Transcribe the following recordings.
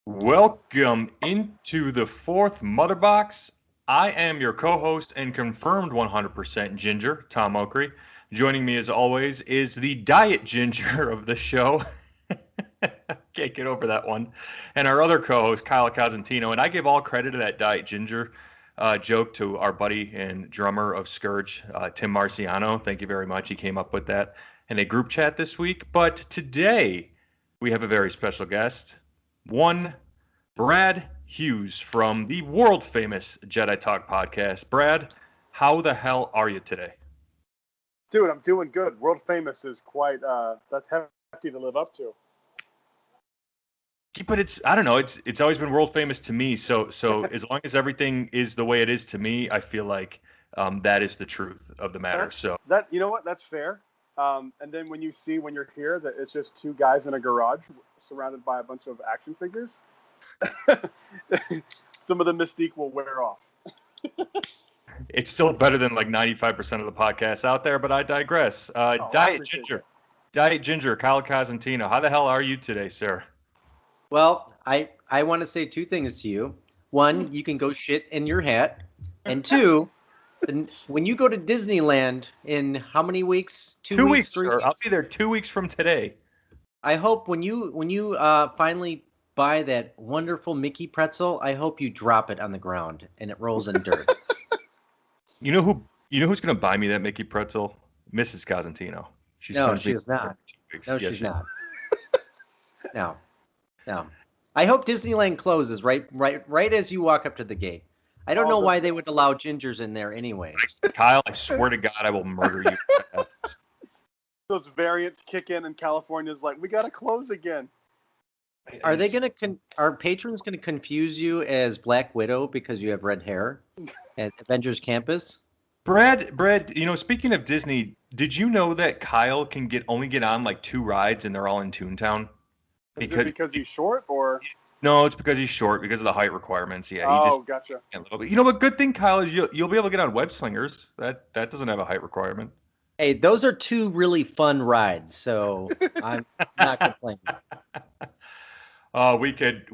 Welcome into the fourth Mother Box. I am your co-host and confirmed 100% ginger, Tom Okry. Joining me as always is the diet ginger of the show. Can't get over that one. And our other co-host, Kyle Cosentino. And I give all credit to that diet ginger joke to our buddy and drummer of Scourge, Tim Marciano. Thank you very much. He came up with that in a group chat this week. But today we have a very special guest. One Brad Hughes from the world famous Jedi Talk podcast. Brad, how the hell are you today? Dude, I'm doing good. World famous is quite that's hefty to live up to. But I don't know, it's always been world famous to me. So as long as everything is the way it is to me, I feel like that is the truth of the matter. You know what? That's fair. And then when you're here that it's just two guys in a garage surrounded by a bunch of action figures, some of the mystique will wear off. It's still better than like 95% of the podcasts out there, but I digress. Diet Ginger, Kyle Cosentino. How the hell are you today, sir? Well, I want to say two things to you. One, you can go shit in your hat. And two, when you go to Disneyland in how many weeks? 2 weeks, sir. I'll be there 2 weeks from today. I hope when you finally buy that wonderful Mickey pretzel, I hope you drop it on the ground and it rolls in dirt. You know who's going to buy me that Mickey pretzel? Mrs. Cosentino. She's not. No, she's not. No. I hope Disneyland closes right as you walk up to the gate. I don't know why they would allow gingers in there anyway. Kyle, I swear to God, I will murder you. Those variants kick in and California's like, we got to close again. Are patrons going to confuse you as Black Widow because you have red hair at Avengers Campus? Brad, speaking of Disney, did you know that Kyle can only get on like 2 rides and they're all in Toontown? Because he's short, or no? It's because he's short because of the height requirements. Yeah. Gotcha. A little bit. But good thing, Kyle, is you'll be able to get on Web Slingers. That doesn't have a height requirement. Hey, those are 2 really fun rides, so I'm not complaining.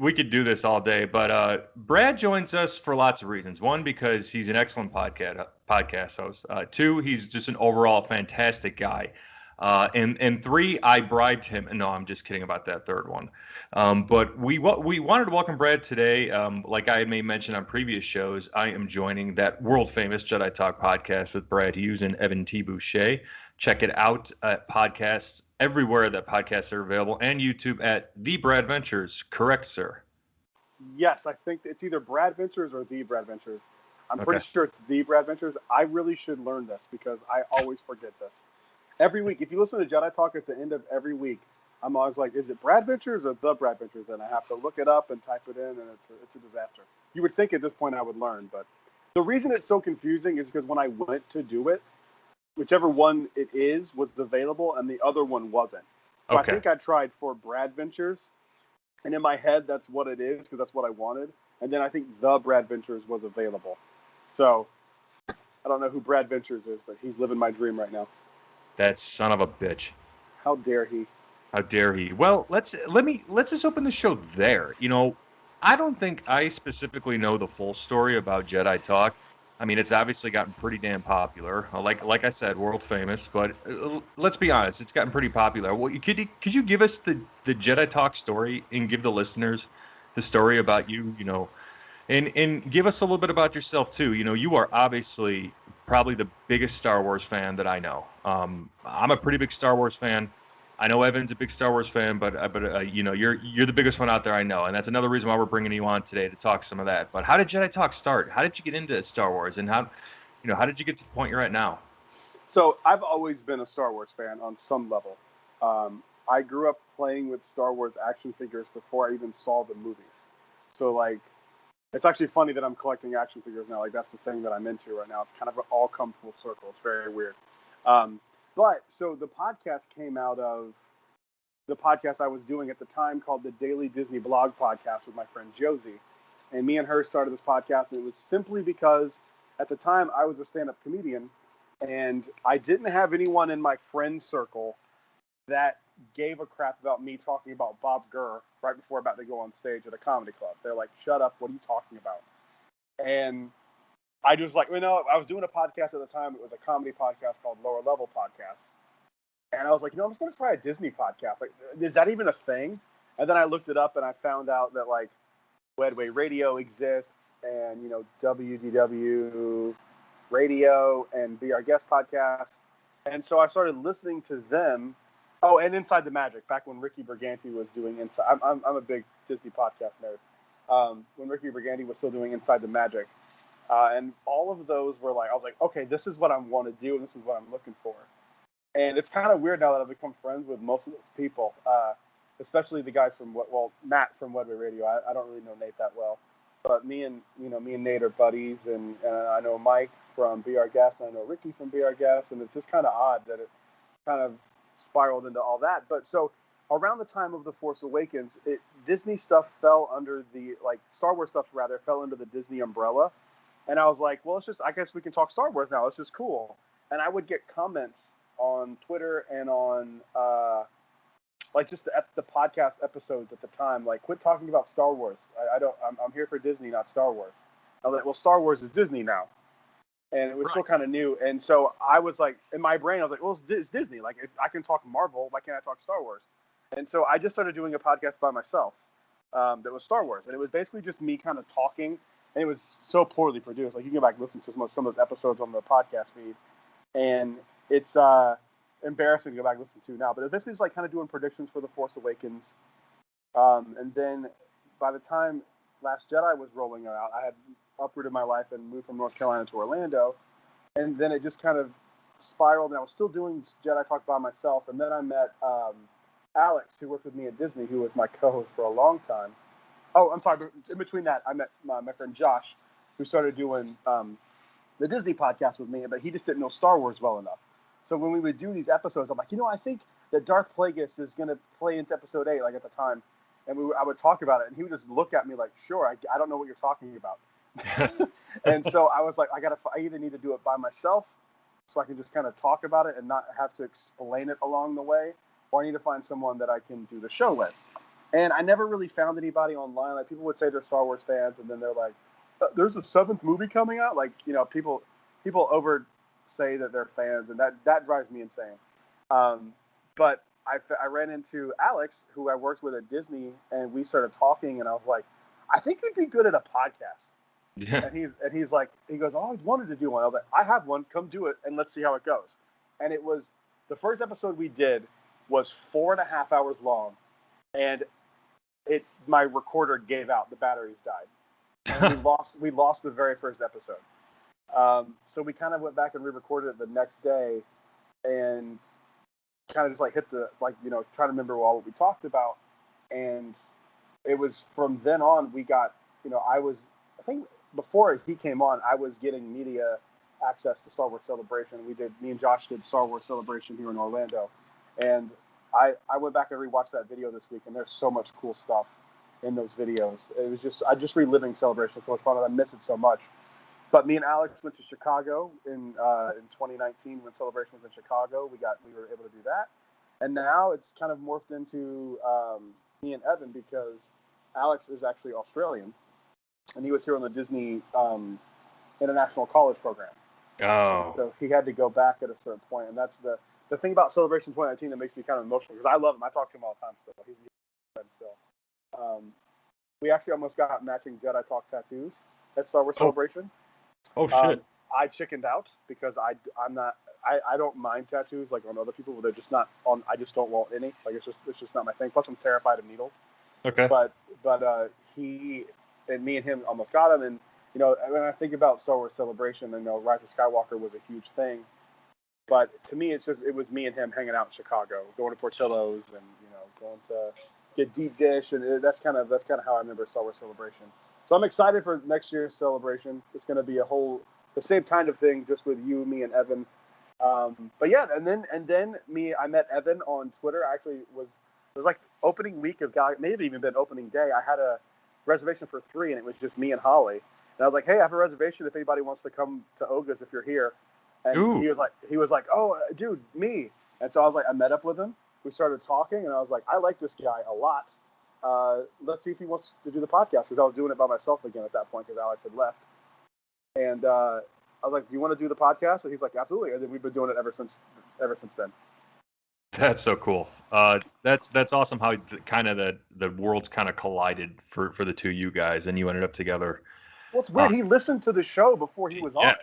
We could do this all day, but Brad joins us for lots of reasons. One, because he's an excellent podcast host. 2, he's just an overall fantastic guy. And 3, I bribed him. No, I'm just kidding about that third one. But we wanted to welcome Brad today. Like I may mention on previous shows, I am joining that world famous Jedi Talk podcast with Brad Hughes and Evan T. Boucher. Check it out at podcasts everywhere that podcasts are available, and YouTube at The Brad Ventures. Correct, sir? Yes, I think it's either Brad Ventures or The Brad Ventures. I'm pretty sure it's The Brad Ventures. I really should learn this because I always forget this. Every week, if you listen to Jedi Talk at the end of every week, I'm always like, is it Brad Ventures or The Brad Ventures? And I have to look it up and type it in, and it's a disaster. You would think at this point I would learn, but the reason it's so confusing is because when I went to do it, whichever one it is was available, and the other one wasn't. So okay. I think I tried for Brad Ventures, and in my head, that's what it is because that's what I wanted. And then I think The Brad Ventures was available. So I don't know who Brad Ventures is, but he's living my dream right now. That son of a bitch. How dare he? How dare he? Well, let's just open the show there. I don't think I specifically know the full story about Jedi Talk. I mean, it's obviously gotten pretty damn popular. Like I said, world famous. But let's be honest, it's gotten pretty popular. Well, could you give us the Jedi Talk story and give the listeners the story about you? And give us a little bit about yourself too. You are obviously probably the biggest Star Wars fan that I know. I'm a pretty big Star Wars fan. I know Evan's a big Star Wars fan, but you're the biggest one out there I know, and that's another reason why we're bringing you on today to talk some of that. But how did Jedi Talk start? How did you get into Star Wars, and how did you get to the point you're at now? So I've always been a Star Wars fan on some level. I grew up playing with Star Wars action figures before I even saw the movies. So it's actually funny that I'm collecting action figures now. That's the thing that I'm into right now. It's kind of all come full circle. It's very weird. But so the podcast came out of the podcast I was doing at the time called the Daily Disney Blog Podcast with my friend Josie. And me and her started this podcast, and it was simply because at the time I was a stand-up comedian, and I didn't have anyone in my friend circle that gave a crap about me talking about Bob Gurr right before about to go on stage at a comedy club. They're like, "Shut up! What are you talking about?" And I just like, I was doing a podcast at the time. It was a comedy podcast called Lower Level Podcast. And I was like, I'm just going to try a Disney podcast. Like, is that even a thing? And then I looked it up and I found out that like Wedway Radio exists and, WDW Radio and Be Our Guest podcast. And so I started listening to them. Oh, and Inside the Magic, back when Ricky Briganti was doing Inside. I'm a big Disney podcast nerd. When Ricky Briganti was still doing Inside the Magic. And all of those were like, I was like, okay, this is what I want to do, and this is what I'm looking for. And it's kind of weird now that I've become friends with most of those people, especially the guys from Matt from Wedway Radio. I don't really know Nate that well, but me and Nate are buddies, and I know Mike from Be Our Guest, and I know Ricky from Be Our Guest, and it's just kind of odd that it kind of spiraled into all that. But so around the time of The Force Awakens, Disney stuff fell under Star Wars stuff rather fell under the Disney umbrella. And I was like, well, I guess we can talk Star Wars now. It's just cool. And I would get comments on Twitter and on, just the podcast episodes at the time, like, quit talking about Star Wars. I'm here for Disney, not Star Wars. I was like, well, Star Wars is Disney now. And it was still kind of new. And so I was like, in my brain, I was like, well, it's Disney. Like, if I can talk Marvel, why can't I talk Star Wars? And so I just started doing a podcast by myself that was Star Wars. And it was basically just me kind of talking. And it was so poorly produced. Like, you can go back and listen to some of those episodes on the podcast feed. And it's embarrassing to go back and listen to now. But it's basically just like kind of doing predictions for The Force Awakens. And then by the time Last Jedi was rolling out, I had uprooted my life and moved from North Carolina to Orlando. And then it just kind of spiraled. And I was still doing Jedi Talk by myself. And then I met Alex, who worked with me at Disney, who was my co-host for a long time. Oh, I'm sorry. In between that, I met my friend Josh, who started doing the Disney podcast with me, but he just didn't know Star Wars well enough. So when we would do these episodes, I'm like, I think that Darth Plagueis is going to play into Episode 8, like at the time. And I would talk about it, and he would just look at me like, sure, I don't know what you're talking about. And so I was like, I either need to do it by myself so I can just kind of talk about it and not have to explain it along the way, or I need to find someone that I can do the show with. And I never really found anybody online. Like, people would say they're Star Wars fans, and then they're like, "There's a 7th movie coming out." Like, people over say that they're fans, and that drives me insane. But I ran into Alex, who I worked with at Disney, and we started talking, and I was like, "I think you'd be good at a podcast." Yeah. And he's like, he goes, "I always wanted to do one." I was like, "I have one. Come do it, and let's see how it goes." And it was the first episode we did was 4.5 hours long, and my recorder gave out. The batteries died. And we lost the very first episode. So we kind of went back and re-recorded it the next day, and kind of just like hit trying to remember all what we talked about. And it was from then on we got, I think before he came on, I was getting media access to Star Wars Celebration. Me and Josh did Star Wars Celebration here in Orlando, and I went back and rewatched that video this week, and there's so much cool stuff in those videos. It was I just reliving Celebration so much fun, and I miss it so much. But me and Alex went to Chicago in 2019 when Celebration was in Chicago. We were able to do that, and now it's kind of morphed into me and Evan, because Alex is actually Australian, and he was here on the Disney International College Program. Oh. So he had to go back at a certain point, and that's the thing about Celebration 2019 that makes me kind of emotional, because I love him. I talk to him all the time still. He's a friend still. We actually almost got matching Jedi Talk tattoos at Star Wars Celebration. Oh shit! I chickened out because I don't mind tattoos like on other people, but they're just not on. I just don't want any. Like, it's just not my thing. Plus, I'm terrified of needles. Okay. But he and me and him almost got him, and when I think about Star Wars Celebration, Rise of Skywalker was a huge thing. But to me, it was me and him hanging out in Chicago, going to Portillo's, and going to get deep dish, and that's kind of how I remember Star Wars Celebration. So I'm excited for next year's Celebration. It's going to be the same kind of thing, just with you, me, and Evan. But yeah, and then I met Evan on Twitter. Actually, it was like opening week of maybe even been opening day. I had a reservation for 3, and it was just me and Holly. And I was like, "Hey, I have a reservation if anybody wants to come to Oga's if you're here." And he was like, "Oh, dude, me." And so I was like, I met up with him. we started talking, and I was like, I like this guy a lot. Let's see if he wants to do the podcast, because I was doing it by myself again at that point because Alex had left. And I was like, do you want to do the podcast? And he's like, absolutely. And then we've been doing it ever since then. That's so cool. That's awesome how kind of the worlds kind of collided for the two of you guys, and you ended up together. Well, it's weird. He listened to the show before he was on.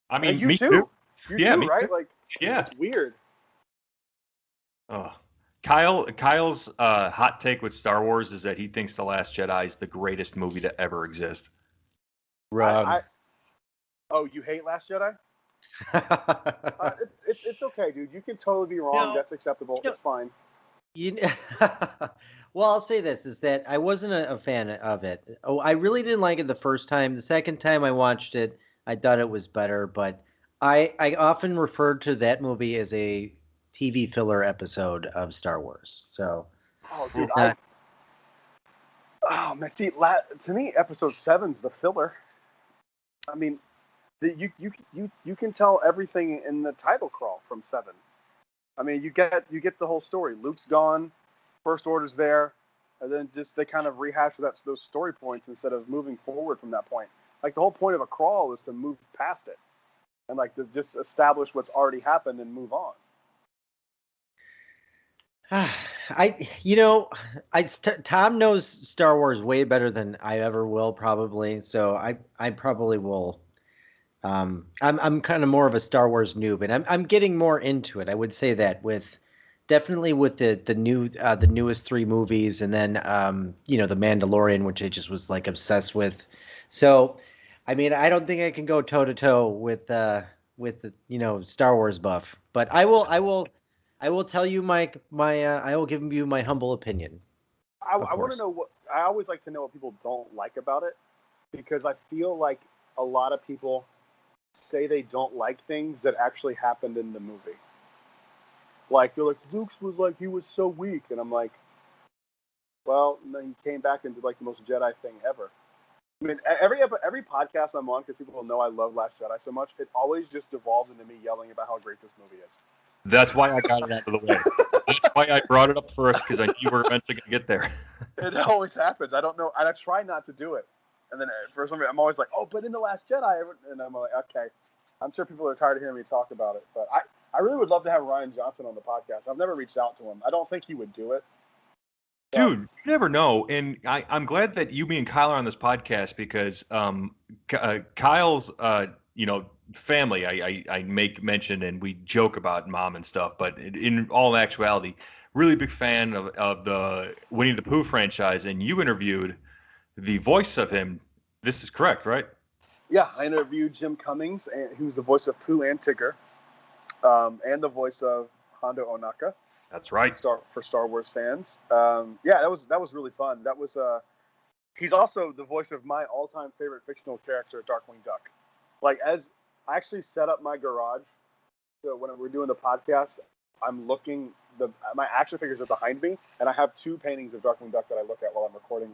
I mean, you me too. You too, me right? Too. Like, it's weird. Oh, Kyle's hot take with Star Wars is that he thinks The Last Jedi is the greatest movie to ever exist. Oh, you hate Last Jedi? It's okay, dude. You can totally be wrong. No, that's acceptable. It's fine. Well, I'll say this, is that I wasn't a fan of it. Oh, I really didn't like it the first time. The second time I watched it, I thought it was better, but I often referred to that movie as a TV filler episode of Star Wars. So, oh, dude, oh man, see, to me, Episode 7's the filler. I mean, you can tell everything in the title crawl from 7. I mean, you get the whole story. Luke's gone, First Order's there, and then just they kind of rehash those story points instead of moving forward from that point. Like, the whole point of a crawl is to move past it and like to just establish what's already happened and move on. Tom knows Star Wars way better than I ever will, probably. So I probably will. I'm kind of more of a Star Wars noob, and I'm getting more into it. I would say that definitely with the newest 3 movies, and then the Mandalorian, which I just was like obsessed with. So, I mean, I don't think I can go toe to toe with the Star Wars buff, but I will tell you I will give you my humble opinion. I want to know I always like to know what people don't like about it, because I feel like a lot of people say they don't like things that actually happened in the movie. Like, they're like, Luke's was like, he was so weak. And I'm like, well, no, he came back and did like the most Jedi thing ever. I mean, every podcast I'm on, because people know I love Last Jedi so much, it always just devolves into me yelling about how great this movie is. That's why I got it out of the way. That's why I brought it up first, because I knew you were eventually going to get there. It always happens. I don't know. And I try not to do it. And then for some reason, I'm always like, oh, but in The Last Jedi. And I'm like, okay. I'm sure people are tired of hearing me talk about it. But I really would love to have Rian Johnson on the podcast. I've never reached out to him. I don't think he would do it. Dude, you never know. And I'm glad that me and Kyle are on this podcast, because Kyle's, family, I make mention and we joke about mom and stuff. But in all actuality, really big fan of the Winnie the Pooh franchise. And you interviewed the voice of him. This is correct, right? Yeah, I interviewed Jim Cummings, who's the voice of Pooh and Tigger, and the voice of Hondo Ohnaka. That's right. For Star Wars fans. Yeah, that was really fun. That was he's also the voice of my all-time favorite fictional character, Darkwing Duck. Like, as I actually set up my garage, so when we're doing the podcast, I'm looking. My action figures are behind me, and I have 2 paintings of Darkwing Duck that I look at while I'm recording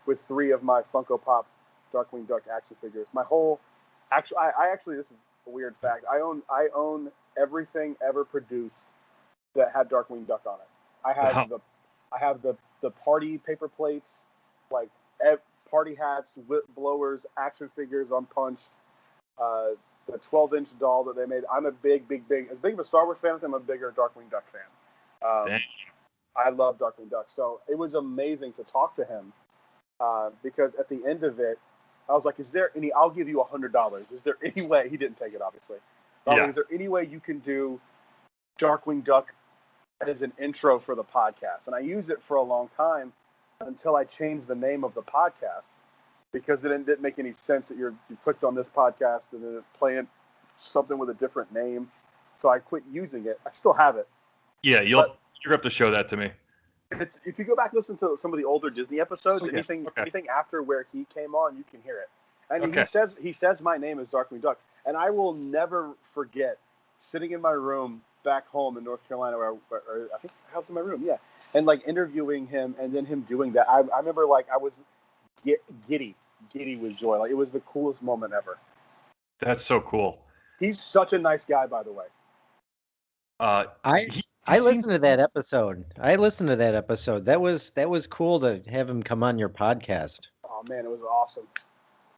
with 3 of my Funko Pop Darkwing Duck action figures. My whole I actually, this is a weird fact. I own everything ever produced that had Darkwing Duck on it. I have the party paper plates, like party hats, whip blowers, action figures unpunched, the 12-inch doll that they made. I'm a big as big of a Star Wars fan as I'm a bigger Darkwing Duck fan. I love Darkwing Duck. So it was amazing to talk to him, because at the end of it, I was like, I'll give you $100. Is there any way, he didn't take it, obviously. Like, is there any way you can do Darkwing Duck as an intro for the podcast? And I used it for a long time until I changed the name of the podcast, because it didn't make any sense that you clicked on this podcast and then it's playing something with a different name. So I quit using it. I still have it. Yeah, you're going to have to show that to me. If you go back and listen to some of the older Disney episodes, anything after where he came on, you can hear it. And he says my name is Darkwing Duck. And I will never forget sitting in my room back home in North Carolina, or I think I was in my room, and like interviewing him, and then him doing that. I remember, like, I was giddy with joy. Like, it was the coolest moment ever. That's so cool. He's such a nice guy, by the way. I listened to that episode. That was cool to have him come on your podcast. Oh man, it was awesome.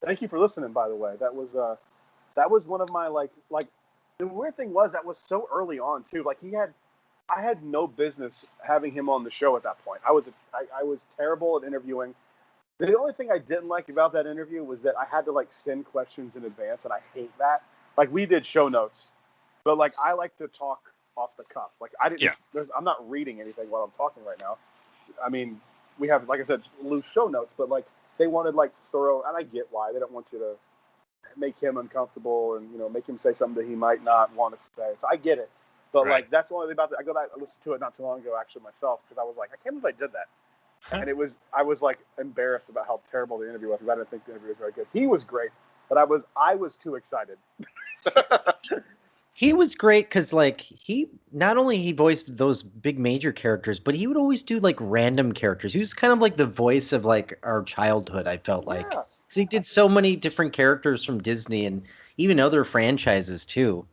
Thank you for listening, by the way. That was one of my like the weird thing was that was so early on too. Like I had no business having him on the show at that point. I was terrible at interviewing. The only thing I didn't like about that interview was that I had to like send questions in advance, and I hate that. Like we did show notes, but like I like to talk off the cuff. Like I didn't. Yeah. I'm not reading anything while I'm talking right now. I mean, we have, like I said, loose show notes, but like they wanted like thorough, and I get why they don't want you to make him uncomfortable and make him say something that he might not want to say. So I get it, but like that's the only thing about it. I go back, I listened to it not too long ago actually myself because I was like, I can't believe I did that. And I was like embarrassed about how terrible the interview was because I didn't think the interview was very good. He was great, but I was too excited. He was great because like he not only he voiced those big major characters, but he would always do like random characters. He was kind of like the voice of like our childhood. I felt like because he did so many different characters from Disney and even other franchises too.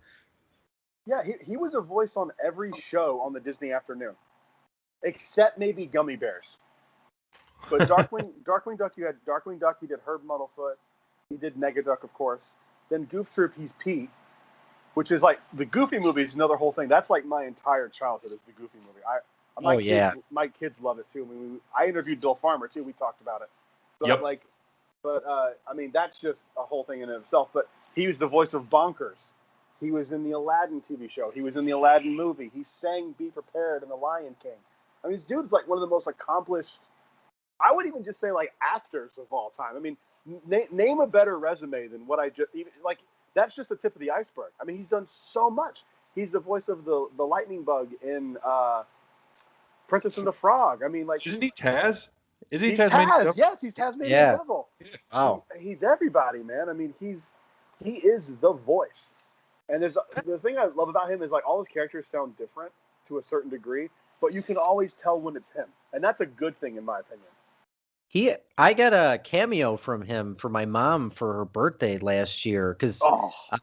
Yeah, he was a voice on every show on the Disney afternoon, except maybe Gummy Bears. But Darkwing Duck, you had Darkwing Duck. He did Herb Muddlefoot. He did Negaduck, of course. Then Goof Troop, he's Pete, which is like the Goofy movie is another whole thing. That's like my entire childhood is the Goofy movie. My kids love it too. I mean, I interviewed Bill Farmer too. We talked about it. But I mean, that's just a whole thing in itself. But he was the voice of Bonkers. He was in the Aladdin TV show. He was in the Aladdin movie. He sang "Be Prepared" in The Lion King. I mean, this dude's like one of the most accomplished. I would even just say like actors of all time. I mean, name a better resume than what I just even like. That's just the tip of the iceberg. I mean, he's done so much. He's the voice of the lightning bug in Princess and the Frog. I mean, like, isn't he Taz? Is he Taz? Yes, he's Tasmanian Devil. Yeah. Wow. He's everybody, man. I mean, he is the voice. And there's the thing I love about him is like all his characters sound different to a certain degree, but you can always tell when it's him, and that's a good thing in my opinion. I got a cameo from him for my mom for her birthday last year because I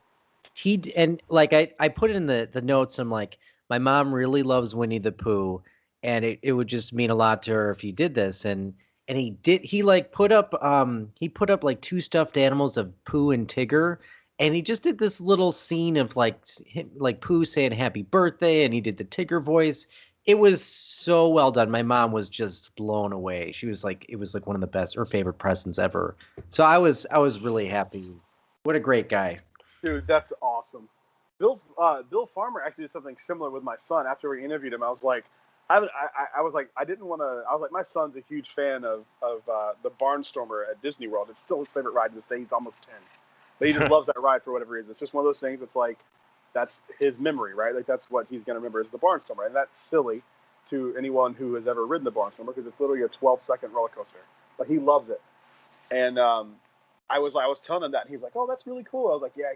put it in the notes. I'm like, my mom really loves Winnie the Pooh, and it would just mean a lot to her if he did this. And he did. He like put up like two stuffed animals of Pooh and Tigger, and he just did this little scene of like Pooh saying happy birthday, and he did the Tigger voice. It was so well done. My mom was just blown away. She was like, it was like one of the best, her favorite presents ever. So I was really happy. What a great guy. Dude, that's awesome. Bill Farmer actually did something similar with my son. After we interviewed him, I was like, I was like, I didn't want to. I was like, my son's a huge fan of the Barnstormer at Disney World. It's still his favorite ride to this day. He's almost 10, but he just loves that ride for whatever reason. It's just one of those things. It's like that's his memory, right? Like that's what he's gonna remember is the Barnstormer, and that's silly to anyone who has ever ridden the Barnstormer because it's literally a 12-second roller coaster. But he loves it, and I was telling him that, and he's like, "Oh, that's really cool." I was like, "Yeah,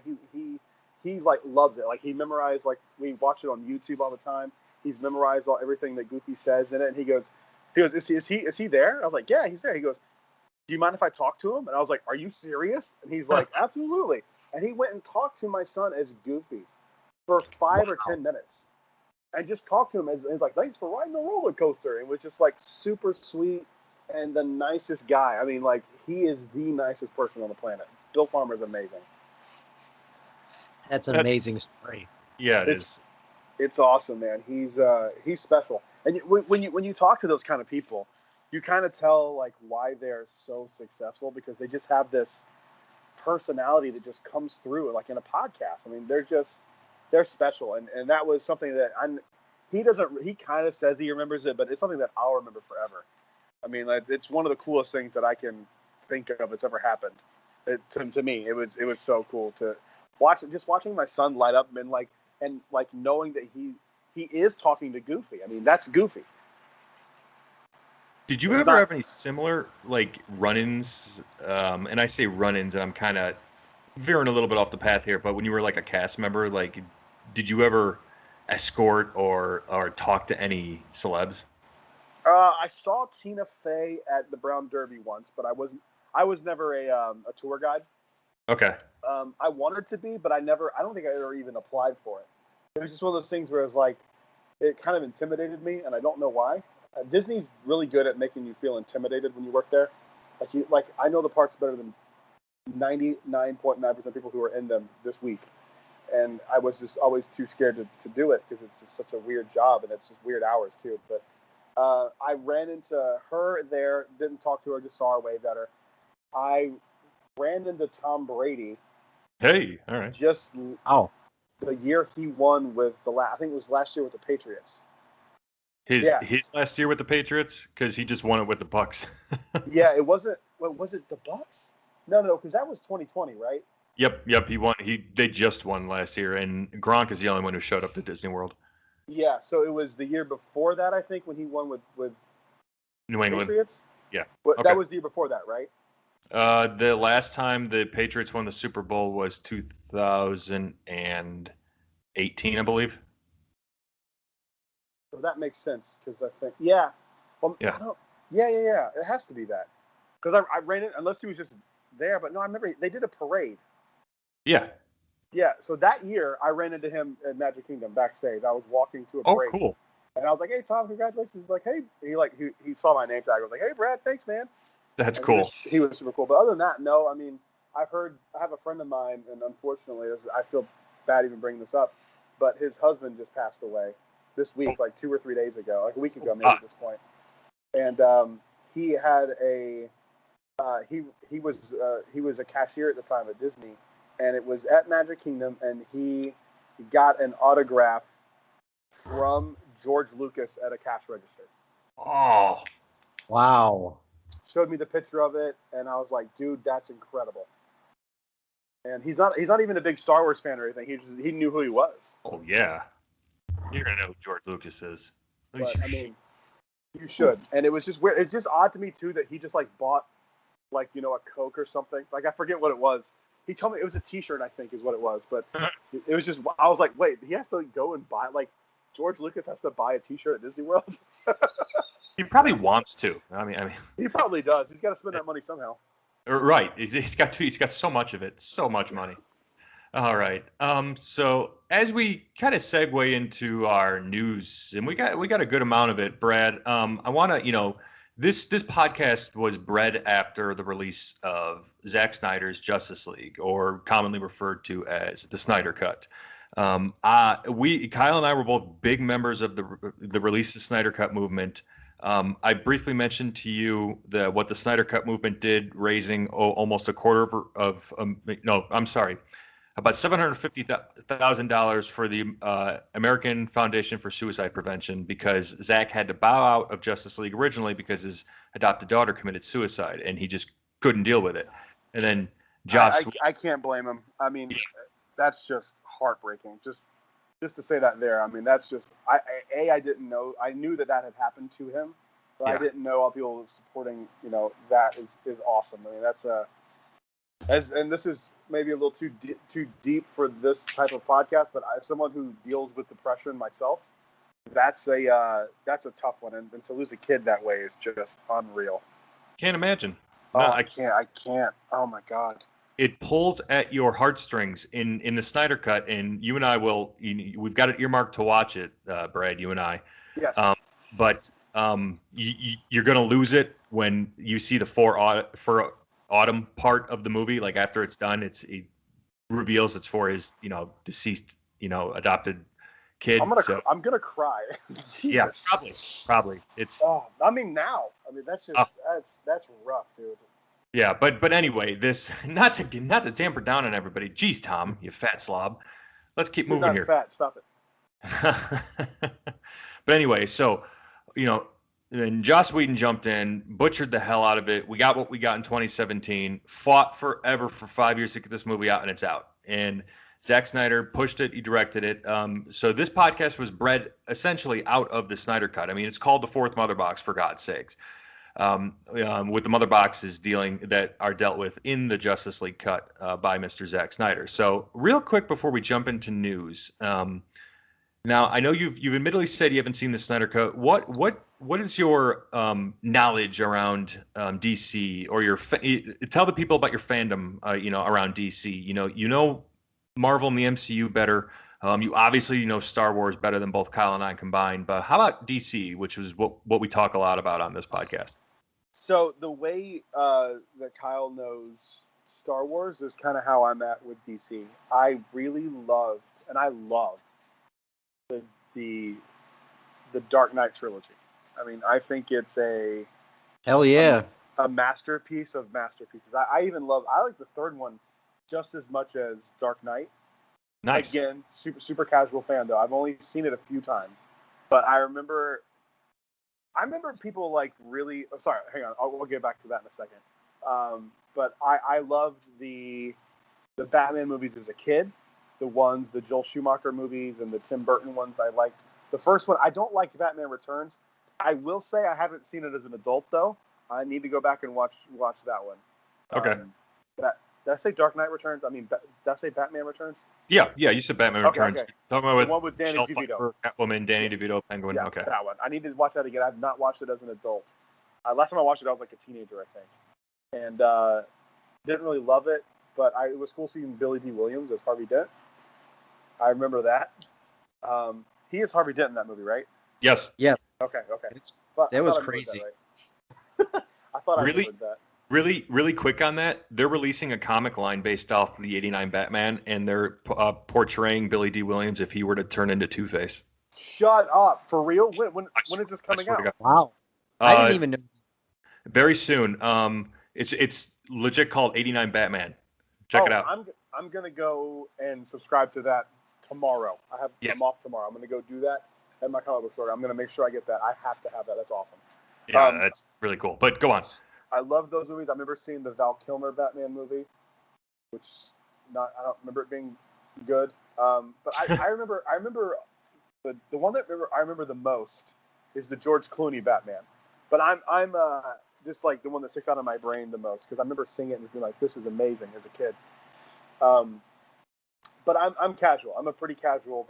he like loves it. Like he memorized. Like we watch it on YouTube all the time. He's memorized everything that Goofy says in it." And he goes, "Is he there?" I was like, "Yeah, he's there." He goes, "Do you mind if I talk to him?" And I was like, "Are you serious?" And he's like, "Absolutely." And he went and talked to my son as Goofy for 5 or 10 minutes, and just talked to him as like, "Thanks for riding the roller coaster." And it was just like super sweet. And the nicest guy. I mean, like, he is the nicest person on the planet. Bill Farmer is amazing. That's an amazing story. Yeah, it is. It's awesome, man. He's special. And when you talk to those kind of people, you kind of tell like why they're so successful because they just have this personality that just comes through like in a podcast. I mean, they're special, and that was something that he kind of says he remembers it, but it's something that I'll remember forever. I mean, like, it's one of the coolest things that I can think of that's ever happened. To me, it was so cool to watch. Just watching my son light up and knowing that he is talking to Goofy. I mean, that's Goofy. Did you ever have any similar like run-ins? And I say run-ins, and I'm kind of veering a little bit off the path here. But when you were like a cast member, like, did you ever escort or talk to any celebs? I saw Tina Fey at the Brown Derby once, but I was never a tour guide. Okay. I wanted to be, but I don't think I ever even applied for it. It was just one of those things where it's like, it kind of intimidated me, and I don't know why. Disney's really good at making you feel intimidated when you work there. Like I know the parks better than 99.9% of people who are in them this week, and I was just always too scared to do it because it's just such a weird job and it's just weird hours too. But I ran into her there, didn't talk to her, just saw her, waved at her. I ran into Tom Brady. Hey, all right. Just the year he won with I think it was last year with the Patriots. His last year with the Patriots, because he just won it with the Bucks. Yeah, it wasn't. What was it? The Bucks? No, because that was 2020, right? Yep. He won. They just won last year, and Gronk is the only one who showed up to Disney World. Yeah, so it was the year before that, I think, when he won with New England. Patriots. Yeah, okay. That was the year before that, right? The last time the Patriots won the Super Bowl was 2018, I believe. So that makes sense because I think, yeah. Well, yeah. It has to be that because I ran it unless he was just there. But no, I remember they did a parade. Yeah. Yeah. So that year I ran into him at Magic Kingdom backstage. I was walking to a parade. Oh, cool. And I was like, "Hey, Tom, congratulations!" He's like, "Hey," he saw my name tag. I was like, "Hey, Brad, thanks, man." That's cool. He was super cool. But other than that, no. I mean, I have a friend of mine, and unfortunately, I feel bad even bringing this up, but his husband just passed away this week, like 2 or 3 days ago, like a week ago, maybe at this point. And he had he was a cashier at the time at Disney, and it was at Magic Kingdom, and he got an autograph from George Lucas at a cash register. Oh, wow. Showed me the picture of it, and I was like, dude, that's incredible. And he's not even a big Star Wars fan or anything. He knew who he was. Oh yeah, you're gonna know who George Lucas is. But I mean, you should. And it was just weird. It's just odd to me too that he just like bought like a Coke or something. Like I forget what it was. He told me it was a T-shirt, I think, is what it was. But it was just I was like, wait, he has to go and buy George Lucas has to buy a T-shirt at Disney World. He probably wants to. I mean, he probably does. He's got to spend that money somehow. Right. He's got so much of it, so much money. All right. So as we kind of segue into our news, and we got a good amount of it, Brad. I want to, this podcast was bred after the release of Zack Snyder's Justice League, or commonly referred to as the Snyder Cut. Kyle and I were both big members of the release of the Snyder Cut movement. I briefly mentioned to you what the Snyder Cut movement did, raising almost a quarter of about $750,000 for the American Foundation for Suicide Prevention, because Zack had to bow out of Justice League originally because his adopted daughter committed suicide and he just couldn't deal with it. And then Joss, I can't blame him. I mean, that's just heartbreaking. Just to say that there. I mean, that's just I didn't know. I knew that had happened to him, but I didn't know all people supporting. That is awesome. I mean, that's and this is maybe a little too deep for this type of podcast. But as someone who deals with depression myself, that's a tough one. And to lose a kid that way is just unreal. Can't imagine. No, I can't. Oh my God. It pulls at your heartstrings in the Snyder Cut, and you and I we've got it earmarked to watch it, Brad, you and I. Yes. But you're going to lose it when you see the for autumn part of the movie. Like after it's done, it reveals it's for his, deceased, adopted kid. I'm gonna cry. Yeah, probably. It's. Oh, I mean now. I mean that's just that's rough, dude. Yeah, but anyway, this not to tamper down on everybody. Jeez, Tom, you fat slob. Let's keep moving not here. Fat, stop it. But anyway, so then Joss Whedon jumped in, butchered the hell out of it. We got what we got in 2017. Fought forever for 5 years to get this movie out, and it's out. And Zack Snyder pushed it. He directed it. So this podcast was bred essentially out of the Snyder Cut. I mean, it's called the Fourth Mother Box, for God's sakes. With the mother boxes that are dealt with in the Justice League cut by Mr. Zack Snyder. So real quick before we jump into news, now I know you've admittedly said you haven't seen the Snyder Cut. What is your knowledge around DC, or tell the people about your fandom around DC? You know Marvel and the MCU better. You obviously know Star Wars better than both Kyle and I combined, but how about DC, which is what we talk a lot about on this podcast? So the way that Kyle knows Star Wars is kind of how I'm at with DC. I really loved, and I love the the Dark Knight trilogy. I mean, I think it's hell yeah, a masterpiece of masterpieces. I even love. I like the third one just as much as Dark Knight. Nice. Again, super casual fan though. I've only seen it a few times, but I remember people like really. Oh, sorry, hang on. We'll get back to that in a second. But I loved the Batman movies as a kid. The Joel Schumacher movies and the Tim Burton ones I liked. The first one, I don't like Batman Returns. I will say I haven't seen it as an adult though. I need to go back and watch that one. Okay. Did I say Dark Knight Returns? I mean, did I say Batman Returns? Yeah, you said Batman Returns. Okay. Talking about the one with Danny DeVito. Pfeiffer, Catwoman, Danny DeVito, Penguin. Yeah, okay. That one. I need to watch that again. I've not watched it as an adult. Last time I watched it, I was like a teenager, I think. And didn't really love it, but it was cool seeing Billy D. Williams as Harvey Dent. I remember that. He is Harvey Dent in that movie, right? Yes. Okay. That was crazy. I thought I Really? remembered that. Really quick on that. They're releasing a comic line based off the '89 Batman, and they're portraying Billy D. Williams if he were to turn into Two-Face. Shut up! For real? When is this coming out? Wow, I didn't even know. Very soon. It's legit called '89 Batman. Check it out. I'm gonna go and subscribe to that tomorrow. I'm off tomorrow. I'm gonna go do that at my comic book store. I'm gonna make sure I get that. I have to have that. That's awesome. Yeah, that's really cool. But go on. I love those movies. I remember seeing the Val Kilmer Batman movie, which I don't remember it being good. But I remember the one that I remember the most is the George Clooney Batman. But I'm just like the one that sticks out of my brain the most because I remember seeing it and being like, this is amazing as a kid. But I'm casual. I'm a pretty casual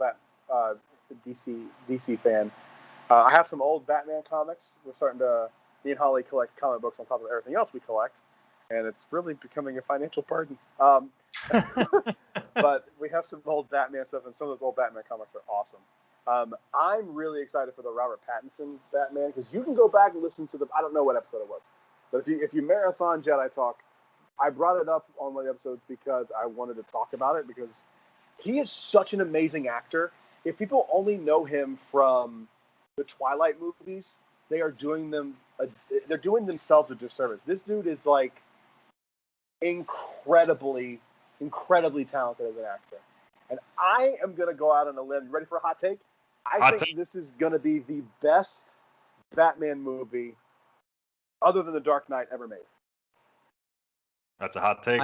DC fan. I have some old Batman comics. We're starting to. Me and Holly collect comic books on top of everything else we collect, and it's really becoming a financial burden. But we have some old Batman stuff, and some of those old Batman comics are awesome. I'm really excited for the Robert Pattinson Batman because you can go back and listen to I don't know what episode it was, but if you marathon Jedi Talk, I brought it up on one of the episodes because I wanted to talk about it because he is such an amazing actor. If people only know him from the Twilight movies, they are doing themselves a disservice. This dude is like incredibly talented as an actor. And I am going to go out on a limb. You ready for a hot take? I think this is going to be the best Batman movie other than The Dark Knight ever made. That's a hot take.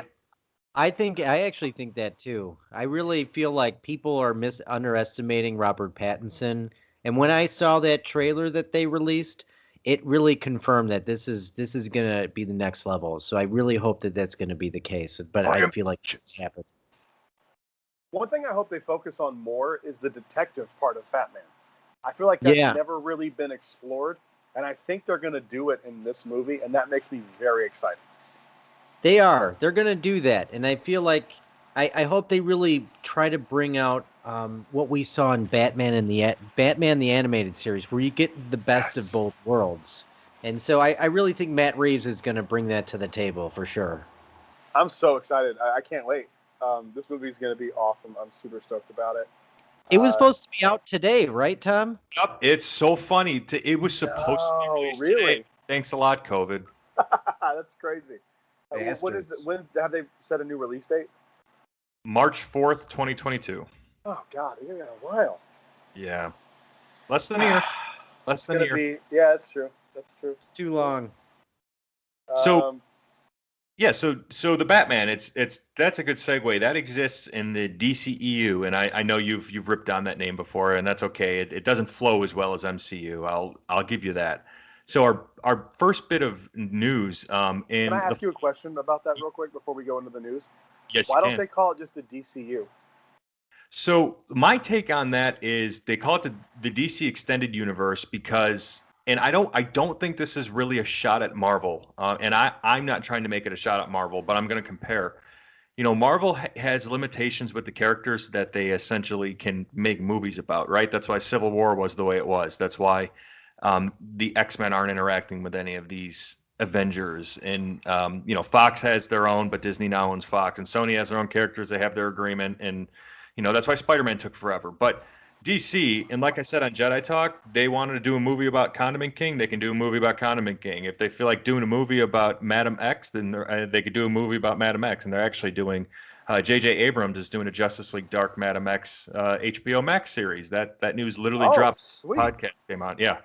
I actually think that too. I really feel like people are underestimating Robert Pattinson. And when I saw that trailer that they released, it really confirmed that this is going to be the next level. So I really hope that that's going to be the case. But I feel like it's happened. One thing I hope they focus on more is the detective part of Batman. I feel like that's never really been explored, and I think they're going to do it in this movie, and that makes me very excited. They're going to do that, and I feel like I hope they really try to bring out what we saw in Batman the Animated Series, where you get the best of both worlds. And so I really think Matt Reeves is going to bring that to the table for sure. I'm so excited. I can't wait. This movie is going to be awesome. I'm super stoked about it. It was supposed to be out today, right, Tom? Yep. It's so funny. It was supposed to be released today. Thanks a lot, COVID. That's crazy. When have they set a new release date? March 4th, 2022. Oh, God. We got a while. Yeah. Less than a year. Less than a year. Yeah, that's true. That's true. It's too long. So the Batman, that's a good segue. That exists in the DCEU, and I know you've ripped on that name before, and that's okay. It doesn't flow as well as MCU. I'll give you that. So our first bit of news. Can I ask you a question about that real quick before we go into the news? Yes. Why don't they call it just the DCU? So my take on that is they call it the DC Extended Universe because, and I don't think this is really a shot at Marvel, and I'm not trying to make it a shot at Marvel, but I'm going to compare. Marvel has limitations with the characters that they essentially can make movies about, right? That's why Civil War was the way it was. That's why the X-Men aren't interacting with any of these Avengers. And, Fox has their own, but Disney now owns Fox. And Sony has their own characters. They have their agreement. And, that's why Spider-Man took forever. But DC, and like I said on Jedi Talk, they wanted to do a movie about Condiment King. They can do a movie about Condiment King. If they feel like doing a movie about Madam X, then they could do a movie about Madam X. And they're actually doing. J.J. Abrams is doing a Justice League Dark Madam X HBO Max series. That news literally dropped. Sweet. Podcast came out. Yeah.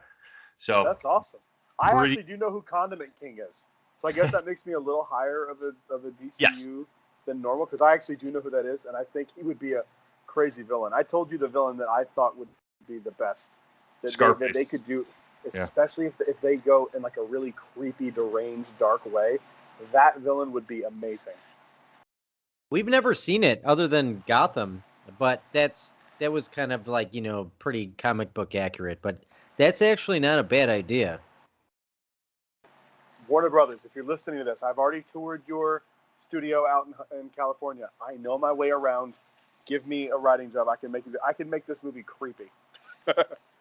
So that's awesome. I actually do know who Condiment King is, so I guess that makes me a little higher of a DCU than normal, because I actually do know who that is, and I think he would be a crazy villain. I told you the villain that I thought would be the best that they could do, especially if they go in like a really creepy, deranged, dark way. That villain would be amazing. We've never seen it other than Gotham, but that was kind of like, pretty comic book accurate, but that's actually not a bad idea. Warner Brothers, if you're listening to this, I've already toured your studio out in California. I know my way around. Give me a writing job. I can make this movie creepy.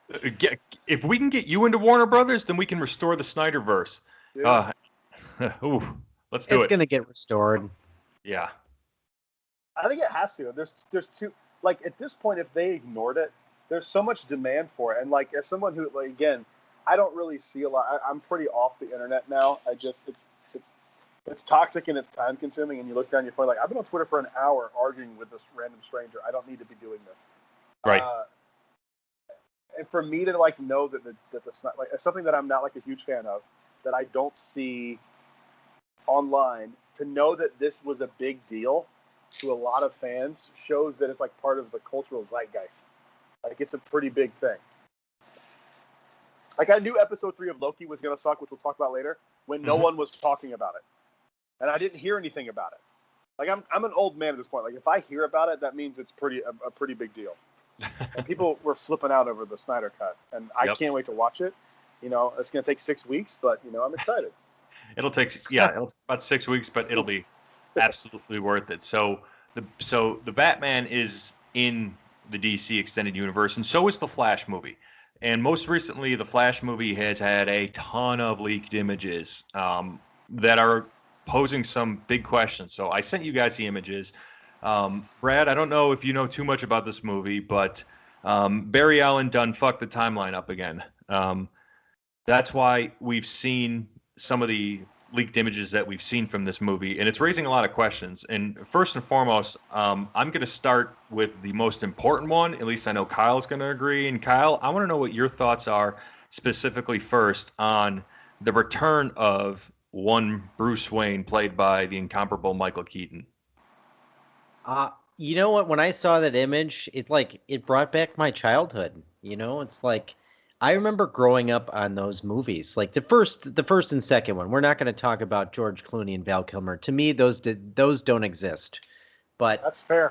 If we can get you into Warner Brothers, then we can restore the Snyderverse. Let's do it. It's going to get restored. Yeah. I think it has to. There's two, like, at this point, if they ignored it, there's so much demand for it. And like, as someone who, like, again, I don't really see a lot. I'm pretty off the internet now. It's toxic and it's time consuming. And you look down your phone, like, I've been on Twitter for an hour arguing with this random stranger. I don't need to be doing this. Right. And for me to like know that the like something that I'm not like a huge fan of, that I don't see online, to know that this was a big deal to a lot of fans shows that it's like part of the cultural zeitgeist. Like, it's a pretty big thing. Like, I knew episode 3 of Loki was going to suck, which we'll talk about later, when no one was talking about it. And I didn't hear anything about it. Like, I'm an old man at this point. Like, if I hear about it, that means it's a pretty big deal. And people were flipping out over the Snyder Cut. And I can't wait to watch it. It's going to take 6 weeks, but, I'm excited. It'll take about 6 weeks, but it'll be absolutely worth it. So the Batman is in the DC extended universe, and so is the Flash movie. And most recently, the Flash movie has had a ton of leaked images that are posing some big questions. So I sent you guys the images. Brad, I don't know if you know too much about this movie, but Barry Allen done fucked the timeline up again. That's why we've seen some of the leaked images that we've seen from this movie, and it's raising a lot of questions. And first and foremost, I'm going to start with the most important one. At least I know Kyle's going to agree. And Kyle, I want to know what your thoughts are specifically first on the return of one Bruce Wayne played by the incomparable Michael Keaton. You know what? When I saw that image, it brought back my childhood. It's like, I remember growing up on those movies, like the first and second one. We're not going to talk about George Clooney and Val Kilmer. To me, those don't exist. But that's fair.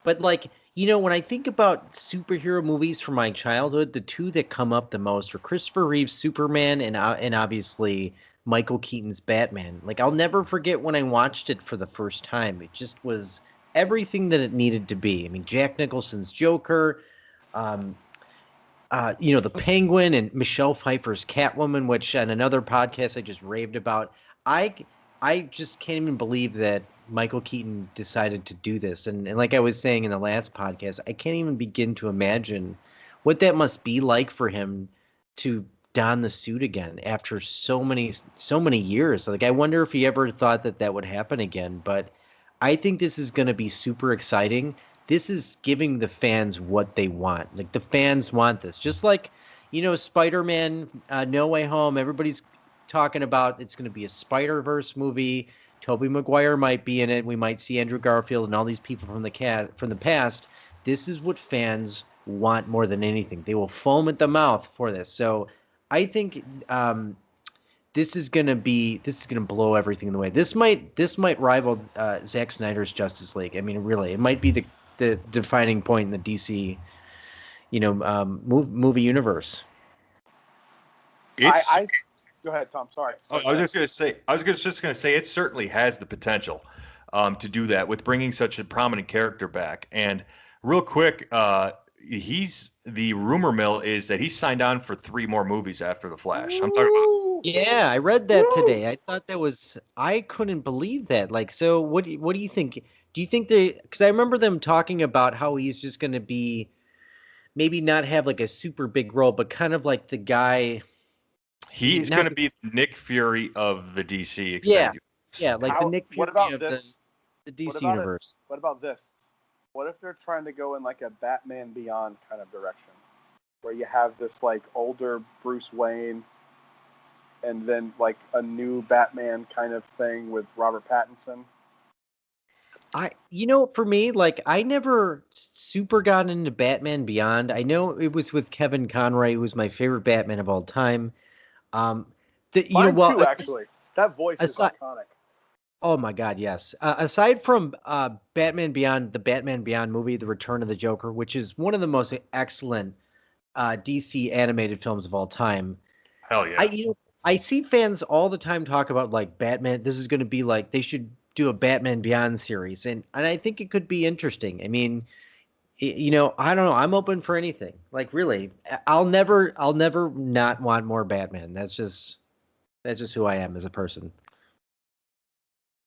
But when I think about superhero movies from my childhood, the two that come up the most are Christopher Reeve's Superman and obviously Michael Keaton's Batman. Like, I'll never forget when I watched it for the first time. It just was everything that it needed to be. I mean, Jack Nicholson's Joker. The Penguin and Michelle Pfeiffer's Catwoman, which on another podcast I just raved about. I just can't even believe that Michael Keaton decided to do this. And like I was saying in the last podcast, I can't even begin to imagine what that must be like for him to don the suit again after so many years. Like, I wonder if he ever thought that would happen again. But I think this is going to be super exciting. This is giving the fans what they want. Like, the fans want this. Just like, Spider-Man No Way Home, everybody's talking about it's going to be a Spider-Verse movie. Tobey Maguire might be in it. We might see Andrew Garfield and all these people from the past. This is what fans want more than anything. They will foam at the mouth for this. So I think this is going to blow everything in the way. This might rival Zack Snyder's Justice League. I mean, really, it might be the defining point in the DC, movie universe. Go ahead, Tom. Sorry. I was just going to say it certainly has the potential. to do that with bringing such a prominent character back. And real quick, the rumor mill is that he's signed on for 3 more movies after The Flash. I'm talking about. Yeah, I read that today. I thought that was, I couldn't believe that. Like, so what do you think? Do you think because I remember them talking about how he's just going to be, maybe not have like a super big role, but kind of like the guy. He's going to be Nick Fury of the DC extended universe. Yeah, like the Nick Fury of the DC universe. What about this? What if they're trying to go in like a Batman Beyond kind of direction, where you have this like older Bruce Wayne, and then like a new Batman kind of thing with Robert Pattinson? For me, like I never super got into Batman Beyond. I know it was with Kevin Conroy, who was my favorite Batman of all time. Mine too, actually. That voice is iconic. Oh my God, yes. Aside from Batman Beyond, the Batman Beyond movie, The Return of the Joker, which is one of the most excellent DC animated films of all time. Hell yeah. I see fans all the time talk about like Batman. This is going to be like they should do a Batman Beyond series, and I think it could be interesting. I mean, I don't know. I'm open for anything. Like really, I'll never not want more Batman. That's just who I am as a person.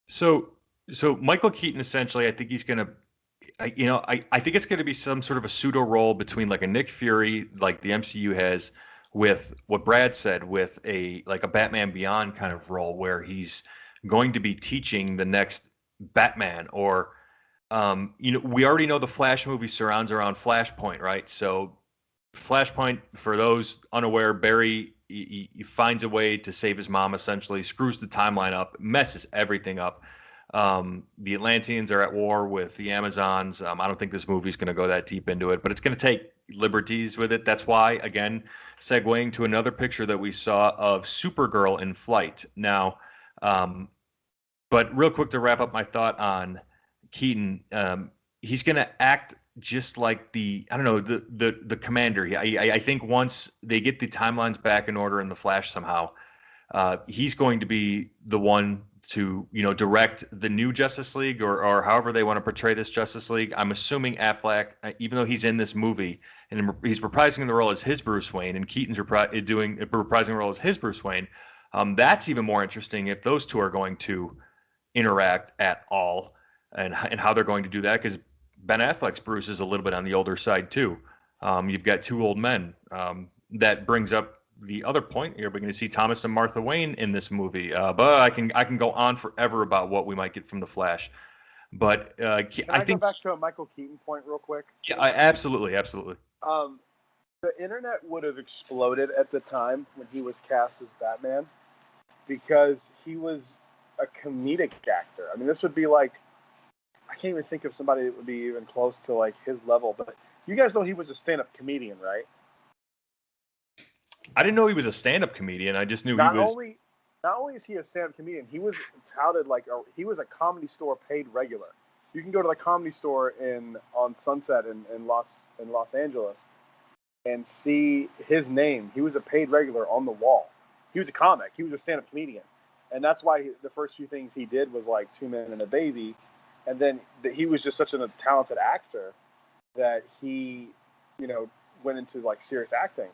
So Michael Keaton, essentially, I think he's going to, I think it's going to be some sort of a pseudo role between like a Nick Fury, like the MCU has, with what Brad said, with a Batman Beyond kind of role where he's going to be teaching the next Batman, or, we already know the Flash movie surrounds around Flashpoint, right? So Flashpoint, for those unaware, Barry he finds a way to save his mom, essentially, screws the timeline up, messes everything up. The Atlanteans are at war with the Amazons. I don't think this movie's going to go that deep into it, but it's going to take liberties with it. That's why, again, segueing to another picture that we saw of Supergirl in flight. Now, but real quick to wrap up my thought on Keaton, he's going to act just like the commander. I think once they get the timelines back in order in the Flash somehow, he's going to be the one to direct the new Justice League, or however they want to portray this Justice League. I'm assuming Affleck, even though he's in this movie and he's reprising the role as his Bruce Wayne, and Keaton's reprising the role as his Bruce Wayne. That's even more interesting if those two are going to interact at all, and how they're going to do that, because Ben Affleck's Bruce is a little bit on the older side too. You've got 2 old men. That brings up the other point here. We're going to see Thomas and Martha Wayne in this movie. But I can go on forever about what we might get from the Flash. But I think go back to a Michael Keaton point real quick? Yeah, absolutely. The internet would have exploded at the time when he was cast as Batman, because he was a comedic actor. I mean, this would be like, I can't even think of somebody that would be even close to like his level. But you guys know he was a stand-up comedian, right? I didn't know he was a stand-up comedian. I just knew not only is he a stand-up comedian, he was touted like he was a Comedy Store paid regular. You can go to the Comedy Store on Sunset in Los Angeles and see his name. He was a paid regular on the wall. He was a comic. He was a stand-up comedian, and that's why the first few things he did was like 2 Men and a Baby. And then he was just such a talented actor that he, went into like serious acting.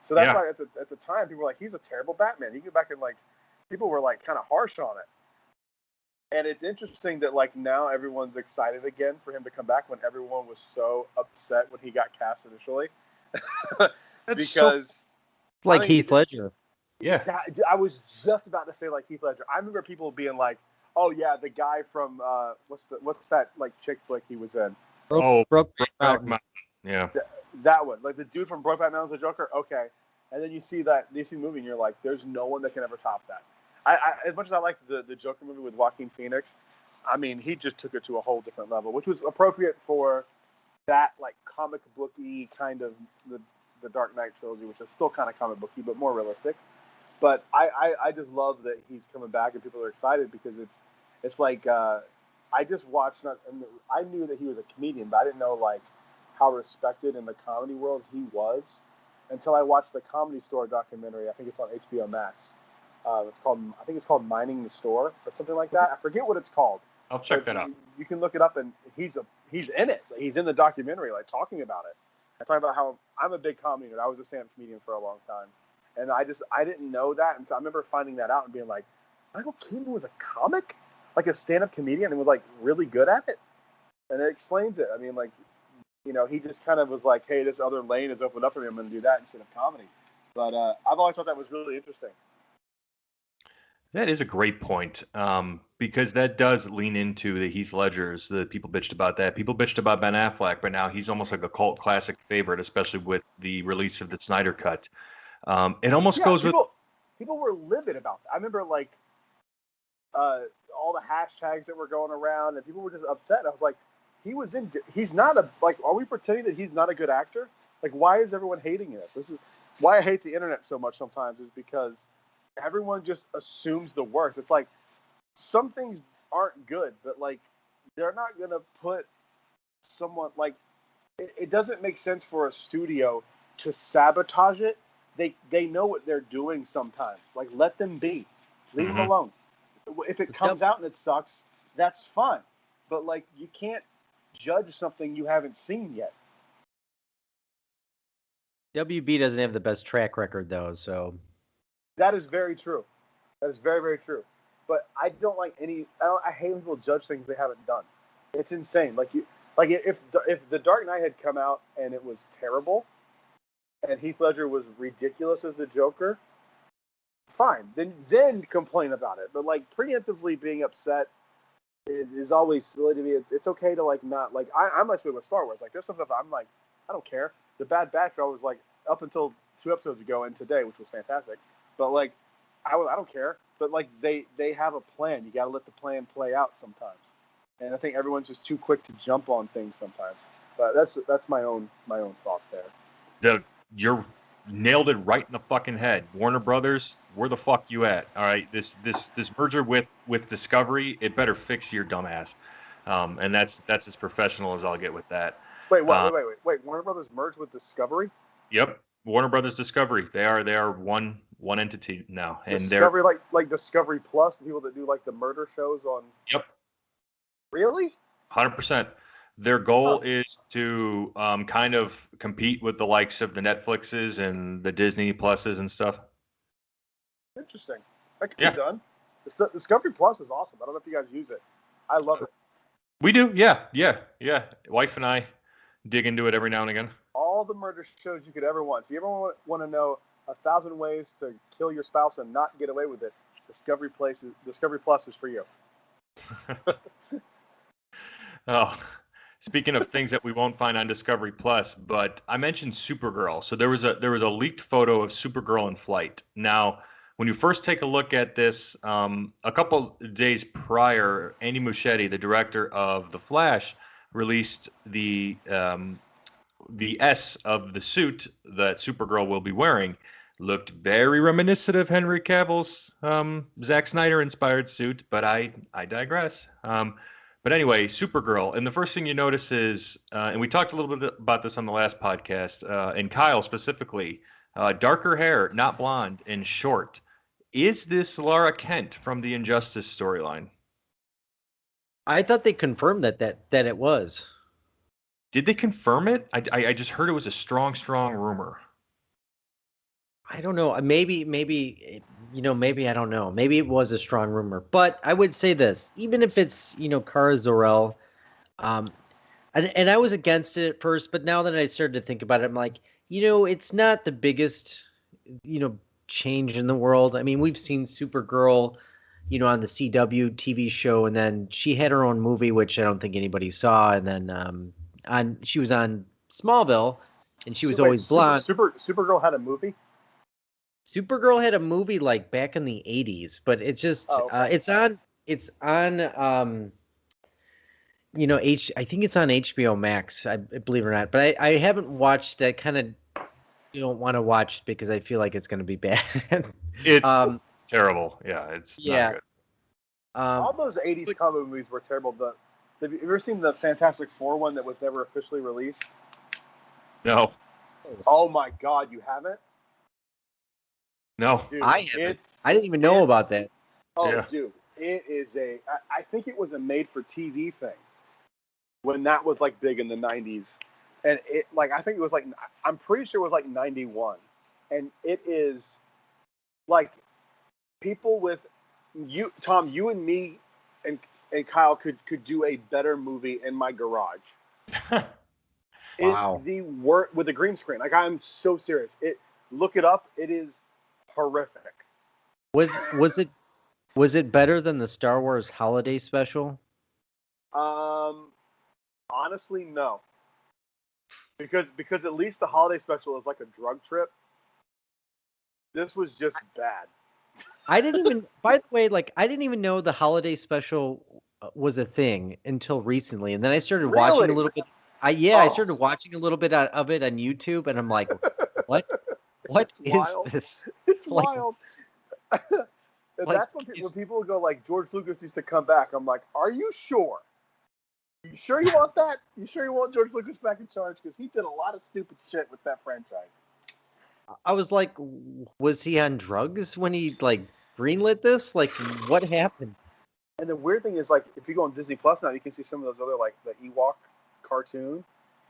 So that's why at the time people were like, he's a terrible Batman. You go back and like people were like kind of harsh on it. And it's interesting that like now everyone's excited again for him to come back when everyone was so upset when he got cast initially. Because Heath Ledger. Yeah, I was just about to say like Heath Ledger. I remember people being like, "Oh yeah, the guy from what's that like chick flick he was in?" Brokeback Mountain. Yeah, that one, like the dude from Brokeback Mountain's the Joker. Okay, and then you see the movie, and you're like, "There's no one that can ever top that." I as much as I like the Joker movie with Joaquin Phoenix, I mean, he just took it to a whole different level, which was appropriate for that like comic booky kind of the Dark Knight trilogy, which is still kind of comic booky but more realistic. But I just love that he's coming back and people are excited, because it's like I just watched. I knew that he was a comedian, but I didn't know like how respected in the comedy world he was until I watched the Comedy Store documentary. I think it's on HBO Max. I think it's called Mining the Store or something like that. I forget what it's called, I'll check that out. You can look it up, and he's in it. He's in the documentary, like talking about it. I talk about how I'm a big comedy nerd. I was a stand-up comedian for a long time, and I didn't know that until I remember finding that out and being like, Michael Keaton was a comic, like a stand-up comedian, and was like really good at it. And it explains it. I mean, like, you know, he just kind of was like, hey, this other lane is opened up for me. I'm going to do that instead of comedy. But I've always thought that was really interesting. That is a great point, because that does lean into the Heath Ledgers. The people bitched about that. People bitched about Ben Affleck, but now he's almost like a cult classic favorite, especially with the release of the Snyder Cut. It almost goes with... People were livid about that. I remember, like, all the hashtags that were going around, and people were just upset. I was like, he's not a, like, are we pretending that he's not a good actor? Like, why is everyone hating this? This is why I hate the internet so much sometimes, is because everyone just assumes the worst. It's like, some things aren't good, but, like, they're not going to put someone, like, it doesn't make sense for a studio to sabotage it. They know what they're doing sometimes. Like, let them be. Leave them alone. If it comes out and it sucks, that's fine. But, like, you can't judge something you haven't seen yet. WB doesn't have the best track record, though, so... That is very true. That is very, very true. But I don't like I hate when people judge things they haven't done. It's insane. Like, if The Dark Knight had come out and it was terrible, and Heath Ledger was ridiculous as the Joker, fine. Then complain about it. But, like, preemptively being upset is always silly to me. It's okay to, like, not, like, I'm like with Star Wars. Like, there's some stuff I'm like, I don't care. The Bad Batch, I was like, up until 2 episodes ago and today, which was fantastic. But, like, I don't care. But, like, they have a plan. You got to let the plan play out sometimes. And I think everyone's just too quick to jump on things sometimes. But that's my own thoughts there. You're nailed it right in the fucking head. Warner Brothers, where the fuck you at? All right, this merger with Discovery, it better fix your dumbass. And that's as professional as I'll get with that. Wait. Warner Brothers merged with Discovery? Yep, Warner Brothers Discovery. They are one entity now. And Discovery, like Discovery Plus, the people that do, like, the murder shows on. Yep. Really? 100%. Their goal is to kind of compete with the likes of the Netflixes and the Disney Pluses and stuff. Interesting. That could be done. Discovery Plus is awesome. I don't know if you guys use it. I love it. We do. Yeah. Wife and I dig into it every now and again. All the murder shows you could ever want. If you ever want to know 1,000 ways to kill your spouse and not get away with it, Discovery Plus is for you. Oh, speaking of things that we won't find on Discovery Plus, but I mentioned Supergirl. So there was a leaked photo of Supergirl in flight. Now, when you first take a look at this, a couple days prior, Andy Muschietti, the director of The Flash, released the S of the suit that Supergirl will be wearing. Looked very reminiscent of Henry Cavill's Zack Snyder-inspired suit, but I digress. But anyway, Supergirl, and the first thing you notice is, and we talked a little bit about this on the last podcast, and Kyle specifically, darker hair, not blonde, and short. Is this Lara Kent from the Injustice storyline? I thought they confirmed that it was. Did they confirm it? I just heard it was a strong rumor. I don't know. Maybe I don't know. Maybe it was a strong rumor. But I would say this, even if it's, Kara Zor-El, and I was against it at first, but now that I started to think about it, I'm like, it's not the biggest, change in the world. I mean, we've seen Supergirl, on the CW TV show, and then she had her own movie, which I don't think anybody saw, and then she was on Smallville, and she was always blonde. Supergirl had a movie? Supergirl had a movie like back in the 80s, but it's just it's on I think it's on HBO Max, I believe it or not. But I haven't watched it. Kind of don't want to watch because I feel like it's going to be bad. It's terrible. Yeah, it's not good. All those 80s comic movies were terrible. Have you ever seen the Fantastic Four one that was never officially released? No. Oh my God, you haven't? No, dude, I haven't. I didn't even know about that. Oh, yeah. Dude, It is I think it was a made-for-TV thing when that was like big in the '90s, and it like I think it was like I'm pretty sure it was like '91, and it is like people with you, Tom, you and me, and Kyle could do a better movie in my garage. It's Wow. the work with the green screen. Like I'm so serious. Look it up. It is horrific. Was it better than the Star Wars holiday special? Honestly, no. Because at least the holiday special is like a drug trip. This was just bad. I didn't even, by the way, like I didn't even know the holiday special was a thing until recently, and then I started watching a little bit. I started watching a little bit of it on YouTube, and I'm like, what? What is wild. this? It's like, wild. That's when people go like George Lucas used to come back. I'm like, are you sure? You sure you want that? You sure you want George Lucas back in charge? Because he did a lot of stupid shit with that franchise. I was like, was he on drugs when he like greenlit this? Like, what happened? And the weird thing is, like, if you go on Disney Plus now, you can see some of those other, like, the Ewok cartoon.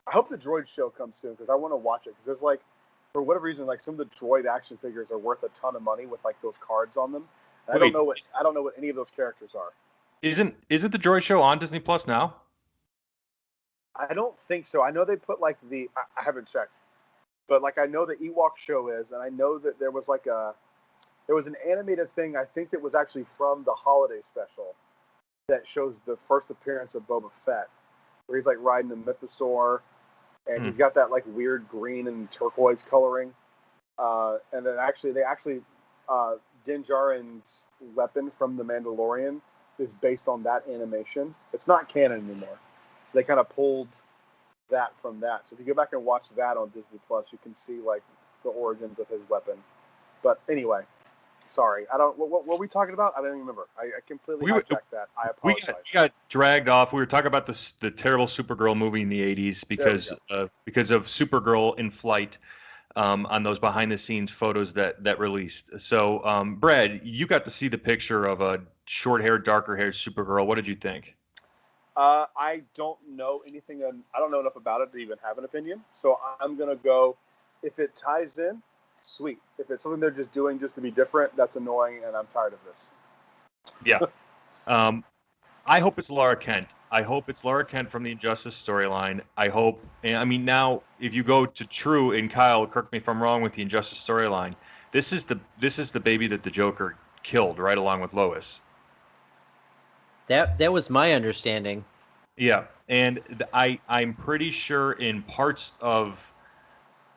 I hope the Droid show comes soon because I want to watch it. Because there's, like, for whatever reason, like, some of the Droid action figures are worth a ton of money with, like, those cards on them. I don't know what any of those characters are. Isn't the Droid show on Disney Plus now? I don't think so. I know they put, like, I haven't checked. But, like, I know the Ewok show is, and I know that there was, like, there was an animated thing, I think, that was actually from the holiday special that shows the first appearance of Boba Fett, where he's like riding the mythosaur, and he's got that like weird green and turquoise coloring. And then Din Djarin's weapon from The Mandalorian is based on that animation. It's not canon anymore. They kind of pulled that from that. So if you go back and watch that on Disney Plus, you can see like the origins of his weapon. But anyway. Sorry, I don't. What were we talking about? I don't even remember. I completely hijacked that. I apologize. We got dragged off. We were talking about the terrible Supergirl movie in the '80s because of Supergirl in flight on those behind the scenes photos that released. So, Brad, you got to see the picture of a short haired, darker haired Supergirl. What did you think? I don't know anything. I don't know enough about it to even have an opinion. So I'm gonna go. If it ties in, sweet. If it's something they're just doing just to be different, that's annoying, and I'm tired of this. Yeah. I hope it's Laura Kent. I hope it's Laura Kent from the Injustice storyline. I mean, now if you go to True and Kyle, correct me if I'm wrong with the Injustice storyline, this is the baby that the Joker killed right along with Lois. That was my understanding. Yeah, and I'm pretty sure in parts of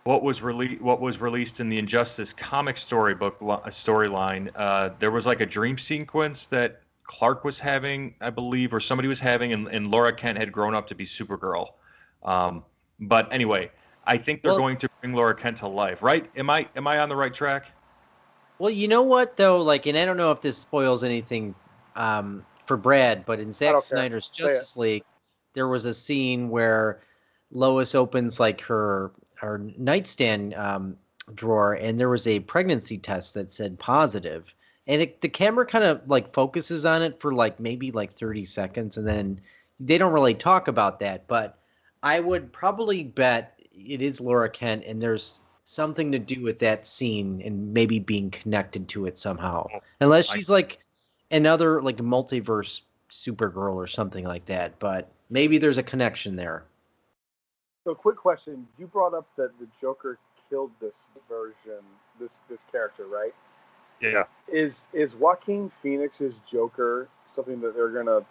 what was released in the Injustice comic storyline, there was like a dream sequence that Clark was having, I believe, or somebody was having, and Laura Kent had grown up to be Supergirl. But anyway, I think they're going to bring Laura Kent to life, right? Am I on the right track? Well, you know what though, like, and I don't know if this spoils anything for Brad, but in Zack Snyder's Justice League, there was a scene where Lois opens like her nightstand drawer, and there was a pregnancy test that said positive, and the camera kind of like focuses on it for like maybe like 30 seconds, and then they don't really talk about that. But I would probably bet it is Laura Kent, and there's something to do with that scene and maybe being connected to it somehow, unless she's like another like multiverse Supergirl or something like that. But maybe there's a connection there. So, quick question: you brought up that the Joker killed this version, this character, right? Yeah. Is Joaquin Phoenix's Joker something that they're gonna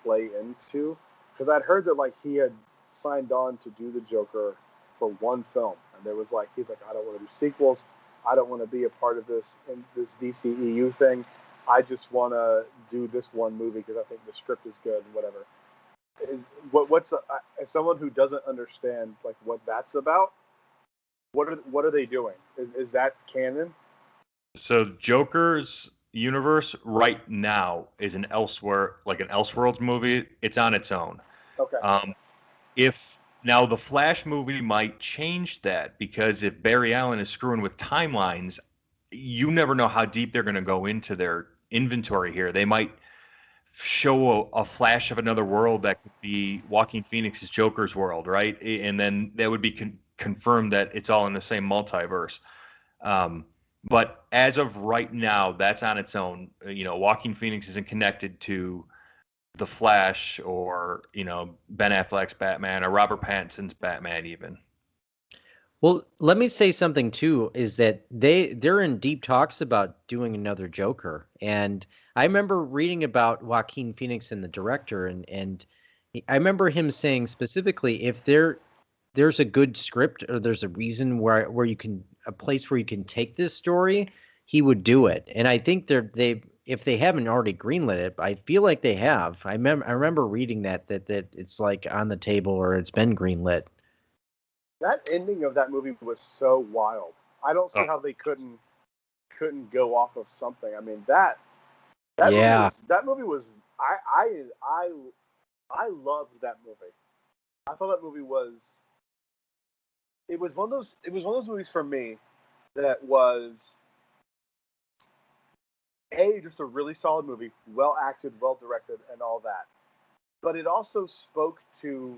play into? Because I'd heard that like he had signed on to do the Joker for one film, and there was like he's like, I don't want to do sequels. I don't want to be a part of this DCEU thing. I just want to do this one movie because I think the script is good and whatever. As someone who doesn't understand like what that's about, what are they doing? Is that canon? So Joker's universe right now is an Elseworlds movie. It's on its own. Okay. If now the Flash movie might change that, because if Barry Allen is screwing with timelines, you never know how deep they're going to go into their inventory here. They might show a flash of another world that could be Joaquin Phoenix's Joker's world, right? And then that would be confirmed that it's all in the same multiverse. But as of right now, that's on its own. Joaquin Phoenix isn't connected to the Flash or Ben Affleck's Batman or Robert Pattinson's Batman even. Well, let me say something too, is that they're in deep talks about doing another Joker. And I remember reading about Joaquin Phoenix and the director, and I remember him saying specifically, if there's a good script or there's a reason where you can, a place where you can take this story, he would do it. And I think if they haven't already greenlit it, I feel like they have. I remember reading that it's like on the table or it's been greenlit. That ending of that movie was so wild. I don't see how they couldn't go off of something. I mean that movie was I loved that movie. I thought that movie was one of those movies for me that was just a really solid movie, well acted, well directed, and all that. But it also spoke to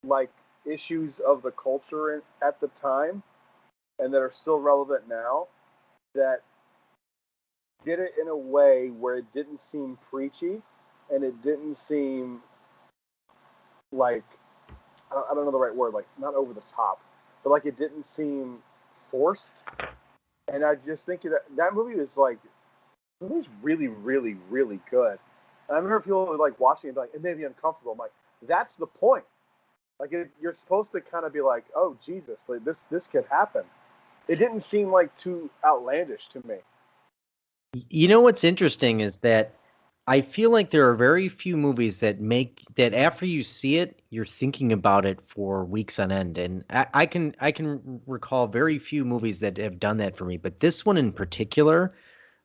like issues of the culture at the time and that are still relevant now, that did it in a way where it didn't seem preachy and it didn't seem like, I don't know the right word, like not over the top, but like it didn't seem forced. And I just think that movie was really, really, really good. And I remember people were like watching it, like, it made me uncomfortable. I'm like, that's the point. Like, you're supposed to kind of be like, oh, Jesus, like, this could happen. It didn't seem like too outlandish to me. You know what's interesting is that I feel like there are very few movies that make that after you see it, you're thinking about it for weeks on end. And I can recall very few movies that have done that for me. But this one in particular,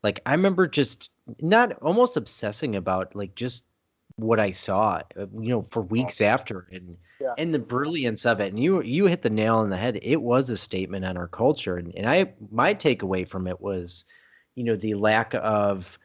like I remember just not almost obsessing about like just what I saw, for weeks after, and the brilliance of it. And you hit the nail on the head. It was a statement on our culture, and my takeaway from it was, the lack of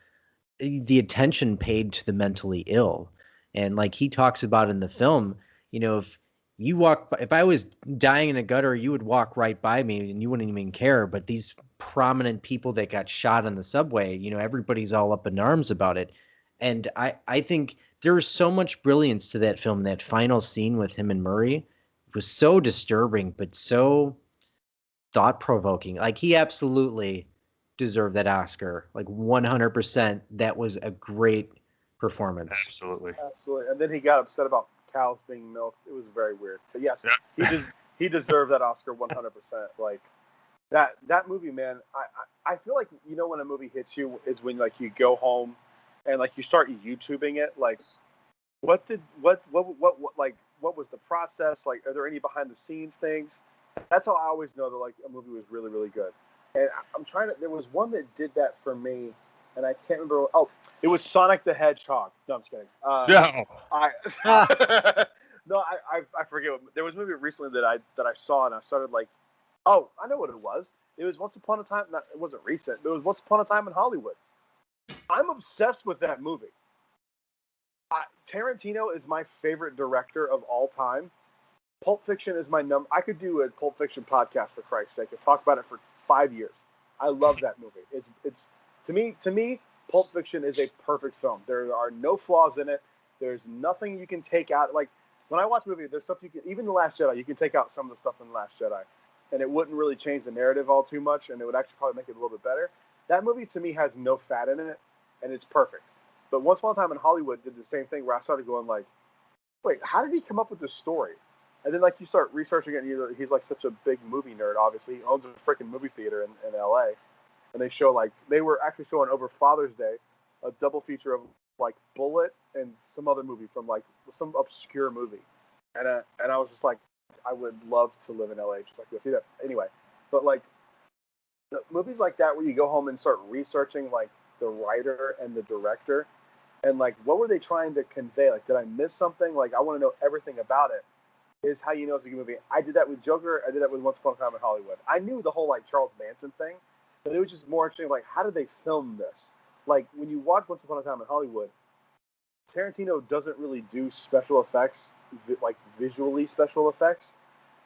the attention paid to the mentally ill. And like he talks about in the film, if I was dying in a gutter, you would walk right by me and you wouldn't even care. But these prominent people that got shot on the subway, everybody's all up in arms about it. And I think there was so much brilliance to that film. That final scene with him and Murray was so disturbing, but so thought provoking. Like he absolutely deserved that Oscar. Like 100%. That was a great performance. Absolutely. And then he got upset about cows being milked. It was very weird. But yes, he deserved that Oscar 100%. Like that movie, man. I feel like when a movie hits you is when like you go home and like you start YouTubing it. Like what was the process? Like, are there any behind the scenes things? That's how I always know that like a movie was really, really good. And there was one that did that for me, and I can't remember. Oh, it was Sonic the Hedgehog. No, I'm just kidding. No. I forget. There was a movie recently that I saw, and I started like, oh, I know what it was. It was Once Upon a Time. It wasn't recent. It was Once Upon a Time in Hollywood. I'm obsessed with that movie. Tarantino is my favorite director of all time. Pulp Fiction is my number. I could do a Pulp Fiction podcast for Christ's sake and talk about it for 5 years. I love that movie. It's to me, Pulp Fiction is a perfect film. There are no flaws in it. There's nothing you can take out. Like when I watch a movie, there's stuff you can, even The Last Jedi, you can take out some of the stuff in The Last Jedi, and it wouldn't really change the narrative all too much, and it would actually probably make it a little bit better. That movie to me has no fat in it, and it's perfect. But Once Upon a Time in Hollywood did the same thing where I started going like, wait, how did he come up with this story? And then like you start researching it, and he's like such a big movie nerd. Obviously, he owns a freaking movie theater in LA, and they were actually showing over Father's Day a double feature of like Bullet and some other movie from like some obscure movie, and I was just like, I would love to live in LA just like go see that. Anyway, but like the movies like that where you go home and start researching like the writer and the director, and like what were they trying to convey? Like, did I miss something? Like, I want to know everything about it. Is how you know it's a good movie. I did that with Joker. I did that with Once Upon a Time in Hollywood. I knew the whole like Charles Manson thing, but it was just more interesting. Like, how did they film this? like when you watch Once Upon a Time in Hollywood, Tarantino doesn't really do special effects, like visually special effects.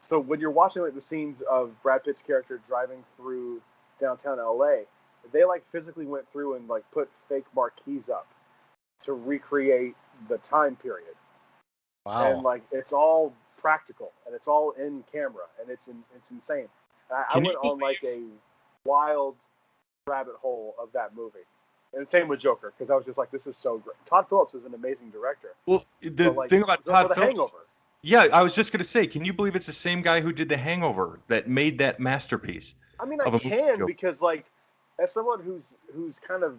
So when you're watching like the scenes of Brad Pitt's character driving through downtown LA, they like physically went through and like put fake marquees up to recreate the time period. Wow. And like it's all practical and it's all in camera and it's insane. I went on like a wild rabbit hole of that movie. And same with Joker, because I was just like, this is so great. Todd Phillips is an amazing director. Well, the thing about Todd Phillips, Hangover. Yeah, I was just gonna say, can you believe it's the same guy who did The Hangover that made that masterpiece? I mean, I can because like, as someone who's kind of,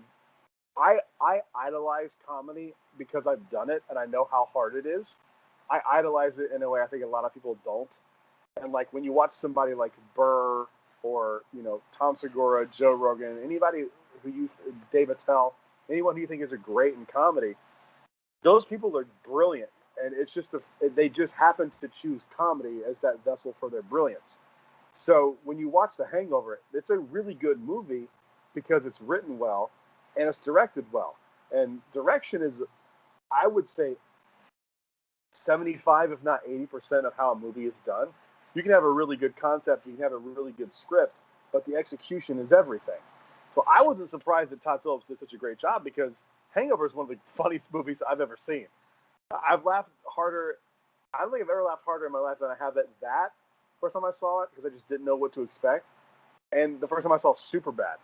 I idolize comedy because I've done it and I know how hard it is. I idolize it in a way I think a lot of people don't. And like when you watch somebody like Burr or Tom Segura, Joe Rogan, anybody Dave Attell, anyone who you think is a great in comedy, those people are brilliant, and it's just they just happen to choose comedy as that vessel for their brilliance. So when you watch The Hangover, it's a really good movie because it's written well and it's directed well. And direction is, I would say, 75, if not 80% of how a movie is done. You can have a really good concept, you can have a really good script, but the execution is everything. So I wasn't surprised that Todd Phillips did such a great job because Hangover is one of the funniest movies I've ever seen. I've laughed harder. I don't think I've ever laughed harder in my life than I have at that first time I saw it because I just didn't know what to expect. And the first time I saw Superbad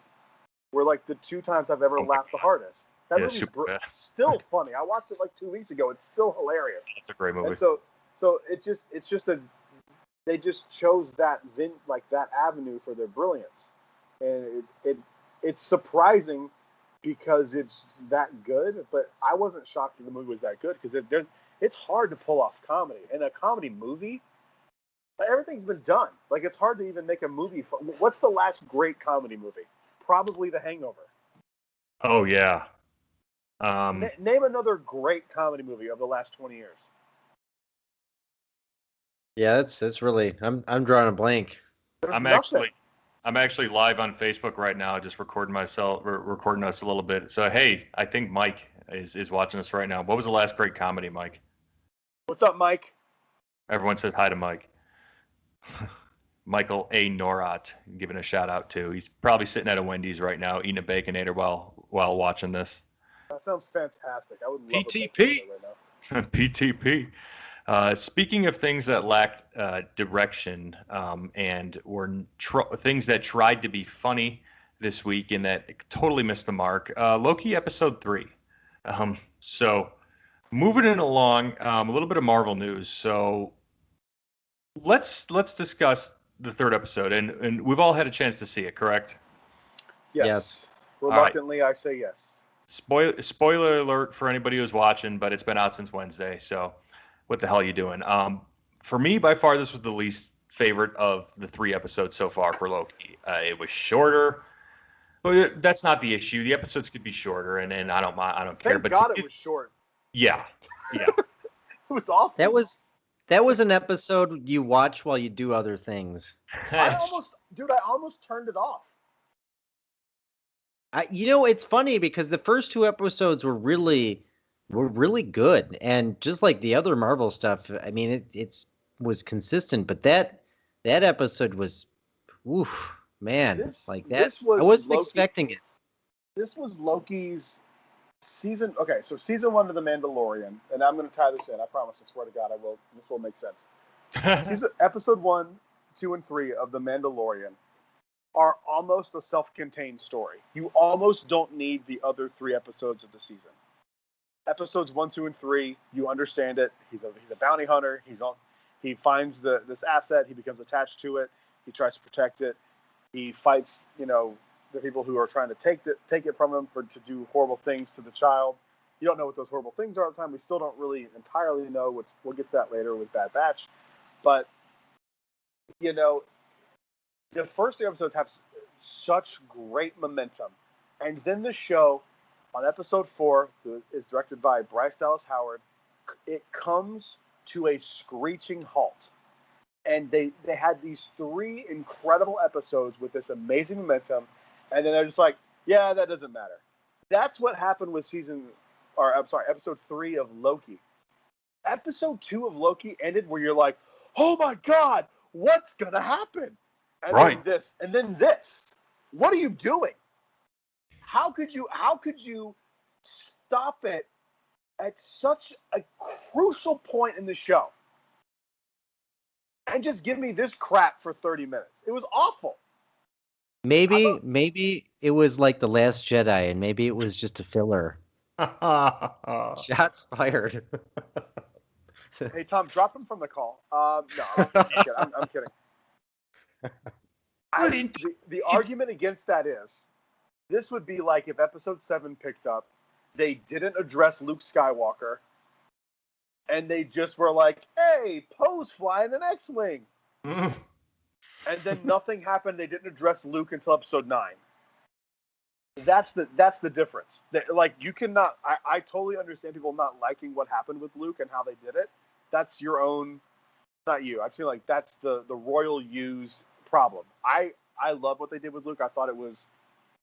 were like the two times I've ever laughed the hardest. That movie's still funny. I watched it like 2 weeks ago. It's still hilarious. It's a great movie. And so it's just they just chose that avenue for their brilliance, and it's surprising because it's that good. But I wasn't shocked that the movie was that good because it's hard to pull off comedy in a comedy movie. Everything's been done. Like it's hard to even make a movie. What's the last great comedy movie? Probably The Hangover. Oh yeah. Name another great comedy movie of the last 20 years. Yeah, that's really. I'm drawing a blank. I'm actually live on Facebook right now, just recording us a little bit. So hey, I think Mike is watching us right now. What was the last great comedy, Mike? What's up, Mike? Everyone says hi to Mike. Michael A. Norat, giving a shout out to. He's probably sitting at a Wendy's right now, eating a Baconator while watching this. That sounds fantastic. I would love PTP right now. PTP. Speaking of things that lacked direction and were things that tried to be funny this week and that totally missed the mark, Loki episode 3. So moving it along, a little bit of Marvel news. So let's discuss the third episode, and we've all had a chance to see it, correct? Yes. Reluctantly, right. I say yes. Spoiler alert for anybody who's watching, but it's been out since Wednesday, so what the hell are you doing? For me, by far, this was the least favorite of the 3 episodes so far for Loki. It was shorter, but that's not the issue. The episodes could be shorter, and I don't mind. I don't care. Thank God it was short. Yeah. It was awesome. That was an episode you watch while you do other things. I almost turned it off. It's funny because the first 2 episodes were really good, and just like the other Marvel stuff, I mean, it was consistent, but that episode was, oof, man, I wasn't expecting it. This was Loki's season. Okay, so season 1 of The Mandalorian, and I'm going to tie this in. I promise. I swear to God, I will. This will make sense. Episode 1, 2, and 3 of The Mandalorian are almost a self-contained story. You almost don't need the other 3 episodes of the season. Episodes 1, 2, and 3, you understand it. He's a bounty hunter. He finds this asset. He becomes attached to it. He tries to protect it. He fights, the people who are trying to take it from him to do horrible things to the child. You don't know what those horrible things are at the time. We still don't really entirely know. We'll get to that later with Bad Batch. But, the first 3 episodes have such great momentum. And then the show, on episode 4, who is directed by Bryce Dallas Howard, it comes to a screeching halt. And they had these 3 incredible episodes with this amazing momentum. And then they're just like, yeah, that doesn't matter. That's what happened with episode 3 of Loki. Episode 2 of Loki ended where you're like, oh my God, what's gonna happen? And Right. then this. What are you doing? How could you stop it at such a crucial point in the show and just give me this crap for 30 minutes? It was awful. Maybe it was like The Last Jedi, and maybe it was just a filler. Shots fired. Hey, Tom, drop him from the call. No, I'm kidding. The argument against that is, this would be like if Episode 7 picked up, they didn't address Luke Skywalker, and they just were like, hey, Poe's flying an X-Wing. And then nothing happened. They didn't address Luke until Episode 9. That's the difference. Like, you cannot. I totally understand people not liking what happened with Luke and how they did it. That's your own, not you. I feel like that's the royal use problem. I love what they did with Luke. I thought it was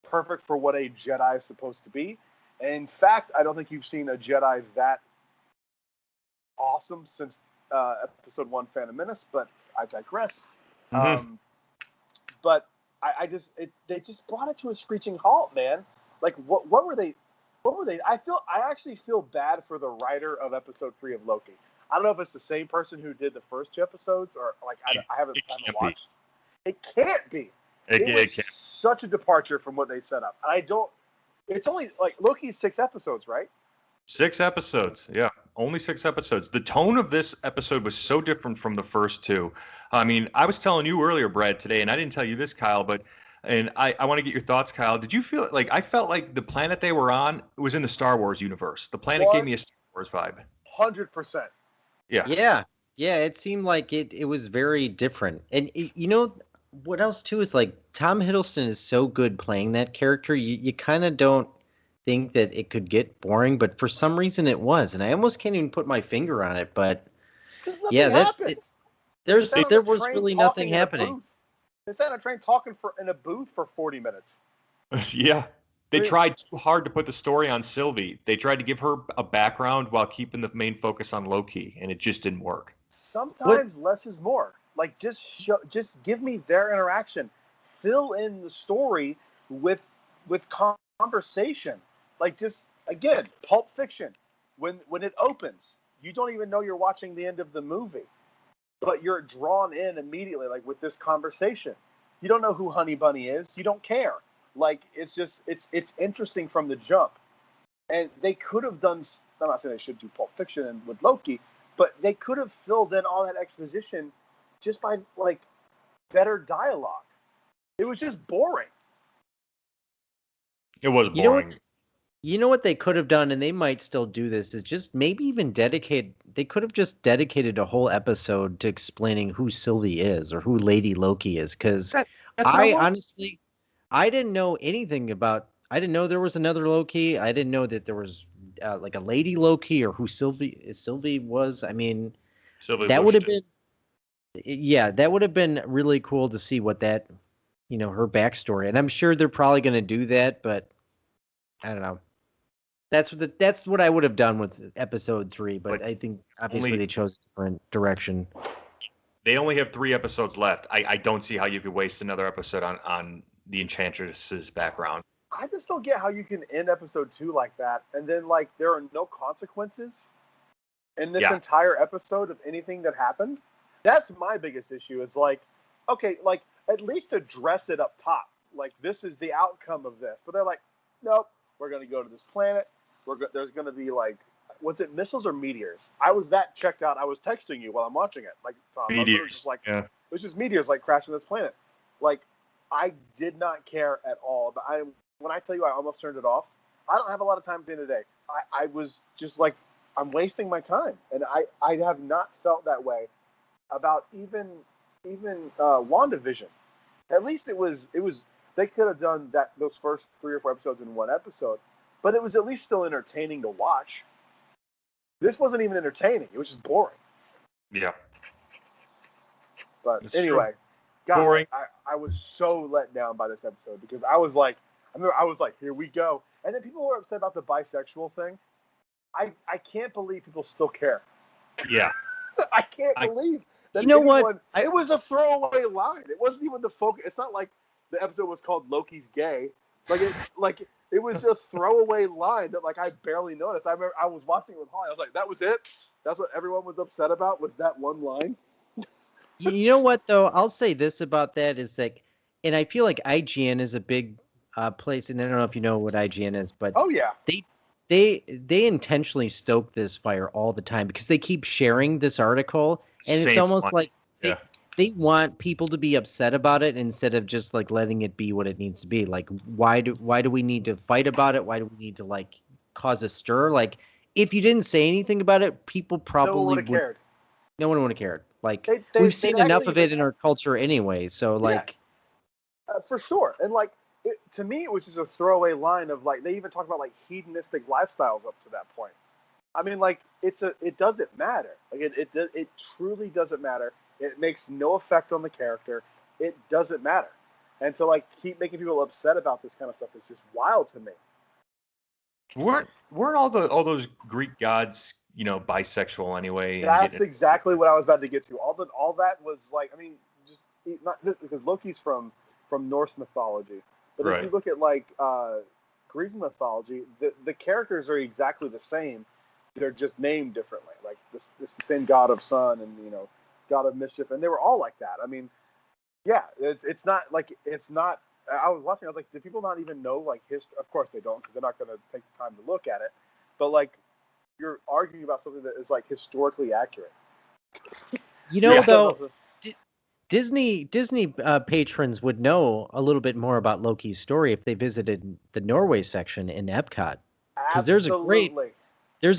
perfect for what a Jedi is supposed to be. And in fact, I don't think you've seen a Jedi that awesome since Episode 1, Phantom Menace. But I digress. Mm-hmm. But they just brought it to a screeching halt, man. Like, what were they? I actually feel bad for the writer of Episode 3 of Loki. I don't know if it's the same person who did the first 2 episodes, or like I haven't watched. It can't be. It was such a departure from what they set up. And I don't. It's only like Loki's 6 episodes, right? 6 episodes, yeah. Only 6 episodes. The tone of this episode was so different from the first 2. I mean, I was telling you earlier, Brad, today, and I didn't tell you this, Kyle, but I want to get your thoughts, Kyle. Did you feel like I felt like the planet they were on was in the Star Wars universe? The planet gave me a Star Wars vibe. 100%. Yeah. It seemed like it was very different. And you know what else too is like Tom Hiddleston is so good playing that character. You kind of don't think that it could get boring, but for some reason it was, and I almost can't even put my finger on it. But yeah, there was really nothing happening. They sat on a train talking in a booth for 40 minutes. Yeah. They tried too hard to put the story on Sylvie. They tried to give her a background while keeping the main focus on Loki, and it just didn't work. Sometimes less is more. Like, just give me their interaction. Fill in the story with conversation. Like, just, again, Pulp Fiction. When it opens, you don't even know you're watching the end of the movie, but you're drawn in immediately, like, with this conversation. You don't know who Honey Bunny is. You don't care. Like, it's just, it's interesting from the jump. And they could have done, I'm not saying they should do Pulp Fiction and with Loki, but they could have filled in all that exposition just by, like, better dialogue. It was just boring. It was boring. You know what they could have done, and they might still do this, is just maybe even they could have just dedicated a whole episode to explaining who Sylvie is or who Lady Loki is, because honestly, I didn't know anything about. I didn't know there was another Loki. I didn't know that there was like a Lady Loki or who Sylvie was. I mean, that would have been, that would have been really cool to see what that, her backstory. And I'm sure they're probably going to do that, but I don't know. That's what I would have done with Episode 3, but I think obviously they chose a different direction. They only have 3 episodes left. I don't see how you could waste another episode on the Enchantress's background. I just don't get how you can end Episode 2 like that, and then, like, there are no consequences in this entire episode of anything that happened. That's my biggest issue. It's like, okay, like, at least address it up top. Like, this is the outcome of this. But they're like, nope, we're going to go to this planet. There's going to be, like, was it missiles or meteors? I was that checked out. I was texting you while I'm watching it. Like, Tom, meteors. It was just meteors, like, crashing this planet. Like, I did not care at all. But when I tell you I almost turned it off, I don't have a lot of time at the end of the day. I was just like, I'm wasting my time. And I have not felt that way about even WandaVision. At least it was they could have done those first 3 or 4 episodes in one episode, but it was at least still entertaining to watch. This wasn't even entertaining. It was just boring. Yeah. But anyway, God, I was so let down by this episode because I was like, here we go. And then people were upset about the bisexual thing. I can't believe people still care. Yeah. I can't believe that. You know what? It was a throwaway line. It wasn't even the focus. It's not like the episode was called Loki's gay. It was a throwaway line that I barely noticed. I remember I was watching it with Holly. I was like, that was it? That's what everyone was upset about, was that one line? You know what, though? I'll say this about that is that, and I feel like IGN is a big place, and I don't know if you know what IGN is, but oh yeah, they intentionally stoke this fire all the time because they keep sharing this article, and it's almost like they want people to be upset about it instead of just letting it be what it needs to be. Like, why do we need to fight about it? Why do we need to cause a stir? Like, if you didn't say anything about it, people probably would have cared. No one would have cared. We've seen enough of it in our culture anyway. So for sure. And to me, it was just a throwaway line of they even talk about hedonistic lifestyles up to that point. I mean, it doesn't matter. It truly doesn't matter. It makes no effect on the character. It doesn't matter. And to keep making people upset about this kind of stuff is just wild to me. Weren't all those Greek gods, bisexual anyway? That's exactly what I was about to get to. All that was just not because Loki's from Norse mythology, but if you look at Greek mythology, the characters are exactly the same. They're just named differently. This the same god of sun and god of mischief, and they were all like that. I mean, yeah, it's not. I was watching. I was like, do people not even know history? Of course they don't, because they're not going to take the time to look at it. But you're arguing about something that is historically accurate. Though, Disney patrons would know a little bit more about Loki's story if they visited the Norway section in Epcot, because there's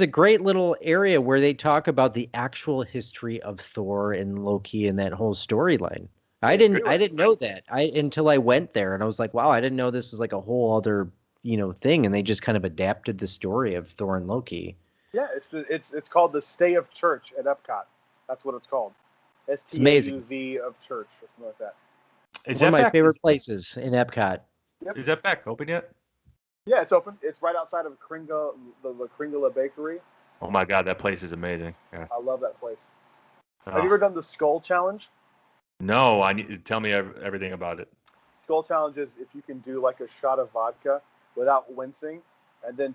a great little area where they talk about the actual history of Thor and Loki and that whole storyline. I didn't know that until I went there, and I was like, wow, I didn't know this was a whole other thing, and they just kind of adapted the story of Thor and Loki. Yeah, it's called the Stay of Church at Epcot. That's what it's called. STAUV of Church or something like that. It's one of my favorite places in Epcot. Yep. Is that back open yet? Yeah, it's open. It's right outside of the Kringla Bakery. Oh my God, that place is amazing. Yeah. I love that place. Have you ever done the Skull Challenge? No, I need to tell me everything about it. Skull Challenge is if you can do a shot of vodka without wincing, and then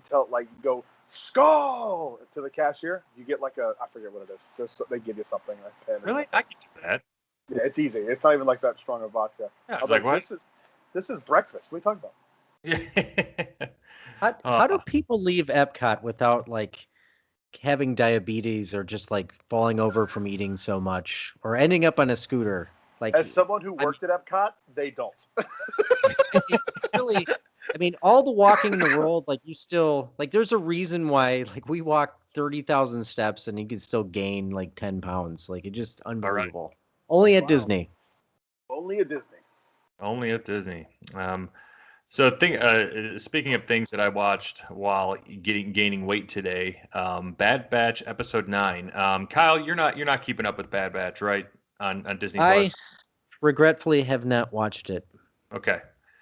go skull to the cashier, you get I forget what it is. They give you something like pen. Really, I can do that. Yeah, it's easy. It's not even that strong of vodka. Yeah, I was like, what? This is breakfast. What are you talking about? How do people leave Epcot without having diabetes or just falling over from eating so much or ending up on a scooter? As someone who worked at Epcot, they don't. Really, I mean, all the walking in the world, you still there's a reason why we walk 30,000 steps and you can still gain 10 pounds. It's just unbelievable. Right. Only at Disney. Only at Disney. Only at Disney. So speaking of things that I watched while gaining weight today, Bad Batch episode 9. Kyle, you're not keeping up with Bad Batch, right? On Disney Plus. I regretfully have not watched it. Okay.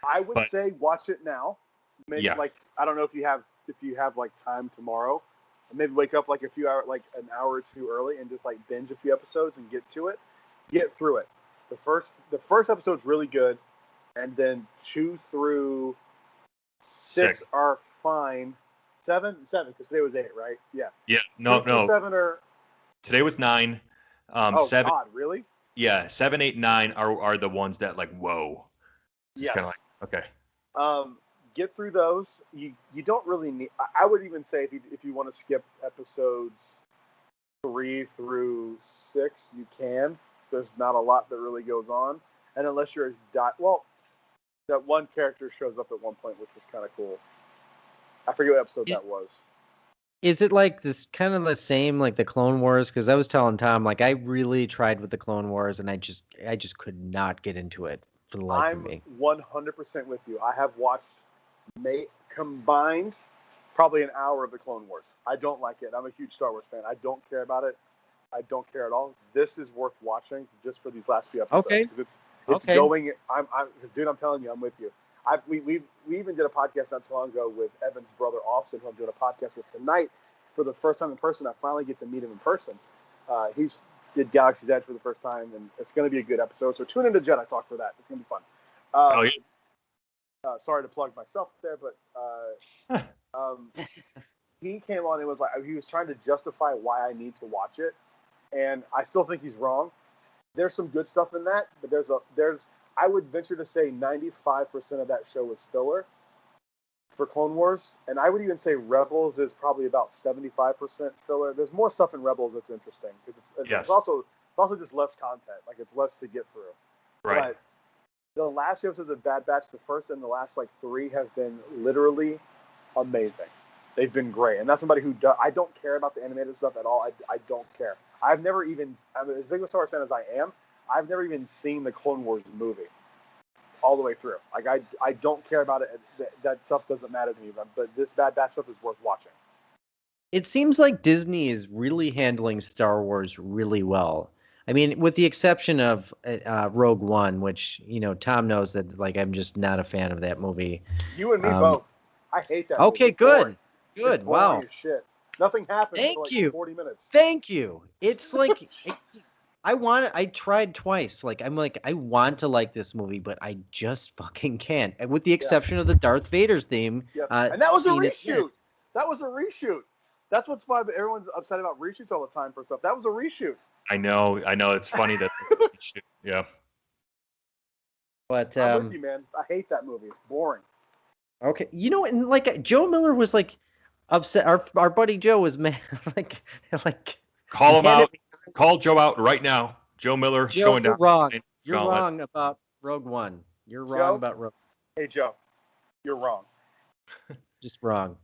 I would say watch it now. Maybe I don't know if you have time tomorrow. Maybe wake up a few hours, an hour or two early, and just binge a few episodes and get to it. Get through it. The first episode's really good, and then 2 through 6 are fine. 7 because today was 8, right? Yeah. Yeah. No. 7 or today was 9. 7. God, really? Yeah. 7, 8, 9 are the ones that whoa. Yes. Kind of okay. Get through those. You don't really need. I would even say if you want to skip episodes 3 through 6, you can. There's not a lot that really goes on, and unless you're that one character shows up at one point, which was kind of cool. I forget what episode that was. Is it this kind of the same the Clone Wars? Because I was telling Tom I really tried with the Clone Wars, and I just could not get into it for the life of me. I'm 100% with you. I have watched combined probably an hour of the Clone Wars. I don't like it. I'm a huge Star Wars fan. I don't care about it. I don't care at all. This is worth watching just for these last few episodes. Okay. It's going. Dude, I'm telling you, I'm with you. we even did a podcast not so long ago with Evan's brother Austin, who I'm doing a podcast with tonight for the first time in person. I finally get to meet him in person. He's did Galaxy's Edge for the first time, and it's going to be a good episode. So tune into Jedi Talk for that. It's going to be fun. Oh, yeah. Sorry to plug myself there, but he came on and was like, he was trying to justify why I need to watch it, and I still think he's wrong. There's some good stuff in that, but I would venture to say 95% of that show was filler for Clone Wars, and I would even say Rebels is probably about 75% filler. There's more stuff in Rebels that's interesting because it's also just less content, like it's less to get through. Right. But the last two episodes of Bad Batch, the first and the last like 3, have been literally amazing. They've been great, and that's somebody who I don't care about the animated stuff at all. I don't care. I've never even, I'm as big of a Star Wars fan as I am, I've never even seen the Clone Wars movie all the way through. Like, I don't care about it. That stuff doesn't matter to me, but this Bad Batch stuff is worth watching. It seems like Disney is really handling Star Wars really well. I mean, with the exception of Rogue One, which, Tom knows that, like, I'm just not a fan of that movie. You and me both. I hate that okay, movie. It's good. boring. Good. It's boring Wow. as shit. Nothing happens Thank for like you. 40 minutes. Thank you. It's like I tried twice. Like, I'm like, I want to like this movie, but I just fucking can't. And with the exception of the Darth Vader's theme. Yep. And that was a reshoot. That was a reshoot. That's what's fun. Everyone's upset about reshoots all the time for stuff. That was a reshoot. I know. It's funny that. Yeah. But I'm with you, man. I hate that movie. It's boring. Okay, and like Joe Miller was like upset. Our buddy Joe was mad. like call him out. Call Joe out right now. Joe Miller. Joe, going down. You're wrong. You're wrong about Rogue One. You're wrong about Rogue. Hey Joe, you're wrong. Just wrong.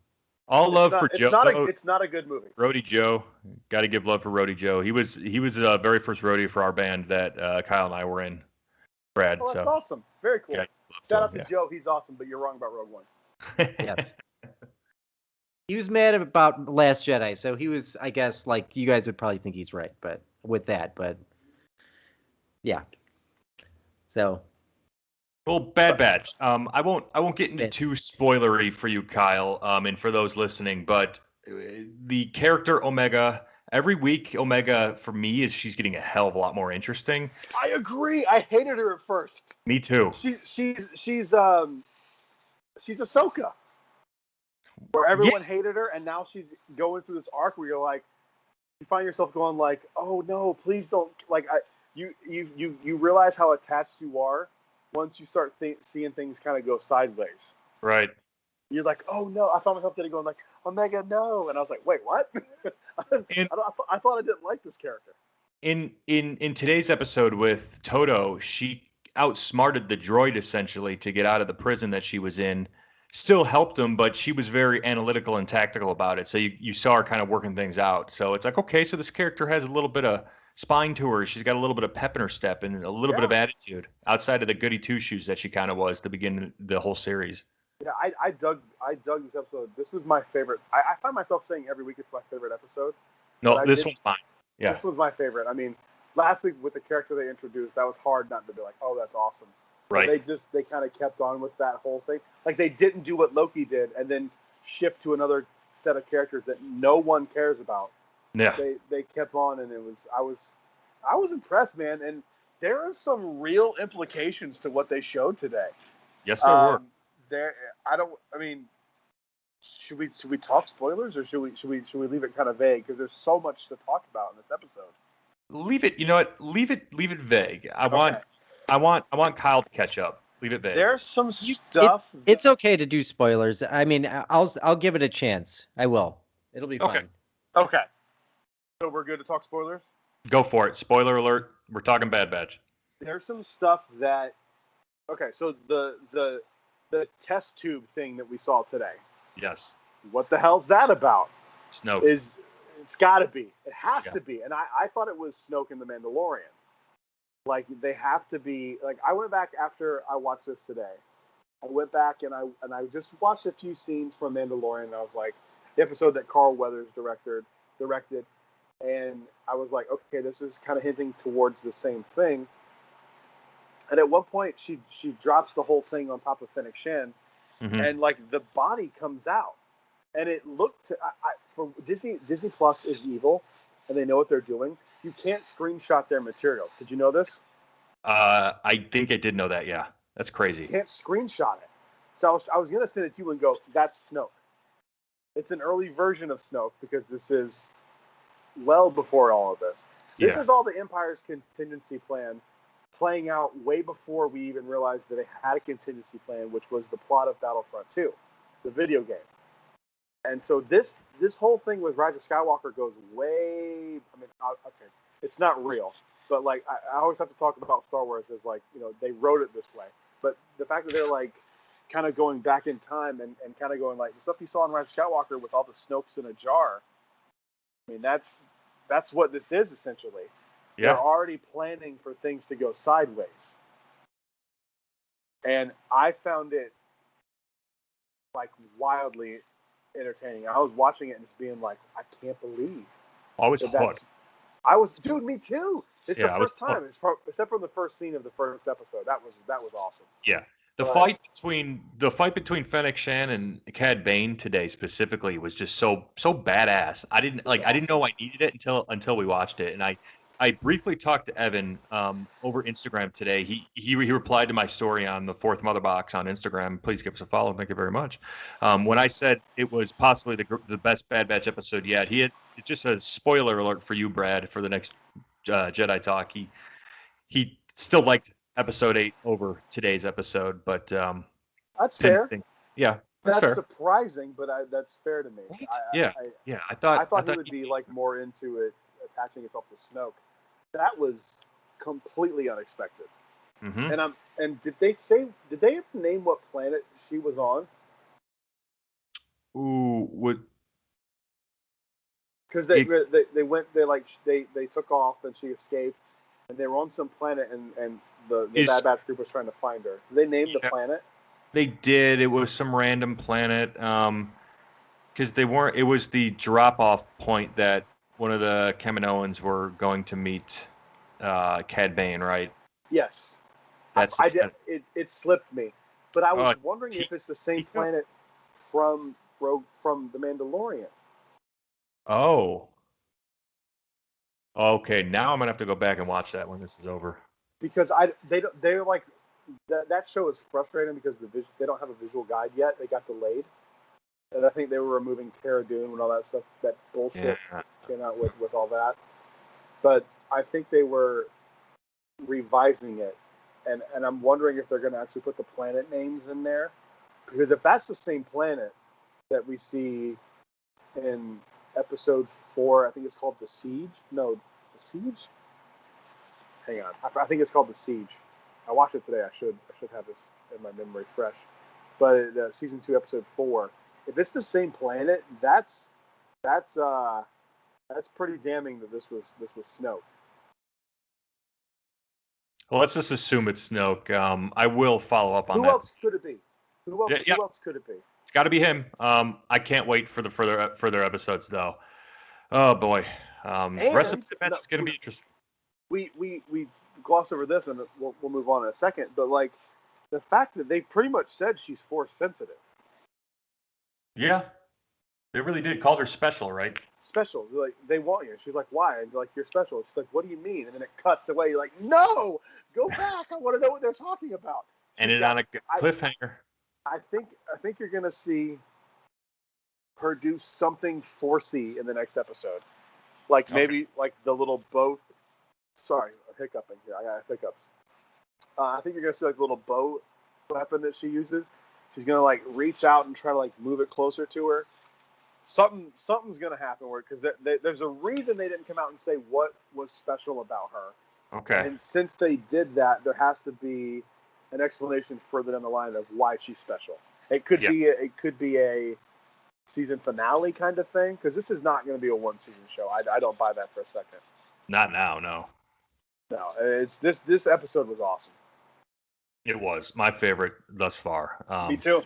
All love for Joe. It's not a good movie. Roadie Joe. Got to give love for Roadie Joe. He was the very first roadie for our band that Kyle and I were in. Brad. Oh, that's awesome. Very cool. Yeah, Shout out to Joe. He's awesome, but you're wrong about Rogue One. Yes. He was mad about Last Jedi, so he was, I guess, like, you guys would probably think he's right, but yeah. So. Well, Bad Batch. I won't get into too spoilery for you, Kyle, and for those listening, but the character Omega, every week Omega for me she's getting a hell of a lot more interesting. I agree. I hated her at first. Me too. She's Ahsoka, where everyone hated her, and now she's going through this arc where you're like, you find yourself going like, oh no, please don't, like, you realize how attached you are once you start seeing things kind of go sideways. Right. You're like, oh no, I found myself going like, Omega, no, and I was like, wait, what? I thought I didn't like this character. In today's episode with Toto, she outsmarted the droid essentially to get out of the prison that she was in. Still helped him, but she was very analytical and tactical about it. So you saw her kind of working things out. So it's like, okay, so this character has a little bit of spine to her. She's got a little bit of pep in her step and a little bit of attitude outside of the goody two shoes that she kind of was to begin the whole series. Yeah, I dug this episode. This was my favorite. I find myself saying every week it's my favorite episode. No, this one's mine. Yeah. This was my favorite. I mean, last week with the character they introduced, that was hard not to be like, oh, that's awesome. Right. But they kind of kept on with that whole thing. Like, they didn't do what Loki did and then shift to another set of characters that no one cares about. Yeah. They kept on, and I was impressed, man. And there are some real implications to what they showed today. Yes, there were. Should we talk spoilers, or should we leave it kind of vague, because there's so much to talk about in this episode? Leave it. You know what? Leave it vague. I want Kyle to catch up. Leave it vague. There's some stuff. It's okay to do spoilers. I mean, I'll give it a chance. I will. It'll be fine. Okay. So we're good to talk spoilers? Go for it. Spoiler alert. We're talking Bad Batch. There's some stuff that. Okay, so the test tube thing that we saw today. Yes. What the hell's that about? Snoke. It's got to be. It has to be. And I thought it was Snoke and the Mandalorian. Like, they have to be. Like, I went back after I watched this today. I went back and I just watched a few scenes from Mandalorian, and I was like, the episode that Carl Weathers directed, and I was like, okay, this is kind of hinting towards the same thing. And at one point, she drops the whole thing on top of Fennec Shan, and like the body comes out, and it looked for Disney Plus is evil, and they know what they're doing. You can't screenshot their material. Did you know this? I think I did know that. Yeah, that's crazy. You can't screenshot it. So I was gonna send it to you and go, "That's Snoke." It's an early version of Snoke because this is well before all of this. This is all the Empire's contingency plan playing out way before we even realized that they had a contingency plan, which was the plot of Battlefront 2, the video game. And so this whole thing with Rise of Skywalker goes way. I mean, okay, it's not real, but like I always have to talk about Star Wars as like, you know, they wrote it this way. But the fact that they're like kind of going back in time and kind of going like the stuff you saw in Rise of Skywalker with all the Snokes in a jar. I mean, that's what this is essentially. Yeah. They're already planning for things to go sideways. And I found it like wildly entertaining. I was watching it and just being like, I can't believe. Always hooked. Dude, me too. It's the first time, except for the first scene of the first episode. That was awesome. Yeah. The fight between Fennec Shan and Cad Bane today specifically was just so badass. I didn't know I needed it until we watched it, and I briefly talked to Evan over Instagram today. He replied to my story on the Fourth Mother Box on Instagram. Please give us a follow. Thank you very much. When I said it was possibly the best Bad Batch episode yet, it's just a spoiler alert for you, Brad, for the next Jedi Talk. He still liked Episode 8 over today's episode, but that's fair. That's fair. Surprising, but that's fair to me. Right? I thought he would be like more into it, attaching itself to Snoke. That was completely unexpected. Mm-hmm. And did they name what planet she was on? Ooh, what? Because they took off and she escaped, and they were on some planet, and the Bad Batch group was trying to find her. Did they name the planet? They did. It was some random planet. Because they weren't. It was the drop-off point that one of the Kaminoans were going to meet Cad Bane, right? Yes. I did. It slipped me, but I was wondering if it's the same planet from The Mandalorian. Oh. Okay, now I'm gonna have to go back and watch that when this is over. Because they're like that show is frustrating because they don't have a visual guide yet. They got delayed, and I think they were removing Cara Dune and all that stuff. That bullshit came out with all that. But I think they were revising it, and I'm wondering if they're going to actually put the planet names in there, because if that's the same planet that we see in Episode 4, I think it's called The Siege. No, The Siege. Hang on, I think it's called The Siege. I watched it today. I should have this in my memory fresh. But Season 2, Episode 4. If it's the same planet, that's pretty damning that this was Snoke. Well, let's just assume it's Snoke. I will follow up on that. Who else could it be? Who else could it be? It's got to be him. I can't wait for the further episodes, though. Oh boy, the rest of the match is going to be interesting. We gloss over this, and we'll move on in a second. But like the fact that they pretty much said she's Force sensitive. Yeah, they really did. Called her special, right? Special. Like they want you. She's like, why? And like, you're special. She's like, what do you mean? And then it cuts away. You're like, no, go back. I want to know what they're talking about. Ended on a cliffhanger. I think you're gonna see her do something Forcey in the next episode. Like maybe like the little bow. Sorry, I'm hiccuping here. I got hiccups. I think you're gonna see like the little bow weapon that she uses. She's gonna like reach out and try to like move it closer to her. Something's gonna happen where because there's a reason they didn't come out and say what was special about her. Okay. And since they did that, there has to be an explanation further down the line of why she's special. It could be a season finale kind of thing because this is not going to be a one season show. I don't buy that for a second. Not now, no. No, it's this episode was awesome. It was my favorite thus far. Me too.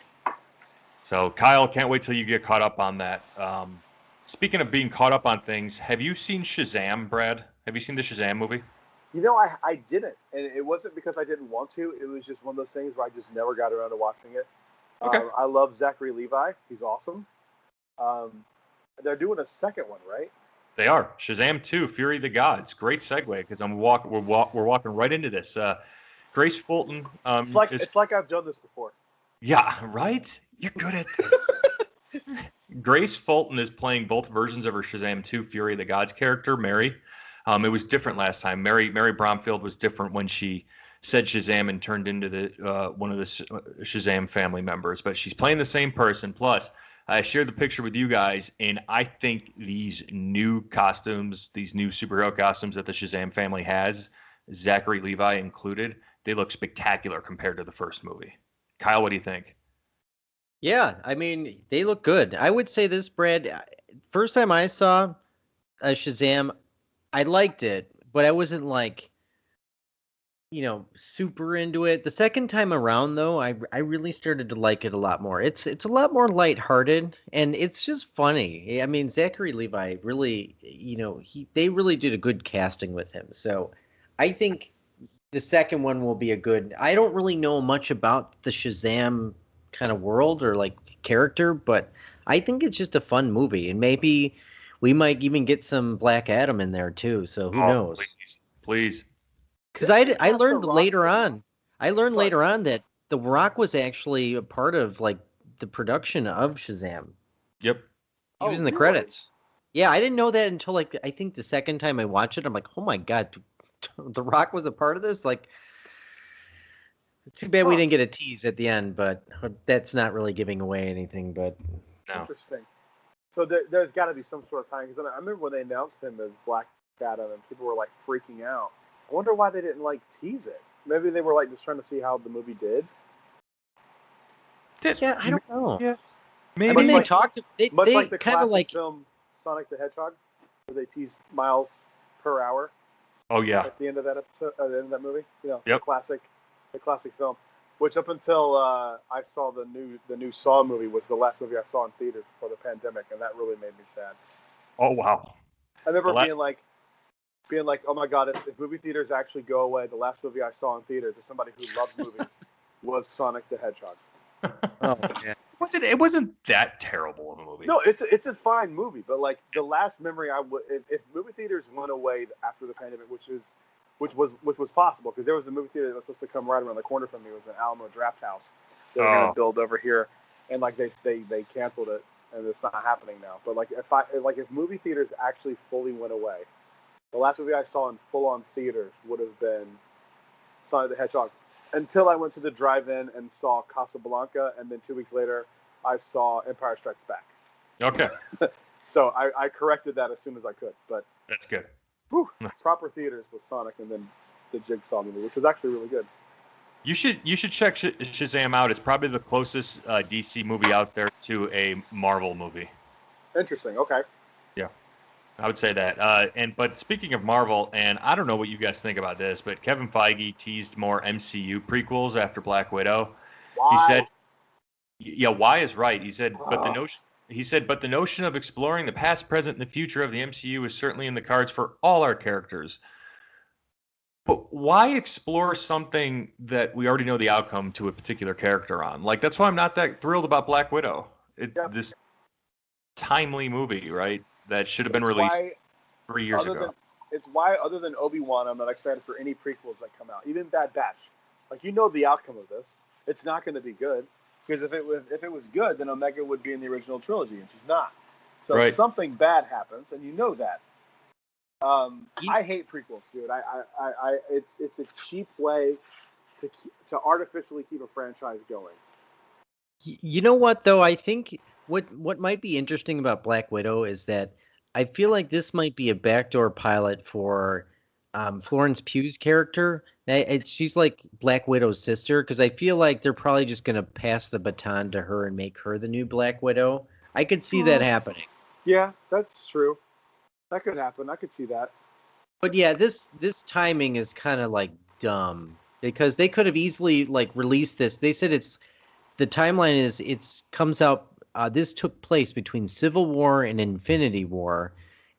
So Kyle, can't wait till you get caught up on that. Speaking of being caught up on things, have you seen Shazam, Brad? Have you seen the Shazam movie? I didn't, and it wasn't because I didn't want to. It was just one of those things where I just never got around to watching it. Okay. I love Zachary Levi. He's awesome. They're doing a second one, right? They are. Shazam 2, Fury of the Gods. Great segue because we're walking right into this. Grace Fulton. It's like I've done this before. Yeah, right? You're good at this. Grace Fulton is playing both versions of her Shazam 2 Fury of the Gods character, Mary. It was different last time. Mary Bromfield was different when she said Shazam and turned into the one of the Shazam family members, but she's playing the same person. Plus, I shared the picture with you guys, and I think these new costumes, these new superhero costumes that the Shazam family has, Zachary Levi included, they look spectacular compared to the first movie. Kyle, what do you think? Yeah, I mean, they look good. I would say this, Brad, first time I saw a Shazam, I liked it, but I wasn't like, super into it. The second time around, though, I really started to like it a lot more. It's a lot more lighthearted, and it's just funny. I mean, Zachary Levi really, they really did a good casting with him. So I think the second one will be a good. I don't really know much about the Shazam kind of world or like character, but I think it's just a fun movie, and maybe we might even get some Black Adam in there too. So who knows? Please. Because I learned later on, that The Rock was actually a part of like the production of Shazam. Yep. He was in the credits. Yeah, I didn't know that until like I think the second time I watched it. I'm like, oh my god, The Rock was a part of this. Like, too bad we didn't get a tease at the end, but that's not really giving away anything. But no. Interesting. So there's got to be some sort of time, because I remember when they announced him as Black Adam and people were like freaking out. I wonder why they didn't like tease it. Maybe they were like just trying to see how the movie did. Yeah, I don't know. Yeah, maybe. I mean, they talked. They like the kind of like film Sonic the Hedgehog, where they teased miles per hour. Oh yeah. At the end of that episode, at the end of that movie, Yep. the classic film. Which up until I saw the new Saw movie was the last movie I saw in theaters before the pandemic, and that really made me sad. Oh wow. I remember being like, oh my god, if movie theaters actually go away, the last movie I saw in theaters as somebody who loves movies was Sonic the Hedgehog. Oh yeah. It wasn't that terrible of a movie. No, it's a fine movie, but like the last memory if movie theaters went away after the pandemic, which was possible, because there was a movie theater that was supposed to come right around the corner from me. It was an Alamo Draft House they were going to build over here, and like they canceled it, and it's not happening now. But like if movie theaters actually fully went away, the last movie I saw in full-on theaters would have been Sonic the Hedgehog. Until I went to the drive-in and saw Casablanca, and then 2 weeks later, I saw Empire Strikes Back. Okay. So I corrected that as soon as I could. But that's good. Whew, proper theaters with Sonic, and then the Jigsaw movie, which was actually really good. You should check Shazam out. It's probably the closest DC movie out there to a Marvel movie. Interesting. Okay. Yeah. I would say that. But speaking of Marvel, and I don't know what you guys think about this, but Kevin Feige teased more MCU prequels after Black Widow. Why? He said, "Yeah, why is right." He said, but the notion of exploring the past, present, and the future of the MCU is certainly in the cards for all our characters. But why explore something that we already know the outcome to a particular character on? Like, that's why I'm not that thrilled about Black Widow. This timely movie, right? That should have been released 3 years ago. It's why, other than Obi-Wan, I'm not excited for any prequels that come out. Even Bad Batch. Like, you know the outcome of this. It's not going to be good. Because if it was good, then Omega would be in the original trilogy, and she's not. So something bad happens, and you know that. I hate prequels, dude. It's a cheap way to artificially keep a franchise going. You know what, though? I think what might be interesting about Black Widow is that I feel like this might be a backdoor pilot for Florence Pugh's character. She's like Black Widow's sister, because I feel like they're probably just going to pass the baton to her and make her the new Black Widow. I could see that happening. Yeah, that's true. That could happen. I could see that. But yeah, this timing is kind of like dumb, because they could have easily like released this. They said the timeline is comes out. This took place between Civil War and Infinity War,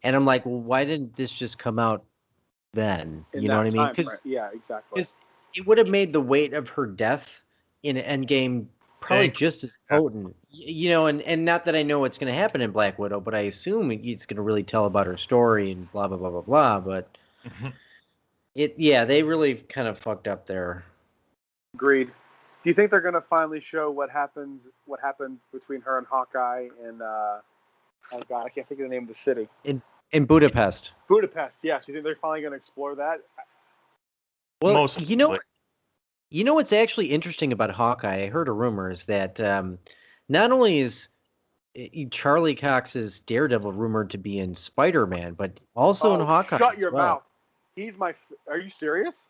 and I'm like, well, why didn't this just come out then. In You know that what I mean? time frame. Yeah, exactly. Because it would have made the weight of her death in Endgame probably just as potent. You know, and not that I know what's going to happen in Black Widow, but I assume it's going to really tell about her story and blah blah blah blah blah. But they really kind of fucked up there. Agreed. Do you think they're going to finally show what happened between her and Hawkeye and oh god, I can't think of the name of the city. In Budapest. Budapest, yeah. So you think they're finally going to explore that? Well, you know what's actually interesting about Hawkeye? I heard a rumor is that not only is Charlie Cox's Daredevil rumored to be in Spider-Man, but also in Hawkeye. Shut your mouth. He's my. Are you serious?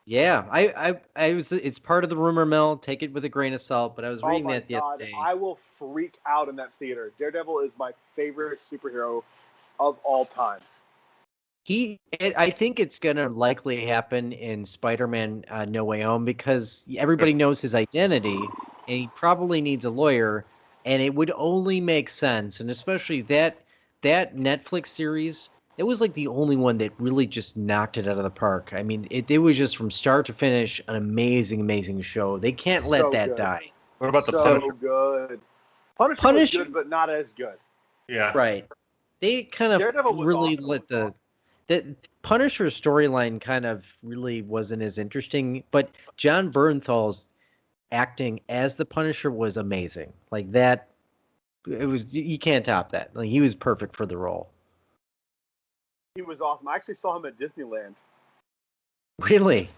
Yeah, I was. It's part of the rumor mill. Take it with a grain of salt. But I was reading that the other day. I will freak out in that theater. Daredevil is my favorite superhero of all time. I think it's gonna likely happen in Spider-Man No Way Home because everybody knows his identity, and he probably needs a lawyer, and it would only make sense, and especially that Netflix series. It was like the only one that really just knocked it out of the park. I mean, it was just from start to finish an amazing show. They can't let that die. What about the Punisher? So good. Punisher was good, but not as good. Yeah. Right. They kind of really awesome. Let the Punisher storyline kind of really wasn't as interesting, but John Bernthal's acting as the Punisher was amazing. Like that, it was, you can't top that. Like he was perfect for the role. He was awesome. I actually saw him at Disneyland. Really?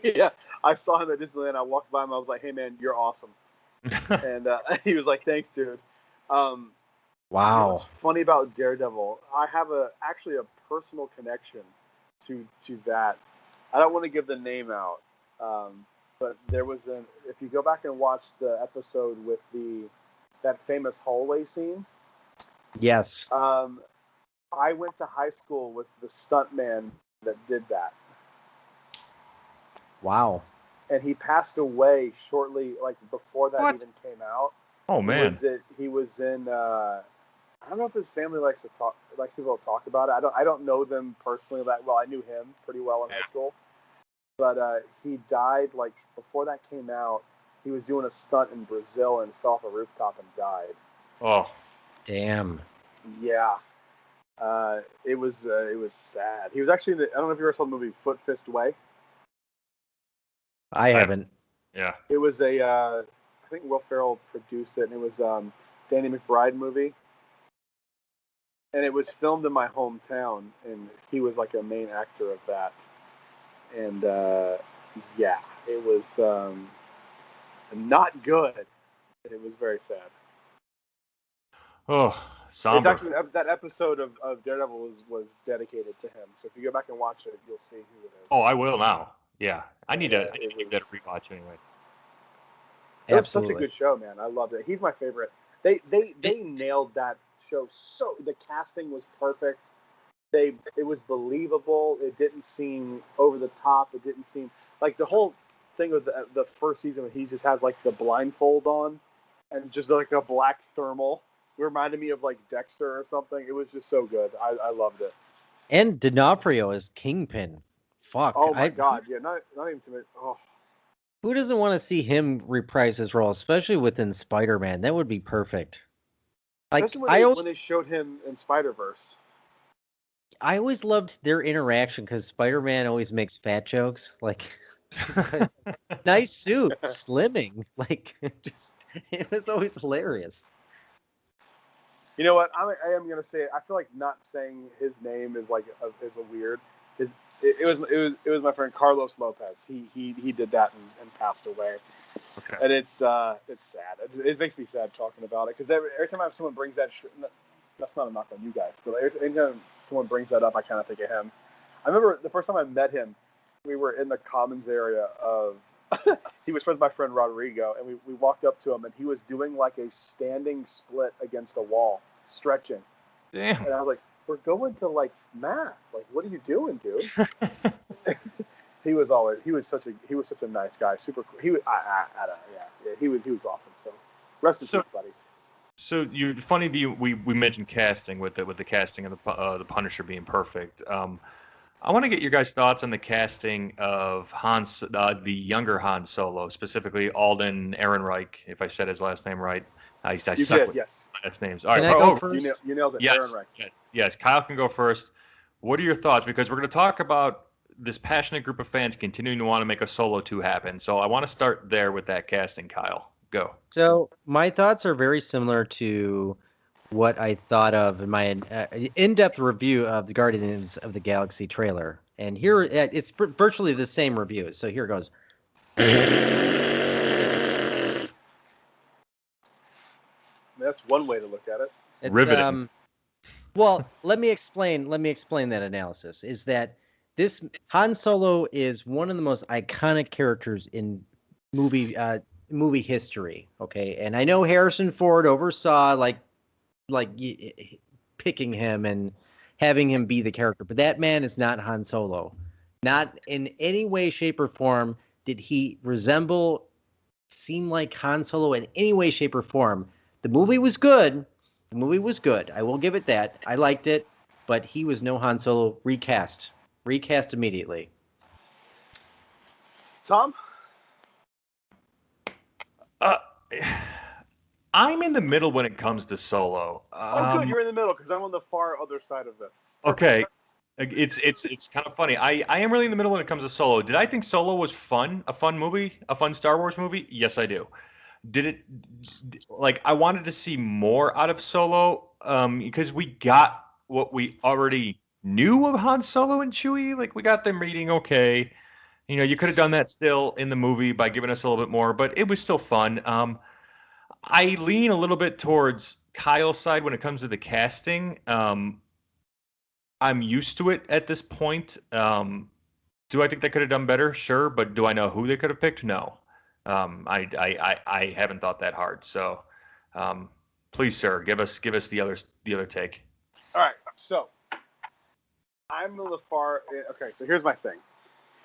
Yeah, I saw him at Disneyland. I walked by him. I was like, "Hey, man, you're awesome." And he was like, "Thanks, dude." Wow. You know what's funny about Daredevil? I have actually a personal connection to that. I don't want to give the name out, but there was if you go back and watch the episode with that famous hallway scene. Yes. I went to high school with the stuntman that did that. Wow. And he passed away shortly, like before that even came out. Oh man. He was in. I don't know if his family likes people to talk about it. I don't know them personally that well. I knew him pretty well in high school, but he died like before that came out. He was doing a stunt in Brazil and fell off a rooftop and died. Oh, damn. Yeah. It was sad. He was actually I don't know if you ever saw the movie Foot Fist Way. I haven't. Yeah. It was I think Will Ferrell produced it, and it was Danny McBride movie. And it was filmed in my hometown, and he was like a main actor of that. And yeah, it was not good. It was very sad. Oh, somber. It's actually that episode of Daredevil was dedicated to him. So if you go back and watch it, you'll see who it is. Oh, I will now. Yeah, I need to give that a rewatch anyway. It was such a good show, man. I loved it. He's my favorite. They nailed that show. So the casting was perfect. It was believable. It didn't seem over the top. It didn't seem like the whole thing with the first season when he just has like the blindfold on and just like a black thermal. It reminded me of like Dexter or something. It was just so good. I loved it. And D'Onofrio as Kingpin. Fuck. Oh my god, yeah, not even to me. Oh. Who doesn't want to see him reprise his role, especially within Spider-Man? That would be perfect. Like when they showed him in Spider-Verse. I always loved their interaction because Spider-Man always makes fat jokes. Like, nice suit, slimming. Like, just it was always hilarious. You know what? I am gonna say it. I feel like not saying his name is like is a weird. It was my friend Carlos Lopez. He did that and passed away. Okay. And it's sad. It makes me sad talking about it because every time someone brings that, that's not a knock on you guys, but every time someone brings that up, I kind of think of him. I remember the first time I met him, we were in the Commons area of. He was friends with my friend Rodrigo, and we walked up to him, and he was doing like a standing split against a wall, stretching. Damn. And I was like, "We're going to like math. Like, what are you doing, dude?" He was such a nice guy. Super cool. He was awesome. So, rest in peace, buddy. So funny that we mentioned casting with the casting of the Punisher being perfect. I want to get your guys' thoughts on the casting of the younger Han Solo, specifically Alden Ehrenreich, if I said his last name right. I You suck did, with yes. last names. All Can right. I go Oh, first? You nailed it. yes, Ehrenreich. yes. Kyle can go first. What are your thoughts? Because we're going to talk about this passionate group of fans continuing to want to make a Solo 2 happen. So I want to start there with that casting, Kyle. Go. So my thoughts are very similar to what I thought of in my in-depth review of the Guardians of the Galaxy trailer. And here, it's virtually the same review. So here goes. That's one way to look at it. It's, Riveting. Well, let me explain that analysis. Is that this Han Solo is one of the most iconic characters in movie history. Okay, and I know Harrison Ford oversaw picking him and having him be the character, but that man is not Han Solo. Not in any way, shape, or form did he seem like Han Solo in any way, shape, or form. The movie was good. I will give it that. I liked it, but he was no Han Solo. Recast immediately. Tom? I'm in the middle when it comes to Solo. Oh, good. You're in the middle because I'm on the far other side of this. Okay. It's kind of funny. I am really in the middle when it comes to Solo. Did I think Solo was fun? A fun movie? A fun Star Wars movie? Yes, I do. Did it like I wanted to see more out of Solo because we got what we already knew of Han Solo and Chewie. Like we got them reading okay. You know, you could have done that still in the movie by giving us a little bit more, but it was still fun. I lean a little bit towards Kyle's side when it comes to the casting. I'm used to it at this point. Do I think they could have done better? Sure, but do I know who they could have picked? No. I haven't thought that hard. So, please, sir, give us the other take. All right, so I'm on the far. Okay, so here's my thing.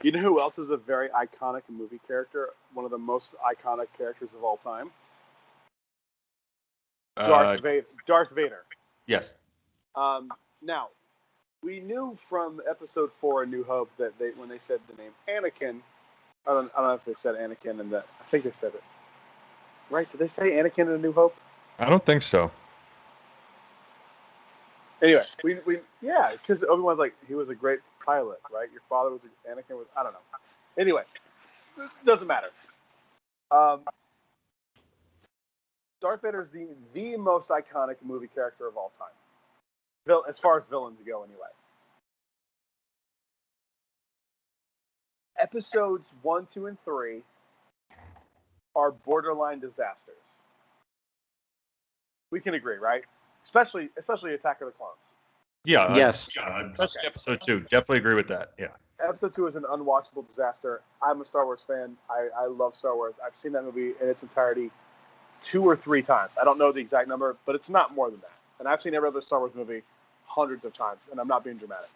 You know who else is a very iconic movie character? One of the most iconic characters of all time. Darth Vader. Yes. Now, we knew from Episode 4, A New Hope, that when they said the name Anakin, I don't know if they said Anakin in that. I think they said it. Right? Did they say Anakin in A New Hope? I don't think so. Anyway, yeah, because Obi-Wan's like, he was a great pilot, right? Your father was Anakin was, I don't know. Anyway, it doesn't matter. Darth Vader is the most iconic movie character of all time, as far as villains go, anyway. Episodes 1, 2, and 3 are borderline disasters. We can agree, right? Especially Attack of the Clones. Yeah. Yes. Especially Episode 2. Definitely agree with that. Yeah. Episode 2 is an unwatchable disaster. I'm a Star Wars fan. I love Star Wars. I've seen that movie in its entirety 2 or 3 times. I don't know the exact number, but it's not more than that. And I've seen every other Star Wars movie hundreds of times, and I'm not being dramatic.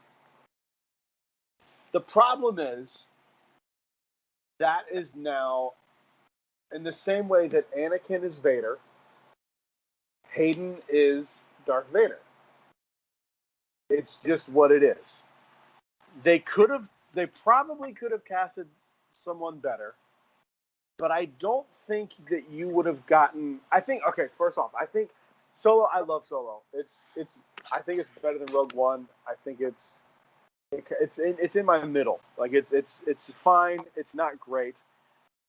The problem is that is now, in the same way that Anakin is Vader, Hayden is Darth Vader. It's just what it is. They probably could have casted someone better, but I don't think that you would have gotten. Okay, first off, I think Solo. I love Solo. I think it's better than Rogue One. I think it's in my middle. Like it's fine. It's not great,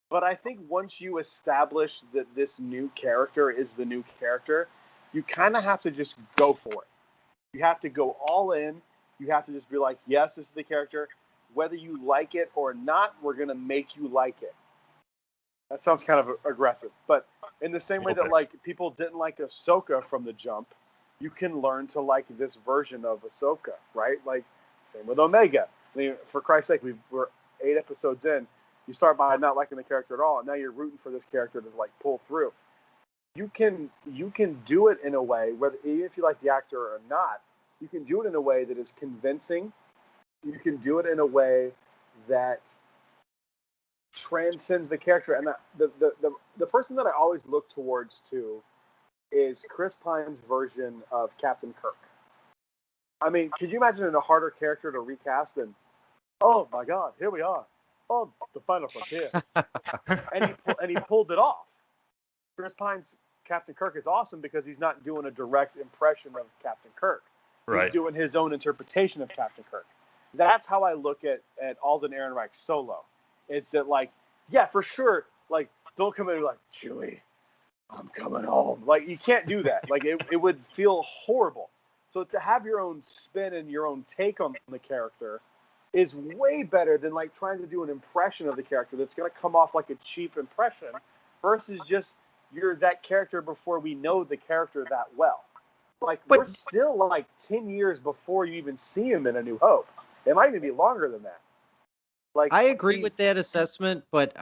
but I think once you establish that this new character is the new character, you kind of have to just go for it. You have to go all in. You have to just be like, yes, this is the character. Whether you like it or not, we're going to make you like it. That sounds kind of aggressive. But in the same way that like people didn't like Ahsoka from the jump, you can learn to like this version of Ahsoka, right? Like, same with Omega. I mean, for Christ's sake, we're 8 episodes in. You start by not liking the character at all, and now you're rooting for this character to like pull through. You can do it in a way, whether even if you like the actor or not, you can do it in a way that is convincing. You can do it in a way that transcends the character. And the person that I always look towards to is Chris Pine's version of Captain Kirk. I mean, could you imagine a harder character to recast than Oh my God, here we are. Oh, the final frontier. and he pulled it off. Chris Pine's Captain Kirk is awesome because he's not doing a direct impression of Captain Kirk. Right. He's doing his own interpretation of Captain Kirk. That's how I look at Alden Ehrenreich's Solo. It's that, like, yeah, for sure, like, don't come in and be like, Chewie, I'm coming home. Like, you can't do that. Like, it would feel horrible. So to have your own spin and your own take on the character is way better than, like, trying to do an impression of the character that's going to come off like a cheap impression versus just you're that character before we know the character that well. Like, we're still, like, 10 years before you even see him in A New Hope. It might even be longer than that. Like, I agree with that assessment, but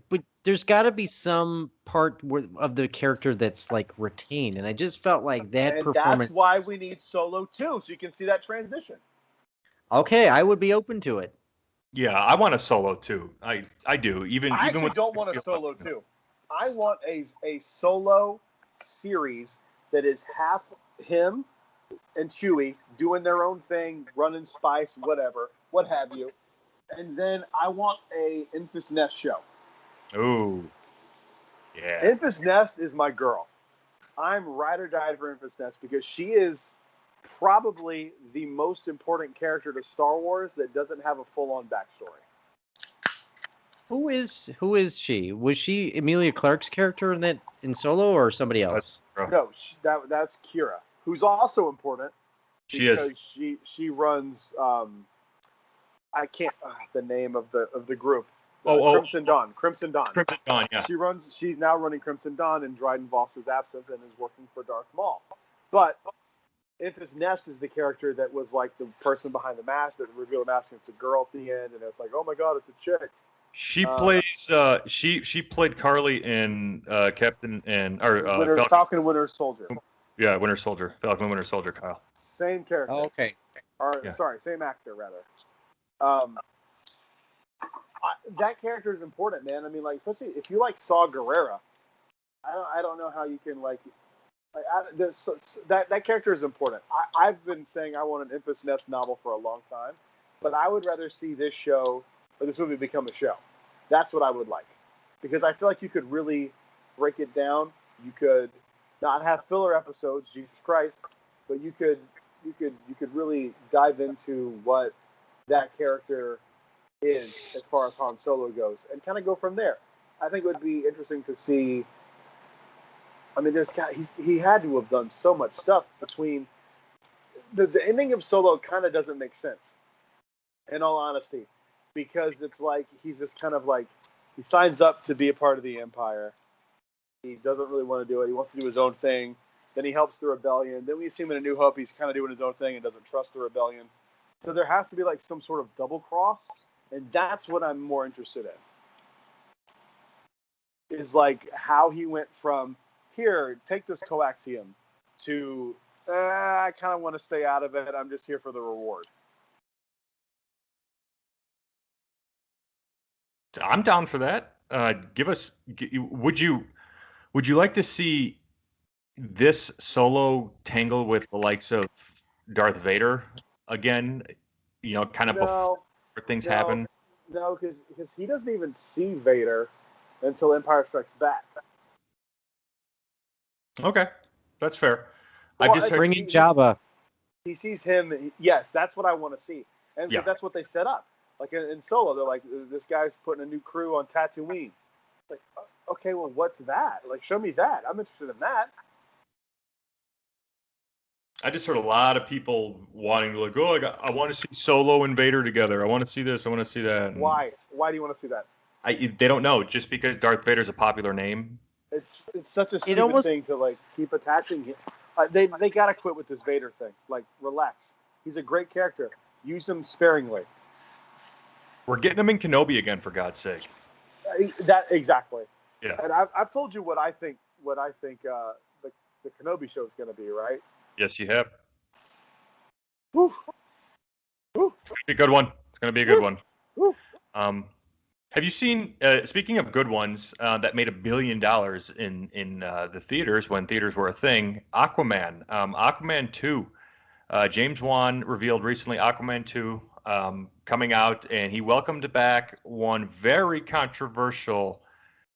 but there's got to be some part of the character that's, like, retained, and I just felt like that performance. That's why we need Solo 2, so you can see that transition. Okay, I would be open to it. Yeah, I want a Solo 2. I do. I actually don't want a Solo 2. I want a Solo series that is half him and Chewie doing their own thing, running spice, whatever, what have you. And then I want a Enfys Nest show. Ooh. Yeah. Enfys Nest is my girl. I'm ride or die for Enfys Nest because she is probably the most important character to Star Wars that doesn't have a full-on backstory. Who is she? Was she Emilia Clarke's character in Solo or somebody else? No, that's Kira, who's also important. Because she runs. I can't the name of the group. Crimson Dawn. Crimson Dawn. Crimson Dawn. Yeah. She's now running Crimson Dawn in Dryden Voss's absence and is working for Darth Maul. But Enfys Nest is the character that was like the person behind the mask that revealed the mask and it's a girl at the end, and it's like, oh my God, it's a chick. She plays. She played Carly in Captain and Falcon and Winter Soldier. Yeah, Winter Soldier. Falcon and Winter Soldier. Kyle. Same character. Oh, okay. Sorry, same actor rather. That character is important, man. I mean, like, especially if you like Saw Gerrera, I don't know how you can that character is important. I've been saying I want an Enfys Nest novel for a long time, but I would rather see this show or this movie become a show. That's what I would like, because I feel like you could really break it down. You could not have filler episodes, Jesus Christ, but you could really dive into what that character is as far as Han Solo goes and kind of go from there. I think it would be interesting to see. I mean, he had to have done so much stuff between the ending of Solo kind of doesn't make sense, in all honesty, because it's like he's just kind of like he signs up to be a part of the Empire. He doesn't really want to do it. He wants to do his own thing. Then he helps the rebellion. Then we see him in A New Hope. He's kind of doing his own thing and doesn't trust the rebellion. So there has to be like some sort of double cross, and that's what I'm more interested in. Is like how he went from here, take this coaxium, to I kind of want to stay out of it. I'm just here for the reward. I'm down for that. Would you like to see this Solo tangle with the likes of Darth Vader again? You know, kind of before things happen. No, because he doesn't even see Vader until Empire Strikes Back. Okay, that's fair. Well, I've just bringing Jabba. He sees him. Yes, that's what I want to see, and that's what they set up. Like in Solo, they're like, this guy's putting a new crew on Tatooine. Like, okay, well, what's that? Like, show me that. I'm interested in that. I just heard a lot of people wanting to like, I want to see Solo and Vader together. I want to see this. I want to see that. And why? Why do you want to see that? They don't know. Just because Darth Vader's a popular name. It's such a stupid thing to like keep attaching him. They gotta quit with this Vader thing. Like, relax. He's a great character. Use him sparingly. We're getting him in Kenobi again, for God's sake. That exactly. Yeah. And I've told you what I think. The Kenobi show is going to be, right? Yes, you have. Woo. Woo. It's going to be a good one. It's going to be a good one. Woo. Have you seen? Speaking of good ones, that made $1 billion in the theaters when theaters were a thing. Aquaman. Aquaman 2. James Wan revealed recently Aquaman 2 coming out, and he welcomed back one very controversial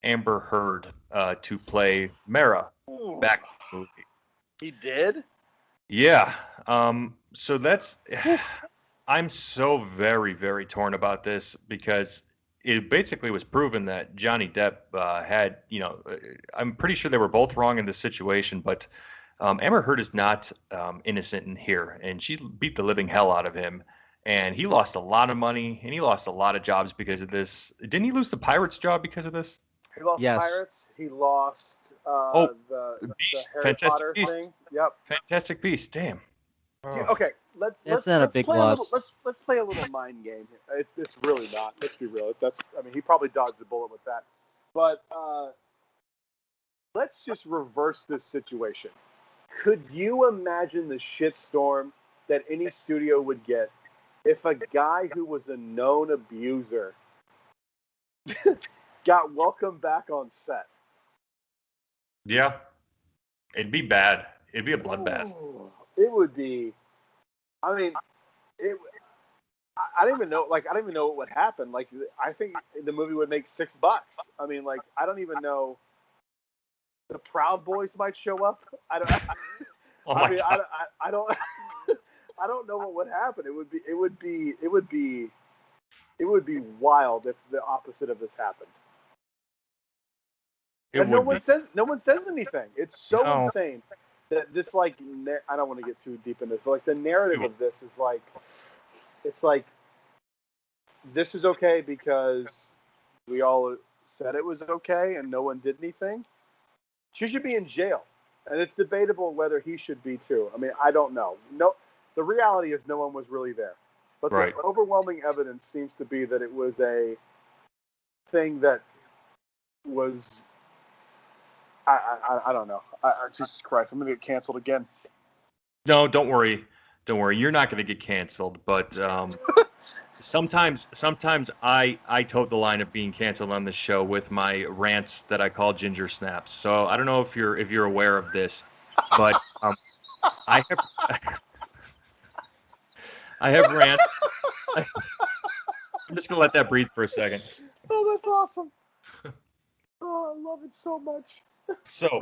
Amber Heard to play Mara back in the movie. He did? Yeah. So that's. I'm so very, very torn about this because it basically was proven that Johnny Depp had, I'm pretty sure they were both wrong in this situation, but Amber Heard is not innocent in here, and she beat the living hell out of him, and he lost a lot of money, and he lost a lot of jobs because of this. Didn't he lose the Pirates job because of this? He lost Pirates. He lost the Beast, Harry Fantastic Potter Beast. thing. Yep. Fantastic Beast. Damn. Dude, okay, let's not a big play loss. let's play a little mind game here. It's really not. Let's be real. He probably dodged the bullet with that. But let's just reverse this situation. Could you imagine the shitstorm that any studio would get if a guy who was a known abuser got welcomed back on set? Yeah. It'd be bad. It'd be a bloodbath. Ooh, it would be. I mean, I don't even know. Like, I don't even know what would happen. Like, I think the movie would make $6. I mean, like, I don't even know. The Proud Boys might show up. I don't. I don't. I don't know what would happen. It would be wild if the opposite of this happened. And no one says anything. It's so insane that this, like, I don't want to get too deep in this, but like the narrative of this is like, it's like, this is okay because we all said it was okay and no one did anything. She should be in jail, and it's debatable whether he should be too. I mean, I don't know. No, the reality is no one was really there, but the overwhelming evidence seems to be that it was a thing that was. I don't know. Jesus Christ, I'm going to get canceled again. No, don't worry. Don't worry. You're not going to get canceled, but sometimes I tote the line of being canceled on this show with my rants that I call ginger snaps. So I don't know if you're aware of this, but I have rants. I'm just going to let that breathe for a second. Oh, that's awesome. Oh, I love it so much. So,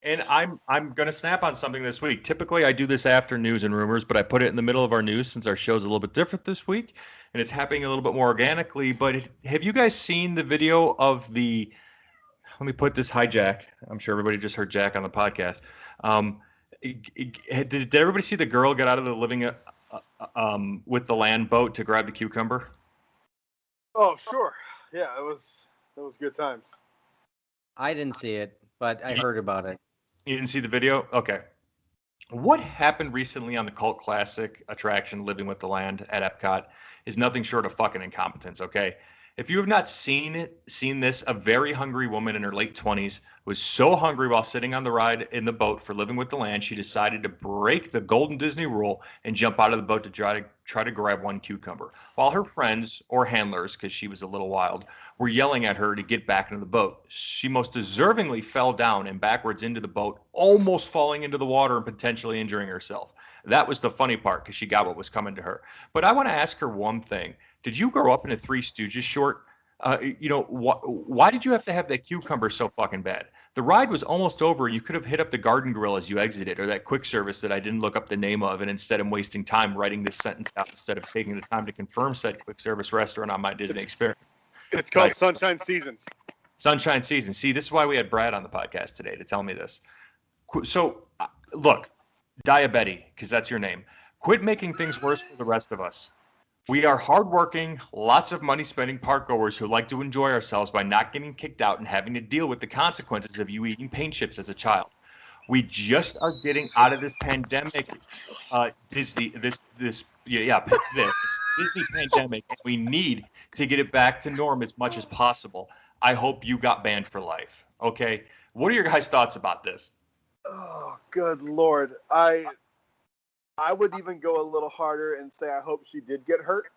and I'm going to snap on something this week. Typically, I do this after news and rumors, but I put it in the middle of our news since our show's a little bit different this week, and it's happening a little bit more organically. But have you guys seen the video of the? Let me put this. Hi, Jack. I'm sure everybody just heard Jack on the podcast. Did everybody see the girl get out of the living with the land boat to grab the cucumber? Oh, sure. Yeah, it was good times. I didn't see it, but I heard about it. You didn't see the video? Okay. What happened recently on the cult classic attraction Living with the Land at Epcot is nothing short of fucking incompetence, okay? If you have not seen this, a very hungry woman in her late 20s was so hungry while sitting on the ride in the boat for Living with the Land, she decided to break the golden Disney rule and jump out of the boat to try to grab one cucumber. While her friends, or handlers, because she was a little wild, were yelling at her to get back into the boat. She most deservingly fell down and backwards into the boat, almost falling into the water and potentially injuring herself. That was the funny part because she got what was coming to her. But I want to ask her one thing. Did you grow up in a Three Stooges short? Why did you have to have that cucumber so fucking bad? The ride was almost over. You could have hit up the Garden Grill as you exited, or that quick service that I didn't look up the name of, and instead I'm wasting time writing this sentence out instead of taking the time to confirm said quick service restaurant on my Disney experience. It's called Sunshine Seasons. Sunshine Seasons. See, this is why we had Brad on the podcast today to tell me this. So, look, Diabetes, because that's your name. Quit making things worse for the rest of us. We are hardworking, lots of money spending park goers who like to enjoy ourselves by not getting kicked out and having to deal with the consequences of you eating paint chips as a child. We just are getting out of this pandemic, Disney pandemic, and we need to get it back to norm as much as possible. I hope you got banned for life. Okay, what are your guys' thoughts about this? Oh, good Lord. I would even go a little harder and say I hope she did get hurt.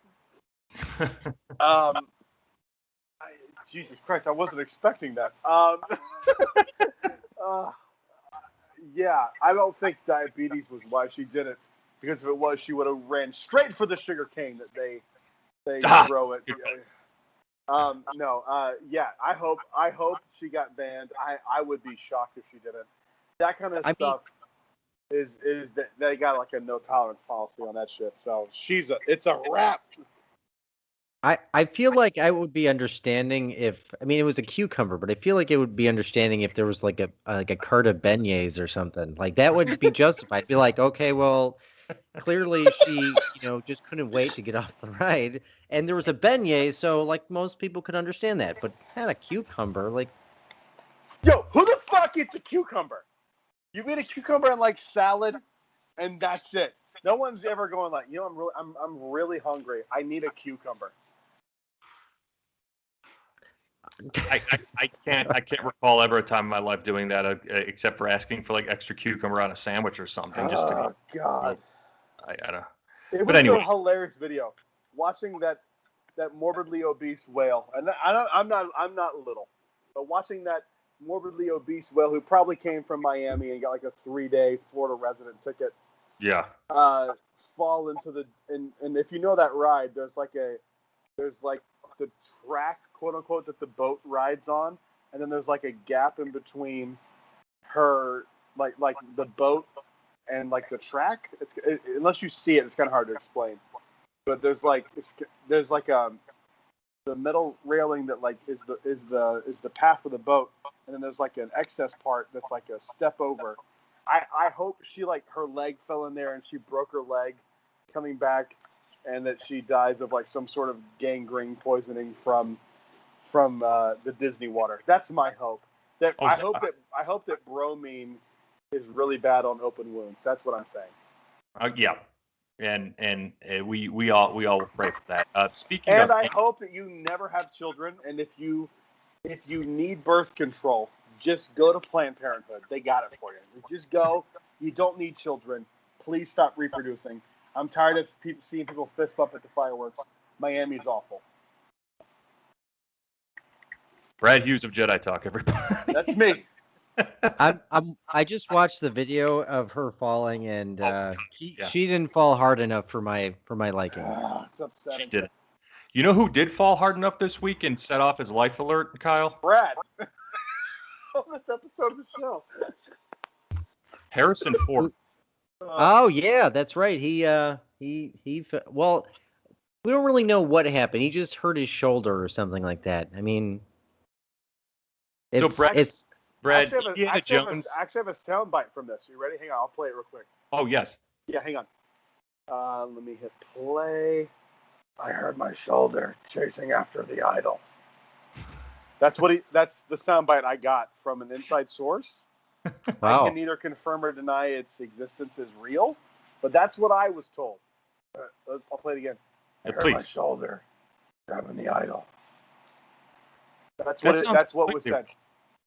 Jesus Christ, I wasn't expecting that. Yeah, I don't think diabetes was why she did it. because if it was, she would have ran straight for the sugar cane that they throw it. Yeah. I hope she got banned. I would be shocked if she didn't. That kind of stuff is that they got like a no tolerance policy on that shit. So it's a wrap. I feel like I would be understanding if, I mean, it was a cucumber, but I feel like it would be understanding if there was like a cart of beignets or something. Like that would be justified. Be like, okay, well, clearly she, just couldn't wait to get off the ride, and there was a beignet, so like most people could understand that, but not a cucumber. Like, yo, who the fuck eats a cucumber? You eat a cucumber and like salad, and that's it. No one's ever going like, I'm really hungry. I need a cucumber. I can't recall ever a time in my life doing that except for asking for like extra cucumber on a sandwich or something. Just to Oh God! I don't. It was a hilarious video. Watching that morbidly obese whale, and I'm not little, but watching that morbidly obese whale who probably came from Miami and got like a 3-day Florida resident ticket. Yeah. Fall into and if you know that ride, there's like the track, quote unquote, that the boat rides on, and then there's like a gap in between her, like the boat and like the track. Unless you see it, it's kind of hard to explain. But there's like the metal railing that like is the path for the boat, and then there's like an excess part that's like a step over. I hope she like her leg fell in there and she broke her leg coming back, and that she dies of like some sort of gangrene poisoning from the Disney water. That's my hope. I hope that bromine is really bad on open wounds. That's what I'm saying. Yeah, and we all pray for that. I hope that you never have children, and if you need birth control, just go to Planned Parenthood. They got it for you. Just go. You don't need children. Please stop reproducing. I'm tired of seeing people fist bump at the fireworks. Miami's awful. Brad Hughes of Jedi Talk, everybody. That's me. I just watched the video of her falling, and she didn't fall hard enough for my liking. It's upsetting. She didn't. You know who did fall hard enough this week and set off his life alert, Kyle? Brad. On this episode of the show. Harrison Ford. Oh yeah, that's right. Well, we don't really know what happened. He just hurt his shoulder or something like that. I mean, Brad. I actually have a sound bite from this. You ready? Hang on, I'll play it real quick. Oh yes. Yeah, hang on. Let me hit play. I heard my shoulder chasing after the idol. That's the sound bite I got from an inside source. Wow. I can neither confirm or deny its existence is real, but that's what I was told. I'll play it again. I heard my shoulder grabbing the idol. That's what was said.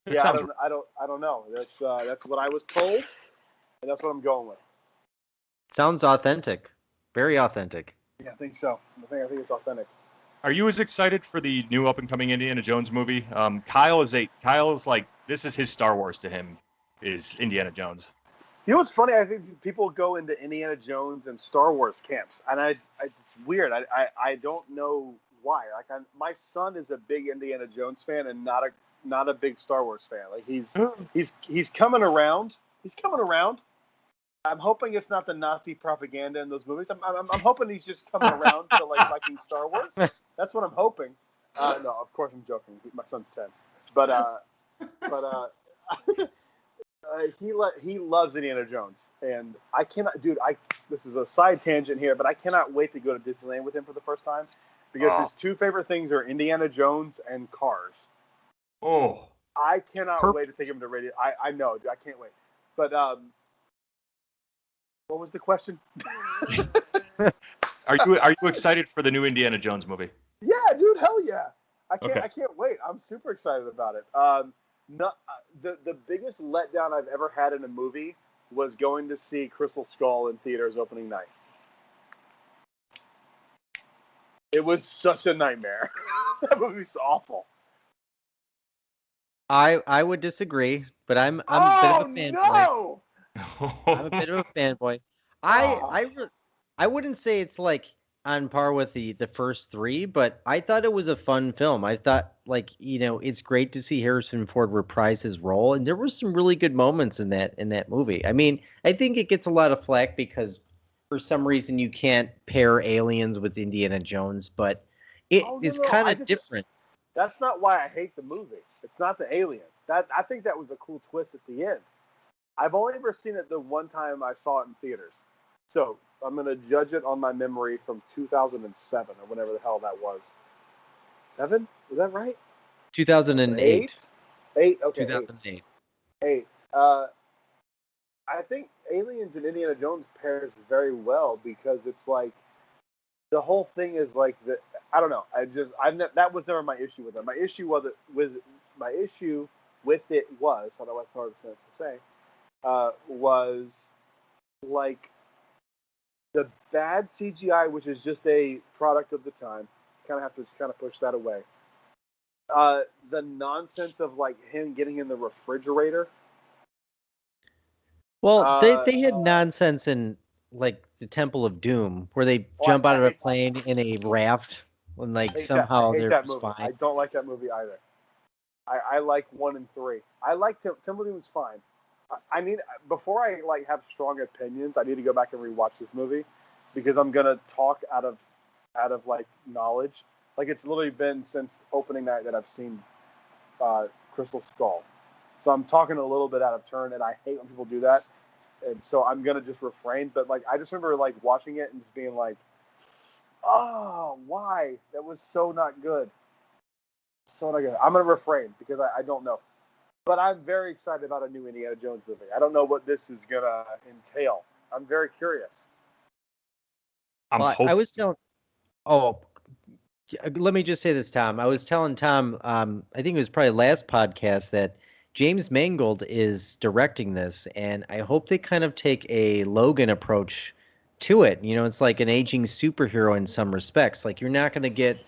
Yeah, I don't know. That's what I was told, and that's what I'm going with. Sounds authentic. Very authentic. Yeah, I think so. I think it's authentic. Are you as excited for the new up-and-coming Indiana Jones movie? Kyle's like, this is his Star Wars to him, is Indiana Jones. You know what's funny? I think people go into Indiana Jones and Star Wars camps, and it's weird. I don't know why. Like, my son is a big Indiana Jones fan and not a big Star Wars fan. Like he's coming around. He's coming around. I'm hoping it's not the Nazi propaganda in those movies. I'm hoping he's just coming around to like liking Star Wars. That's what I'm hoping. No, of course I'm joking. My son's 10, but he loves Indiana Jones, and I cannot, dude. This is a side tangent here, but I cannot wait to go to Disneyland with him for the first time because his two favorite things are Indiana Jones and Cars. Oh, I cannot wait to take him to radio. I know, dude, I can't wait. But what was the question? Are you excited for the new Indiana Jones movie? Yeah, dude, hell yeah! I can't wait. I'm super excited about it. The biggest letdown I've ever had in a movie was going to see Crystal Skull in theaters opening night. It was such a nightmare. That movie's awful. I would disagree, but I'm a bit of a fanboy. No! I'm a bit of a fanboy. I wouldn't say it's like on par with the first three, but I thought it was a fun film. I thought like, it's great to see Harrison Ford reprise his role, and there were some really good moments in that movie. I mean, I think it gets a lot of flack because for some reason you can't pair aliens with Indiana Jones, but it's no. kind of different. That's not why I hate the movie. It's not the aliens. I think that was a cool twist at the end. I've only ever seen it the one time I saw it in theaters. So I'm going to judge it on my memory from 2007 or whenever the hell that was. 7? Was that right? 2008. 8? Okay. 2008. 8. I think Aliens and Indiana Jones pairs very well because it's like the whole thing is like I don't know. That was never my issue with it. My issue with it was I don't know what's hard to say. Was like the bad CGI, which is just a product of the time. Kind of have to push that away. The nonsense of like him getting in the refrigerator. Well, they had nonsense in like the Temple of Doom, where they jump out of a plane in a raft when like somehow they're fine. I don't like that movie either. I like 1 and 3. I like Temple of Doom is fine. I need before I like have strong opinions. I need to go back and rewatch this movie because I'm gonna talk out of like knowledge. Like it's literally been since opening night that I've seen Crystal Skull. So I'm talking a little bit out of turn, and I hate when people do that. And so I'm gonna just refrain. But like I just remember like watching it and just being like, "Oh, why? That was so not good. So not good." I'm gonna refrain because I don't know. But I'm very excited about a new Indiana Jones movie. I don't know what this is gonna entail. I'm very curious. I was telling. Oh, let me just say this, Tom. I was telling Tom. I think it was probably last podcast that James Mangold is directing this, and I hope they kind of take a Logan approach to it. It's like an aging superhero in some respects. Like you're not going to get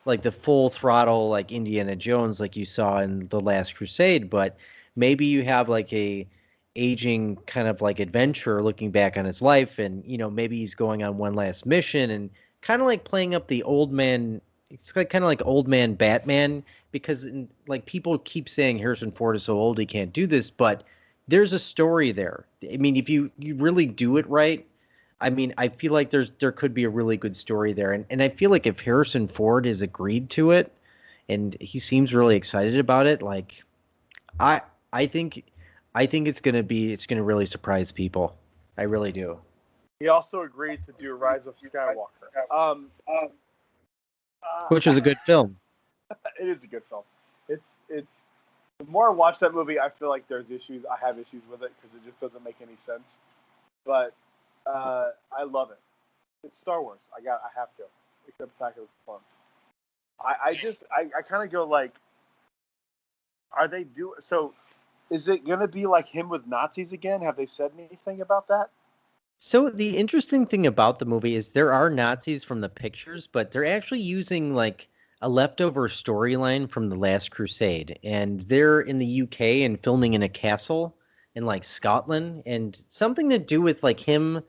like the full throttle like Indiana Jones like you saw in The Last Crusade, but maybe you have like a aging kind of like adventurer looking back on his life, and maybe he's going on one last mission and kind of like playing up the old man. It's like kind of like old man Batman because like people keep saying Harrison Ford is so old he can't do this, but there's a story there. I mean, if you really do it right, I mean, I feel like there could be a really good story there, and I feel like if Harrison Ford has agreed to it, and he seems really excited about it, like I I think it's gonna really surprise people. I really do. He also agreed to do Rise of Skywalker, which is a good film. It is a good film. It's the more I watch that movie, I feel like there's issues. I have issues with it because it just doesn't make any sense. But I love it. It's Star Wars. I have to. Except Attack of the Clones. I kind of go like, are they so? Is it gonna be like him with Nazis again? Have they said anything about that? So the interesting thing about the movie is there are Nazis from the pictures, but they're actually using like a leftover storyline from The Last Crusade, and they're in the UK and filming in a castle in like Scotland, and something to do with like him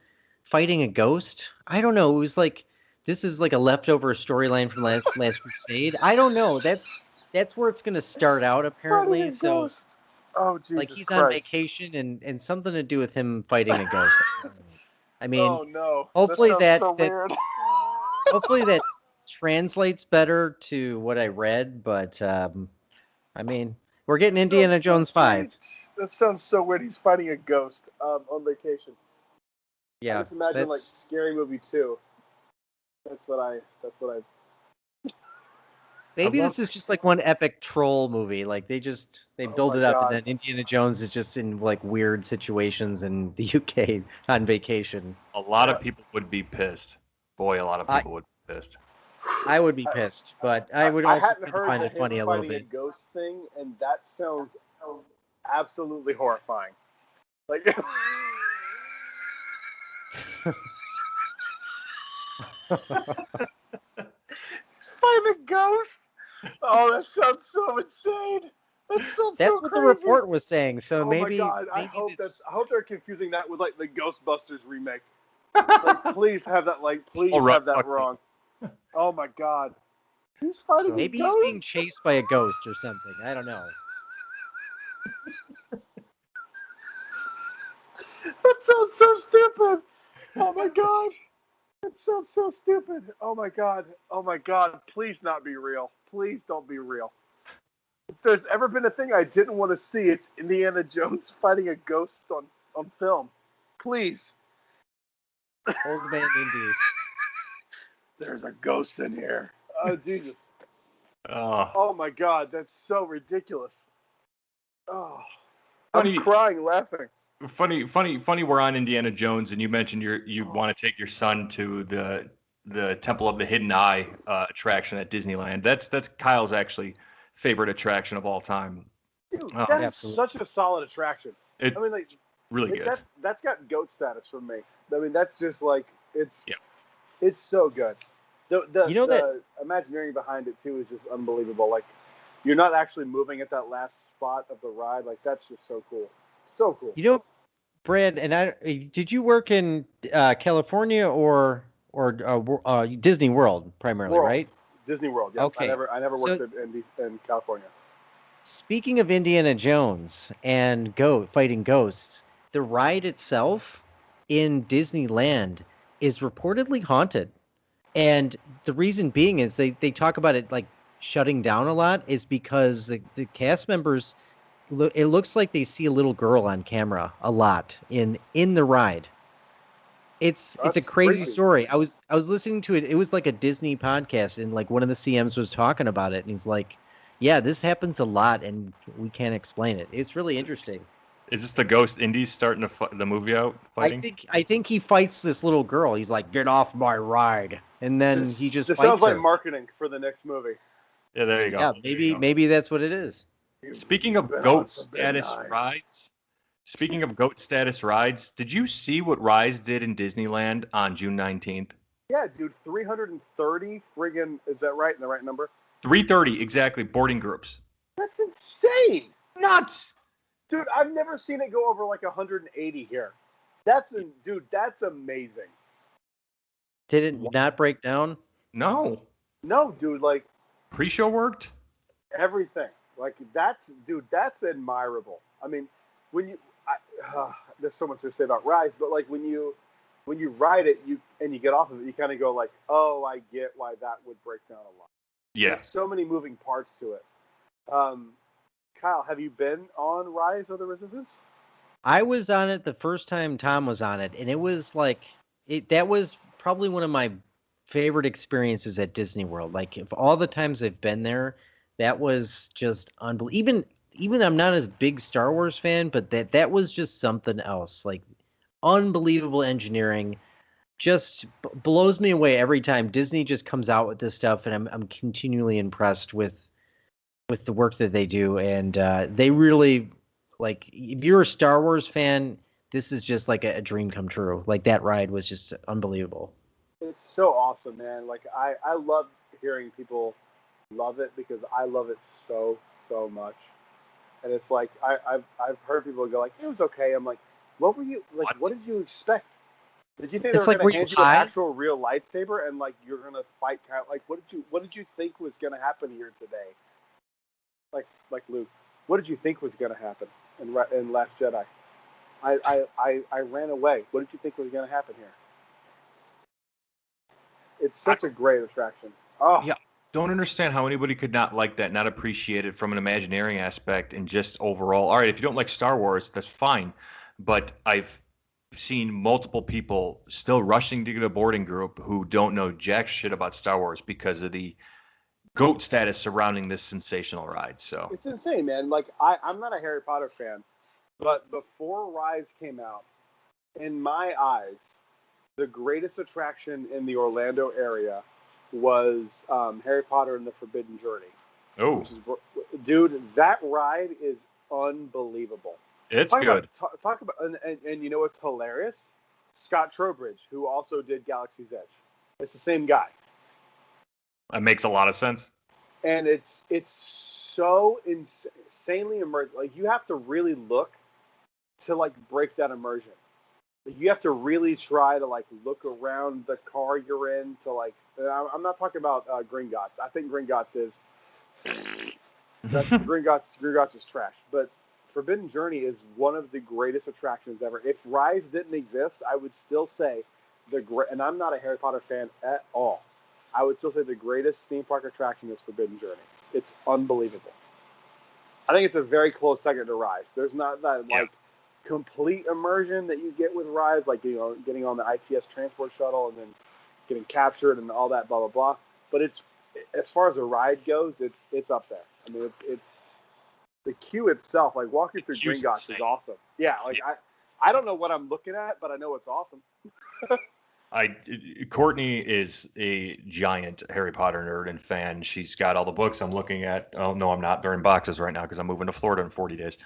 fighting a ghost. I don't know. It was like this is like a leftover storyline from Last Crusade. I don't know. That's where it's going to start out apparently. So ghost. Oh Jesus like he's Christ. on vacation and something to do with him fighting a ghost. I mean, oh no. Hopefully that weird. hopefully that translates better to what I read, but I mean, we're getting Indiana Jones 5. That sounds so weird. He's fighting a ghost on vacation. Yeah, I just imagine like Scary Movie 2. That's what I. Maybe this is just like one epic troll movie. Like they build it up, and then Indiana Jones is just in like weird situations in the UK on vacation. A lot of people would be pissed. Boy, a lot of people would be pissed. I would be pissed, but I would also find it funny a little bit. A ghost thing, and that sounds absolutely horrifying. Like. He's fighting a ghost. Oh, that sounds so insane. That's what the report was saying. So maybe my God. I hope they're confusing that with like the Ghostbusters remake. Like, please have that. Like, please have that wrong. Oh my God. He's fighting. Maybe he's being chased by a ghost or something. I don't know. That sounds so stupid. Oh my God. That sounds so stupid. Oh my God. Oh my God. Please not be real. Please don't be real. If there's ever been a thing I didn't want to see, it's Indiana Jones fighting a ghost on film. Please. Old man Indy. There's a ghost in here. Oh, Jesus. Oh. Oh my God. That's so ridiculous. Oh. I'm crying laughing. Funny. We're on Indiana Jones, and you mentioned you want to take your son to the Temple of the Hidden Eye attraction at Disneyland. That's Kyle's actually favorite attraction of all time. Dude, that is such a solid attraction. I mean, like, really good. That's got GOAT status from me. I mean, that's just like it's so good. The Imagineering behind it too is just unbelievable. Like, you're not actually moving at that last spot of the ride. Like, that's just so cool. So cool. You know, Brad, did you work in California or Disney World primarily, right? Disney World. Yeah. Okay. I never worked in California. Speaking of Indiana Jones and fighting ghosts, the ride itself in Disneyland is reportedly haunted. And the reason being is they talk about it like shutting down a lot is because the cast members, it looks like they see a little girl on camera a lot in the ride. It's a crazy story. I was listening to it. It was like a Disney podcast, and like one of the CMs was talking about it, and he's like, "Yeah, this happens a lot, and we can't explain it." It's really interesting. Is this the ghost Indy starting the movie out fighting? I think he fights this little girl. He's like, "Get off my ride," and then he just. This sounds like her. Marketing for the next movie. Yeah, there you go. Yeah, maybe that's what it is. Speaking of GOAT status rides, did you see what Rise did in Disneyland on June 19th? Yeah, dude, 330 friggin', is that right? The right number? 330, exactly, boarding groups. That's insane. Nuts. Dude, I've never seen it go over like 180 here. That's amazing. Did it not break down? No. No, dude, like. Pre-show worked? Everything. Like, that's admirable. I mean, there's so much to say about Rise, but like when you ride it, you get off of it, you kind of go like, oh, I get why that would break down a lot. Yeah. There's so many moving parts to it. Kyle, have you been on Rise of the Resistance? I was on it the first time Tom was on it, and it was like that was probably one of my favorite experiences at Disney World. Like, of all the times I've been there, that was just unbelievable. Even I'm not as big Star Wars fan, but that was just something else. Like, unbelievable engineering, just blows me away every time Disney just comes out with this stuff, and I'm continually impressed with the work that they do. And they really, like, if you're a Star Wars fan, this is just like a dream come true. Like, that ride was just unbelievable. It's so awesome, man. Like, I love hearing people love it because I love it so much. And it's like I've heard people go like, it was okay. I'm like, what were you like? What did you expect? Did you think they were going to hand you an actual real lightsaber and like you're going to fight? Like, what did you think was going to happen here today? Like Luke, what did you think was going to happen in Last Jedi? I ran away. What did you think was going to happen here? It's such a great attraction. Oh yeah. Don't understand how anybody could not like that, not appreciate it from an Imagineering aspect and just overall. All right, if you don't like Star Wars, that's fine. But I've seen multiple people still rushing to get a boarding group who don't know jack shit about Star Wars because of the GOAT status surrounding this sensational ride. So it's insane, man. Like, I'm not a Harry Potter fan, but before Rise came out, in my eyes, the greatest attraction in the Orlando area was Harry Potter and the Forbidden Journey. Oh, dude, that ride is unbelievable. It's good. Talk about and you know what's hilarious? Scott Trowbridge, who also did Galaxy's Edge. It's the same guy. That makes a lot of sense. And it's so insanely immersive. Like, you have to really look to like break that immersion. you have to really try to like look around the car you're in to like. I'm not talking about Gringotts. I think Gringotts is Gringotts is trash. But Forbidden Journey is one of the greatest attractions ever. If Rise didn't exist, I would still say and I'm not a Harry Potter fan at all. I would still say the greatest theme park attraction is Forbidden Journey. It's unbelievable. I think it's a very close second to Rise. There's not that like complete immersion that you get with Rise, like getting on the ITS transport shuttle and then getting captured and all that blah blah blah. But it's as far as a ride goes, it's up there. I mean, it's the queue itself, like walking through Gringotts is awesome. Yeah, like I don't know what I'm looking at, but I know it's awesome. Courtney is a giant Harry Potter nerd and fan. She's got all the books I'm looking at. Oh no, I'm not. They're in boxes right now because I'm moving to Florida in 40 days.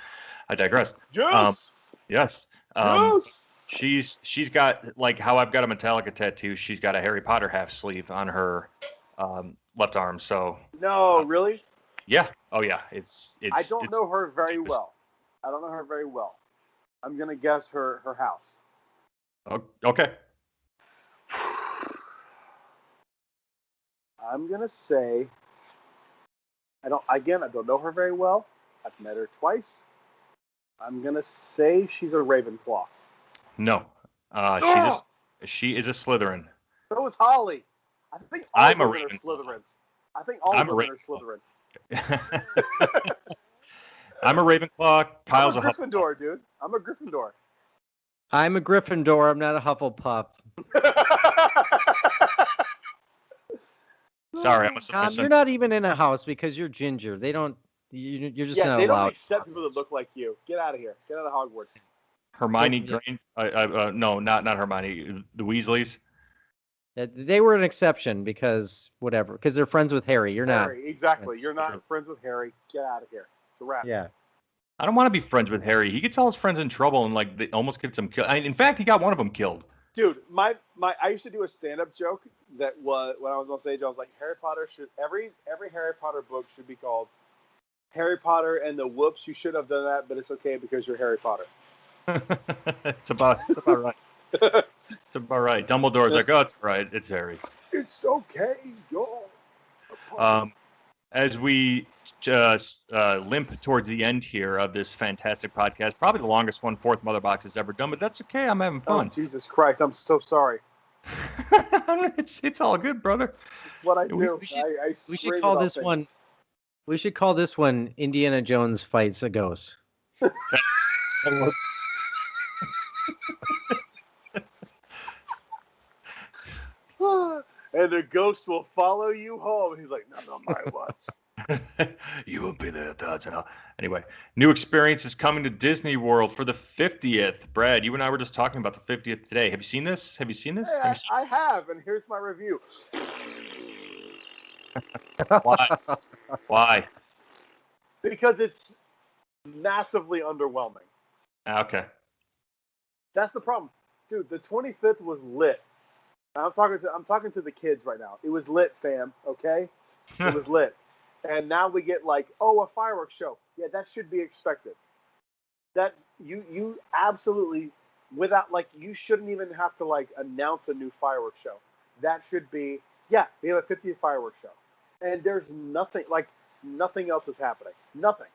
I digress. Yes. Yes. Yes. She's got like how I've got a Metallica tattoo. She's got a Harry Potter half sleeve on her left arm. So no, really? Yeah. Oh yeah. It's. I don't know her very well. I'm gonna guess her house. Okay. I'm gonna say I don't know her very well. I've met her twice. I'm gonna say she's a Ravenclaw. No. She is a Slytherin. So is Holly. I think all women are Slytherins. I think all women are Slytherin. I'm a Ravenclaw. Kyle's I'm a Gryffindor, dude. I'm a Gryffindor. I'm a Gryffindor. I'm not a Hufflepuff. Sorry, I'm a submissive. You're not even in a house because you're ginger. They don't. You're just not allowed. Yeah, they don't accept people that look like you. Get out of here. Get out of Hogwarts. Hermione Granger. No, not Hermione. The Weasleys. They were an exception because they're friends with Harry. You're not. Exactly. You're not friends with Harry. Get out of here. It's a wrap. Yeah. I don't want to be friends with Harry. He gets all his friends in trouble and like they almost gets them killed. In fact, he got one of them killed. Dude, I used to do a stand-up joke that was when I was on stage. I was like, Harry Potter every Harry Potter book should be called Harry Potter and the Whoops. You should have done that, but it's okay because you're Harry Potter. It's about right. It's about right. Dumbledore's like, oh, it's right. It's Harry. It's okay, yo. As we just limp towards the end here of this fantastic podcast, probably the longest fourth Mother Box has ever done, but that's okay. I'm having fun. Oh, Jesus Christ, I'm so sorry. It's all good, brother. It's what I do. We should call this one. We should call this one Indiana Jones Fights a Ghost. And the ghost will follow you home. He's like, not on my watch. You will be there, Anyway, new experience is coming to Disney World for the 50th. Brad, you and I were just talking about the 50th today. Have you seen this? Hey, I have, and here's my review. Why? Because it's massively underwhelming. Okay. That's the problem. Dude, the 25th was lit. I'm talking to the kids right now. It was lit, fam, okay? It was lit. And now we get like, a fireworks show. Yeah, that should be expected. That you absolutely you shouldn't even have to like announce a new fireworks show. That should be, we have a 50th fireworks show. And there's nothing else is happening. Nothing.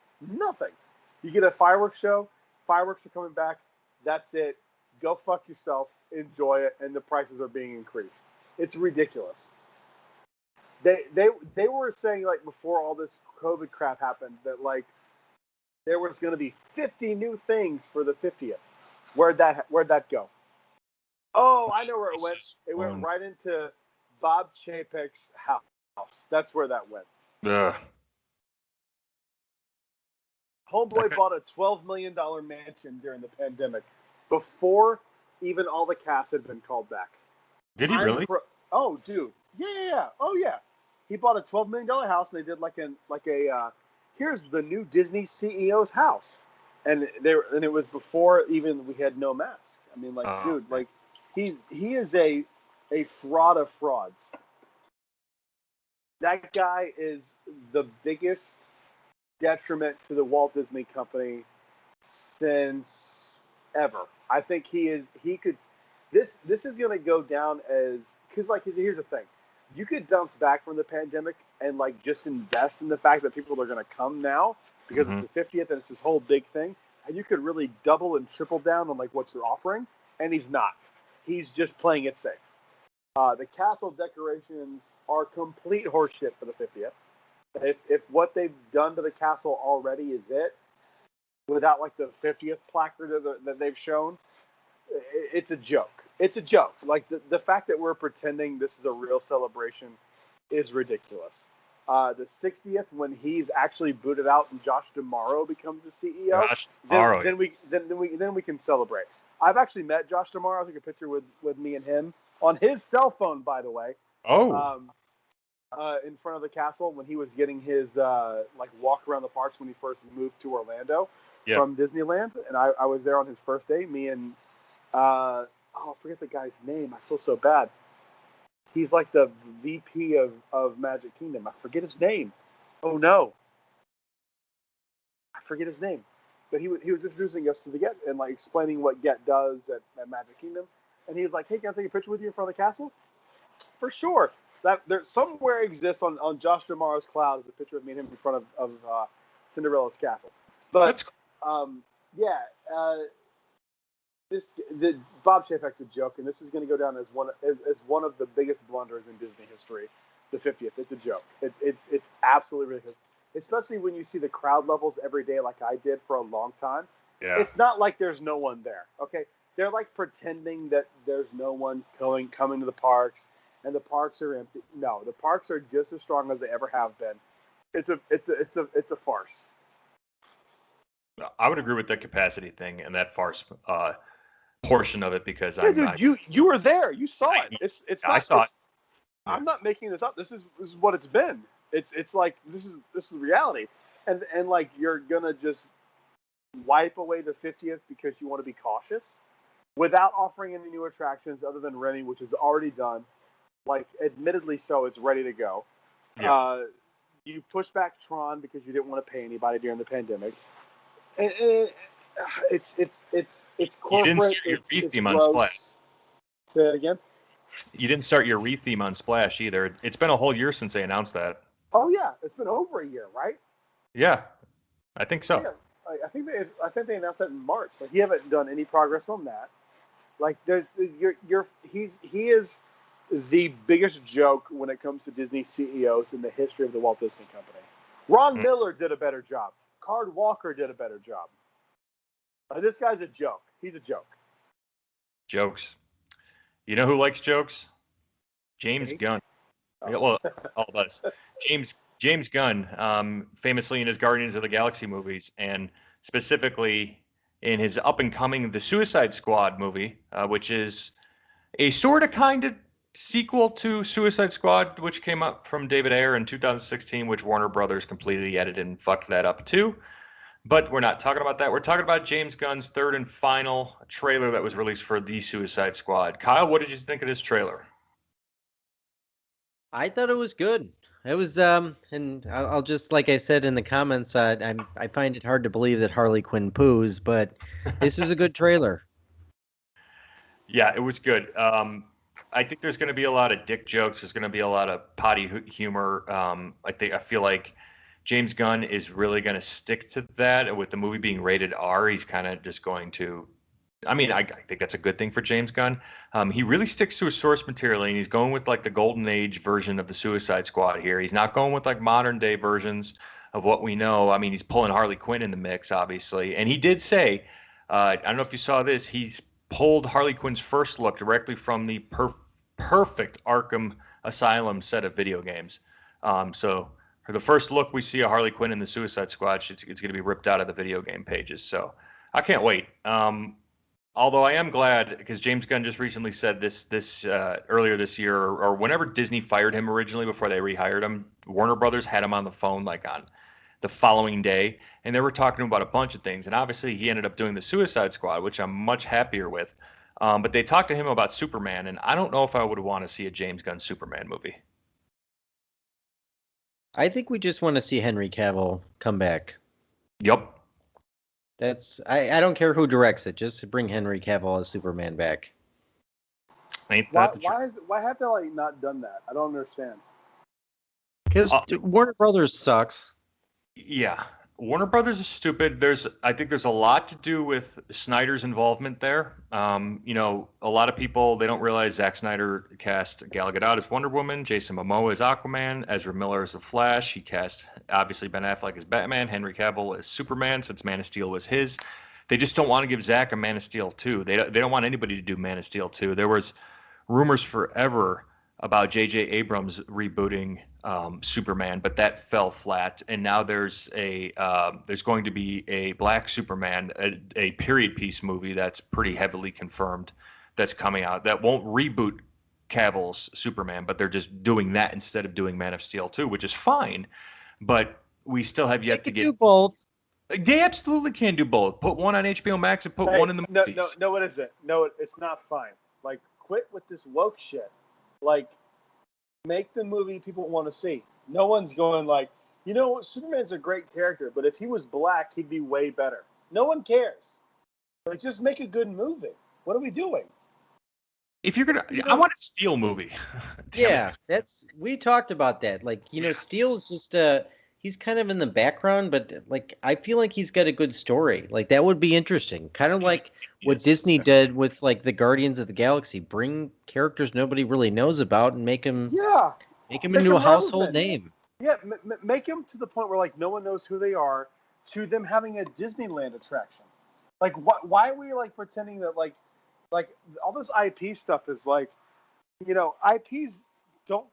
You get a fireworks show, fireworks are coming back, that's it. Go fuck yourself, enjoy it, and the prices are being increased. It's ridiculous. They were saying like before all this COVID crap happened that like there was going to be 50 new things for the 50th. Where'd that go? Oh, I know where it went. It went right into Bob Chapek's house. That's where that went. Ugh. Homeboy bought a $12 million mansion during the pandemic before even all the cast had been called back. Did he really? Oh, dude. Yeah. Oh, yeah. He bought a $12 million house, and they did here's the new Disney CEO's house. And it was before even we had no mask. I mean, dude, like he is a fraud of frauds. That guy is the biggest detriment to the Walt Disney Company since ever. I think he could. This is going to go down as because like here's the thing, you could bounce back from the pandemic and like just invest in the fact that people are going to come now because it's the 50th and it's this whole big thing, and you could really double and triple down on like what you're offering. And he's not. He's just playing it safe. The castle decorations are complete horseshit for the 50th. If what they've done to the castle already is it, without like the 50th placard that they've shown, it's a joke. It's a joke. Like the fact that we're pretending this is a real celebration is ridiculous. The 60th, when he's actually booted out and Josh D'Amaro becomes the CEO, then we can celebrate. I've actually met Josh D'Amaro. I took a picture with me and him on his cell phone, by the way. Oh. In front of the castle when he was getting his like walk around the parks when he first moved to Orlando from Disneyland, and I was there on his first day. Me and I forget the guy's name. I feel so bad. He's like the VP of Magic Kingdom. I forget his name. Oh no, I forget his name. But he was introducing us to the Get and like explaining what Get does at Magic Kingdom. And he was like, "Hey, can I take a picture with you in front of the castle?" For sure. That there somewhere exists on Josh D'Amaro's cloud is a picture of me and him in front of Cinderella's castle. But the Bob Chapek's a joke, and this is going to go down as one of the biggest blunders in Disney history. The 50th, it's a joke. It's absolutely ridiculous, especially when you see the crowd levels every day, like I did for a long time. Yeah. It's not like there's no one there. Okay, they're like pretending that there's no one coming to the parks. And the parks are empty. No, the parks are just as strong as they ever have been. It's a farce. I would agree with that capacity thing and that farce portion of it because you were there. You saw it. I saw it. I'm not making this up. This is what it's been. It's like this is reality. And like you're gonna just wipe away the 50th because you want to be cautious without offering any new attractions other than Remy, which is already done. Like, admittedly so, it's ready to go. Yeah. You pushed back Tron because you didn't want to pay anybody during the pandemic. And it's corporate. You didn't start your wreath theme on Splash. Say that again? You didn't start your wreath theme on Splash either. It's been a whole year since they announced that. Oh yeah, it's been over a year, right? Yeah, I think so. Yeah. I think they announced that in March. Like, you haven't done any progress on that. Like, he is the biggest joke when it comes to Disney CEOs in the history of the Walt Disney Company. Ron Miller did a better job. Card Walker did a better job. This guy's a joke. He's a joke. Jokes. You know who likes jokes? James Gunn. Oh. Well, all of us. James Gunn, famously in his Guardians of the Galaxy movies, and specifically in his up-and-coming The Suicide Squad movie, which is a sort of kind of sequel to Suicide Squad, which came up from David Ayer in 2016, which Warner Brothers completely edited and fucked that up too. But we're not talking about that. We're talking about James Gunn's third and final trailer that was released for The Suicide Squad. Kyle, what did you think of this trailer? I thought it was good. It was, and I'll just, like I said in the comments, I find it hard to believe that Harley Quinn poos, but this was a good trailer. Yeah, it was good. I think there's going to be a lot of dick jokes. There's going to be a lot of potty humor. I feel like James Gunn is really going to stick to that. With the movie being rated R, he's kind of just going to. I mean, I think that's a good thing for James Gunn. He really sticks to his source material, and he's going with like the golden age version of the Suicide Squad here. He's not going with like modern day versions of what we know. I mean, he's pulling Harley Quinn in the mix, obviously, and he did say, I don't know if you saw this, he's pulled Harley Quinn's first look directly from the perfect Arkham Asylum set of video games. So for the first look we see a Harley Quinn in the Suicide Squad, it's going to be ripped out of the video game pages. So I can't wait. Although I am glad because James Gunn just recently said this earlier this year or whenever Disney fired him originally before they rehired him, Warner Brothers had him on the phone like on the following day, and they were talking about a bunch of things. And obviously he ended up doing the Suicide Squad, which I'm much happier with. But they talked to him about Superman, and I don't know if I would want to see a James Gunn Superman movie. I think we just want to see Henry Cavill come back. Yep. I don't care who directs it, just to bring Henry Cavill as Superman back. Ain't that why have they like not done that? I don't understand. Because Warner Brothers sucks. Yeah, Warner Brothers is stupid. I think there's a lot to do with Snyder's involvement there. A lot of people, they don't realize Zack Snyder cast Gal Gadot as Wonder Woman, Jason Momoa as Aquaman, Ezra Miller as the Flash. He cast obviously Ben Affleck as Batman, Henry Cavill as Superman, since Man of Steel was his. They just don't want to give Zack a Man of Steel 2. They don't want anybody to do Man of Steel 2. There was rumors forever about J.J. Abrams rebooting Superman, but that fell flat. And now there's going to be a Black Superman, a period piece movie that's pretty heavily confirmed that's coming out. That won't reboot Cavill's Superman, but they're just doing that instead of doing Man of Steel 2, which is fine. But we still have yet to get do both. They absolutely can do both. Put one on HBO Max and put one in the movies. No, what is it? No, it's not fine. Like, quit with this woke shit. Like, make the movie people want to see. No one's going like, Superman's a great character, but if he was black, he'd be way better. No one cares. Like, just make a good movie. What are we doing? If you're gonna, I want a Steel movie. Yeah, we talked about that. Like, Steel's just he's kind of in the background, but like I feel like he's got a good story. Like that would be interesting. Kind of like what Disney did with like the Guardians of the Galaxy. Bring characters nobody really knows about and make them into a household name. Yeah, make them to the point where like no one knows who they are, to them having a Disneyland attraction. Like why are we like pretending that like all this IP stuff is like, IPs don't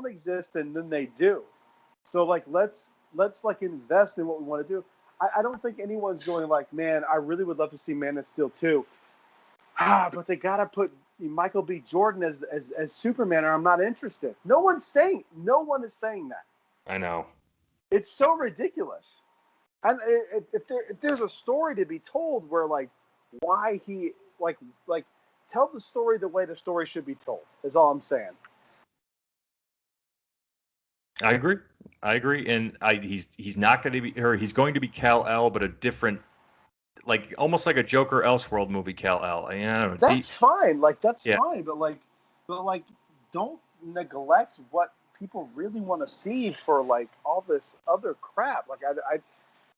exist and then they do. So like let's like invest in what we want to do. I don't think anyone's going like, man, I really would love to see Man of Steel 2. But they gotta put Michael B. Jordan as Superman, or I'm not interested. No one is saying that. I know. It's so ridiculous. And if there's a story to be told where like why he like tell the story the way the story should be told is all I'm saying. I agree, and he's not going to be, or he's going to be Kal-El, but a different, like almost like a Joker Elseworld movie Kal-El. That's fine, fine, but don't neglect what people really want to see for like all this other crap. Like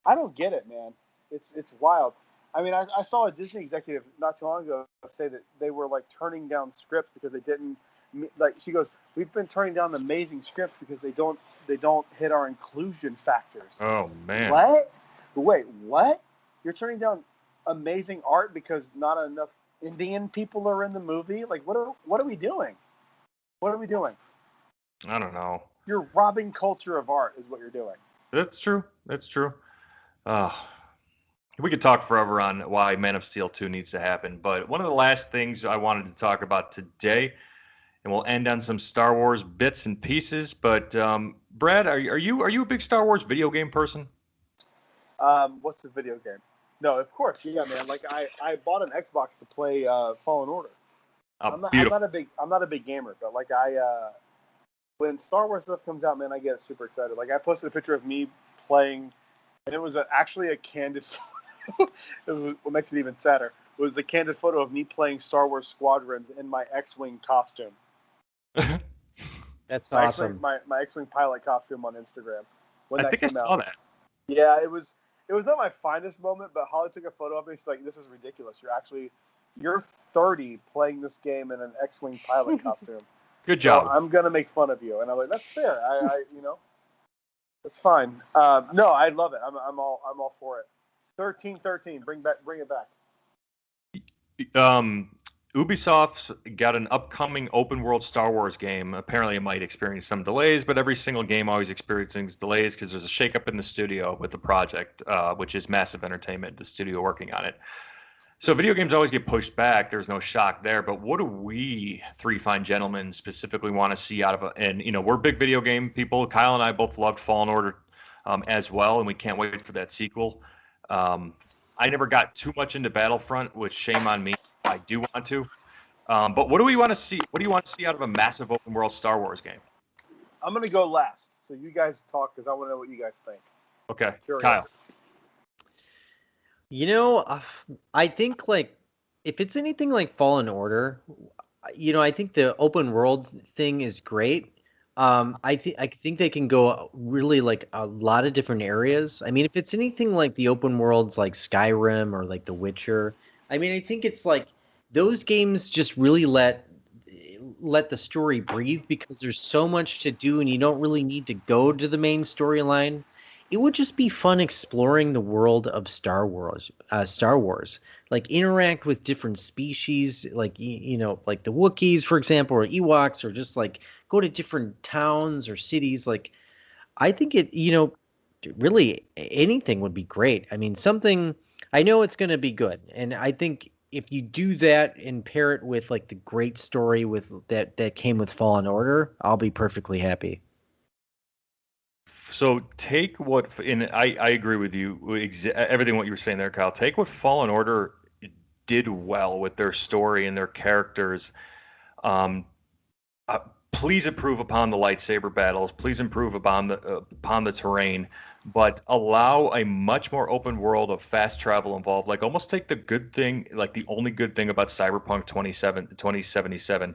I don't get it, man. It's wild. I mean, I saw a Disney executive not too long ago say that they were like turning down scripts because they didn't. Like she goes, we've been turning down amazing scripts because they don't hit our inclusion factors. Oh man! What? Wait, what? You're turning down amazing art because not enough Indian people are in the movie? Like, what are we doing? What are we doing? I don't know. You're robbing culture of art, is what you're doing. That's true. We could talk forever on why Man of Steel 2 needs to happen, but one of the last things I wanted to talk about today. And we'll end on some Star Wars bits and pieces. But Brad, are you a big Star Wars video game person? What's the video game? No, of course, yeah, man. Like I bought an Xbox to play Fallen Order. I'm not a big gamer, but like when Star Wars stuff comes out, man, I get super excited. Like I posted a picture of me playing, and it was actually a candid. What makes it even sadder was the candid photo of me playing Star Wars Squadrons in my X-Wing costume. That's awesome. My X-Wing pilot costume on Instagram. I think I saw that. Yeah, it was not my finest moment, but Holly took a photo of me. She's like, "This is ridiculous. You're 30 playing this game in an X-Wing pilot costume. Good job. I'm gonna make fun of you." And I'm like, "That's fair. I that's fine." No, I love it. I'm all for it. 13-13. Bring it back. Ubisoft's got an upcoming open world Star Wars game. Apparently it might experience some delays, but every single game always experiences delays because there's a shakeup in the studio with the project, which is Massive Entertainment, the studio working on it. So video games always get pushed back. There's no shock there. But what do we three fine gentlemen specifically want to see out of it? And, we're big video game people. Kyle and I both loved Fallen Order as well, and we can't wait for that sequel. I never got too much into Battlefront, which shame on me. I do want to. But what do we want to see? What do you want to see out of a massive open world Star Wars game? I'm going to go last. So you guys talk because I want to know what you guys think. Okay. Kyle. You know, I think like if it's anything like Fallen Order, I think the open world thing is great. I think they can go really like a lot of different areas. I mean, if it's anything like the open worlds like Skyrim or like The Witcher, I mean, I think it's like those games just really let the story breathe because there's so much to do and you don't really need to go to the main storyline. It would just be fun exploring the world of Star Wars. Like interact with different species, like like the Wookiees, for example, or Ewoks, or just like go to different towns or cities. Like I think really anything would be great. I mean, something I know it's going to be good, and I think if you do that and pair it with like the great story with that came with Fallen Order, I'll be perfectly happy. So take what, and I agree with you, everything what you were saying there, Kyle. Take what Fallen Order did well with their story and their characters. Um, Please improve upon the lightsaber battles. Please improve upon the terrain, but allow a much more open world of fast travel involved. Like almost take the good thing, like the only good thing about Cyberpunk 2077,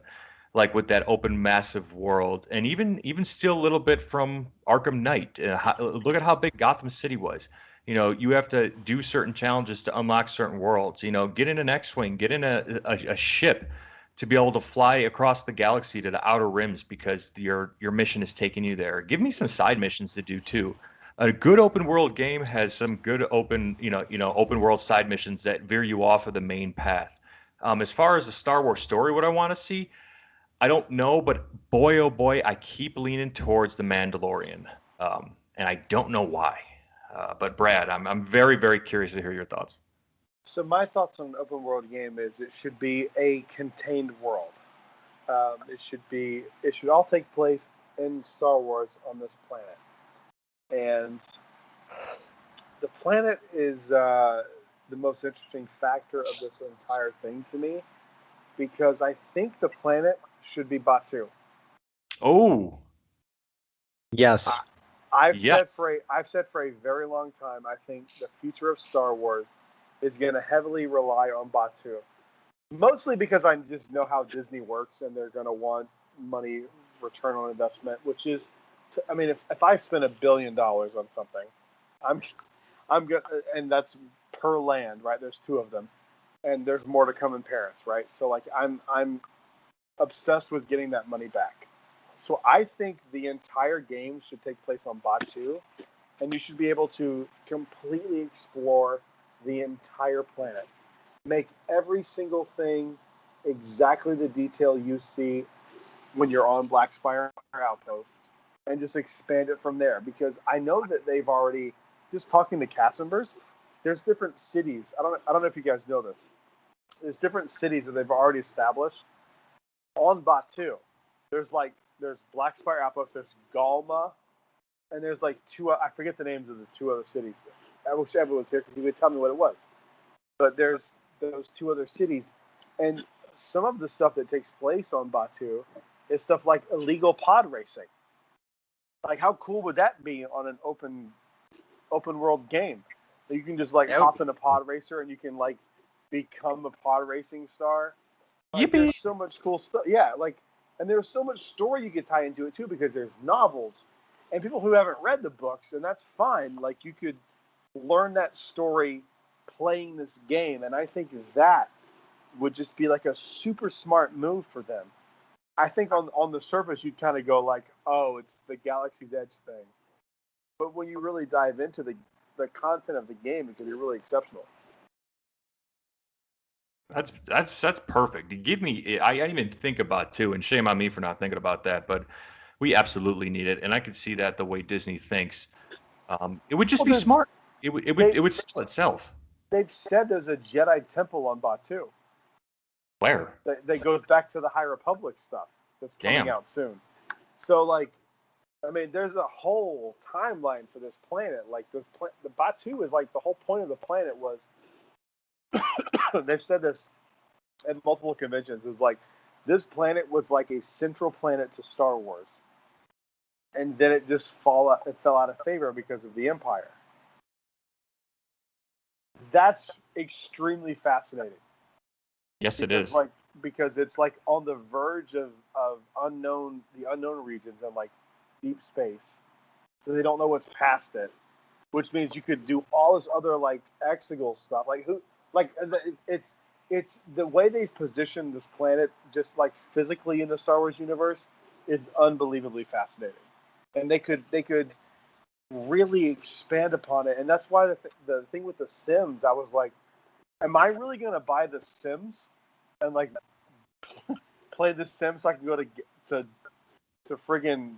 like with that open massive world, and even steal a little bit from Arkham Knight. Look at how big Gotham City was. You have to do certain challenges to unlock certain worlds. Get in an X-wing, get in a ship to be able to fly across the galaxy to the outer rims because your mission is taking you there. Give me some side missions to do too. A good open world game has some good open world side missions that veer you off of the main path. As far as the Star Wars story, what I want to see, I don't know, but boy, oh boy, I keep leaning towards the Mandalorian, and I don't know why. But Brad, I'm very very curious to hear your thoughts. So my thoughts on an open world game is it should be a contained world. It should all take place in Star Wars on this planet, and the planet is the most interesting factor of this entire thing to me because I think the planet should be Batu. Oh, Yes. yes. I've said for a very long time I think the future of Star Wars is going to heavily rely on Batu. Mostly because I just know how Disney works and they're going to want money return on investment, which is, I mean, if I spend $1 billion on something, I'm, I'm good, and that's per land, right? There's two of them, and there's more to come in Paris, right? So like, I'm obsessed with getting that money back. So I think the entire game should take place on Batu, and you should be able to completely explore the entire planet. Make every single thing exactly the detail you see when you're on Black Spire Outpost, and just expand it from there. Because I know that they've already, just talking to cast members, there's different cities. I don't know if you guys know this. There's different cities that they've already established on Batu. There's Black Spire Outpost, there's Galma, and there's like two. I forget the names of the two other cities. But I wish Evan was here because he would tell me what it was. But there's those two other cities, and some of the stuff that takes place on Batu is stuff like illegal pod racing. Like, how cool would that be on an open world game? You can just like hop in a pod racer and you can like become a pod racing star. Like, Yippee! there's so much cool stuff. Yeah, like, and there's so much story you could tie into it too because there's novels and people who haven't read the books, and that's fine. Like, you could learn that story playing this game, and I think that would just be like a super smart move for them. I think on the surface you'd kind of go like, oh, it's the Galaxy's Edge thing, but when you really dive into the content of the game, it can be really exceptional. That's perfect. You give me. I didn't even think about too, and shame on me for not thinking about that. But we absolutely need it, and I could see that the way Disney thinks. It would just Well, be smart. It would sell itself. they've said there's a Jedi temple on Batu Where? that goes back to the High Republic stuff that's coming Damn. out soon. So, like, I mean, there's a whole timeline for this planet. Like, the Batu is like the whole point of the planet was. They've said this at multiple conventions. Is like this planet was like a central planet to Star Wars, and then it just fell out of favor because of the Empire. That's extremely fascinating. Yes, it is. Because it's like on the verge of the unknown regions and like deep space, so they don't know what's past it, which means you could do all this other like exegol stuff. It's the way they've positioned this planet, just like physically in the Star Wars universe, is unbelievably fascinating, and they could really expand upon it. And that's why the thing with the Sims, I was like, am I really gonna buy the Sims and like play the Sims so I can go to friggin'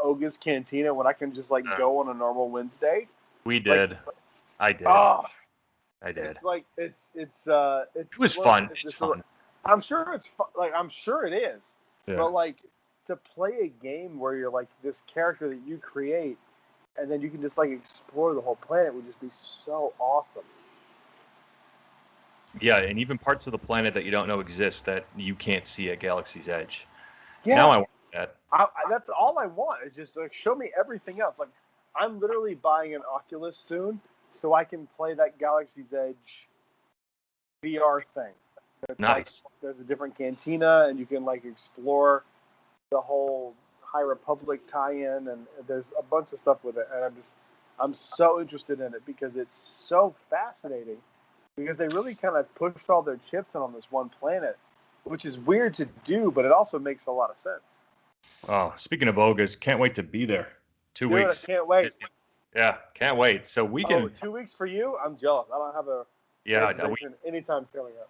Oga's Cantina when I can just like go on a normal Wednesday? We did. I did. Oh, I did. It's like it was fun. It's fun. I'm sure it's fun. Like I'm sure it is. Yeah. But like to play a game where you're like this character that you create, and then you can just like explore the whole planet would just be so awesome. Yeah, and even parts of the planet that you don't know exist that you can't see at Galaxy's Edge. Yeah. Now I want that. That's all I want. Is just like show me everything else. Like I'm literally buying an Oculus soon, so I can play that Galaxy's Edge VR thing. It's nice. Like, there's a different cantina, and you can like explore the whole High Republic tie-in, and there's a bunch of stuff with it. And I'm so interested in it because it's so fascinating. Because they really kind of pushed all their chips in on this one planet, which is weird to do, but it also makes a lot of sense. Oh, speaking of Ogas, can't wait to be there. 2 weeks. I can't wait. Yeah, can't wait. So we can. 2 weeks for you? I'm jealous. I don't have a reservation anytime coming up.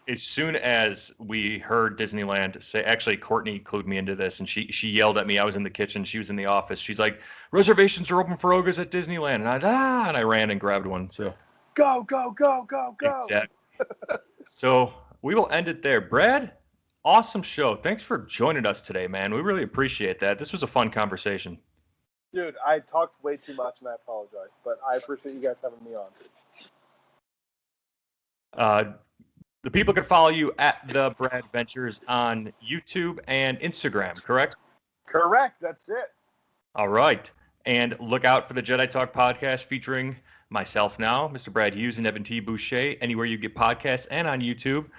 As soon as we heard Disneyland say, actually, Courtney clued me into this, and she yelled at me. I was in the kitchen. She was in the office. She's like, reservations are open for Ogas at Disneyland, and I ran and grabbed one. So. Go, go, go, go, go. Exactly. So we will end it there. Brad, awesome show. Thanks for joining us today, man. We really appreciate that. This was a fun conversation. Dude, I talked way too much, and I apologize, but I appreciate you guys having me on. The people can follow you at The Brad Ventures on YouTube and Instagram, correct? Correct. That's it. All right. And look out for the Jedi Talk podcast featuring myself now, Mr. Brad Hughes and Evan T. Boucher, anywhere you get podcasts and on YouTube.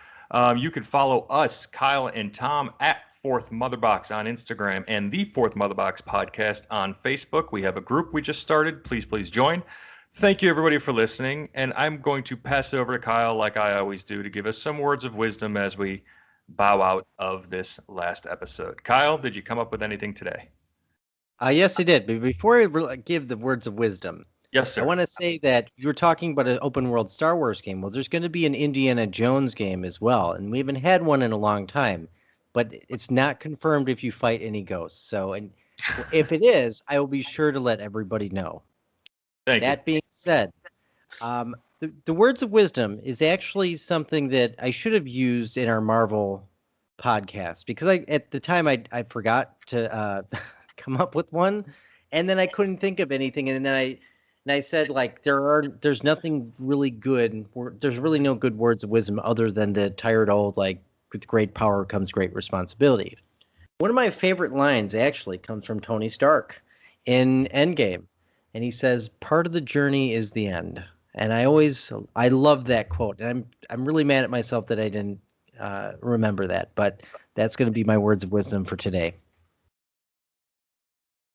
You can follow us, Kyle and Tom, at Fourth Motherbox on Instagram and the Fourth Motherbox podcast on Facebook. We have a group we just started. Please join. Thank you, everybody, for listening. And I'm going to pass it over to Kyle, like I always do, to give us some words of wisdom as we bow out of this last episode. Kyle, did you come up with anything today? Yes, I did. But before I give the words of wisdom, yes, sir. I want to say that you were talking about an open world Star Wars game. Well, there's going to be an Indiana Jones game as well, and we haven't had one in a long time, but it's not confirmed if you fight any ghosts. So, and if it is, I will be sure to let everybody know. Thank you. That being said, the words of wisdom is actually something that I should have used in our Marvel podcast because at the time I forgot to come up with one, and then I couldn't think of anything, and then I said like there's nothing really good. There's really no good words of wisdom other than the tired old like with great power comes great responsibility. One of my favorite lines actually comes from Tony Stark in Endgame. And he says, part of the journey is the end. And I love that quote. And I'm really mad at myself that I didn't remember that. But that's going to be my words of wisdom for today.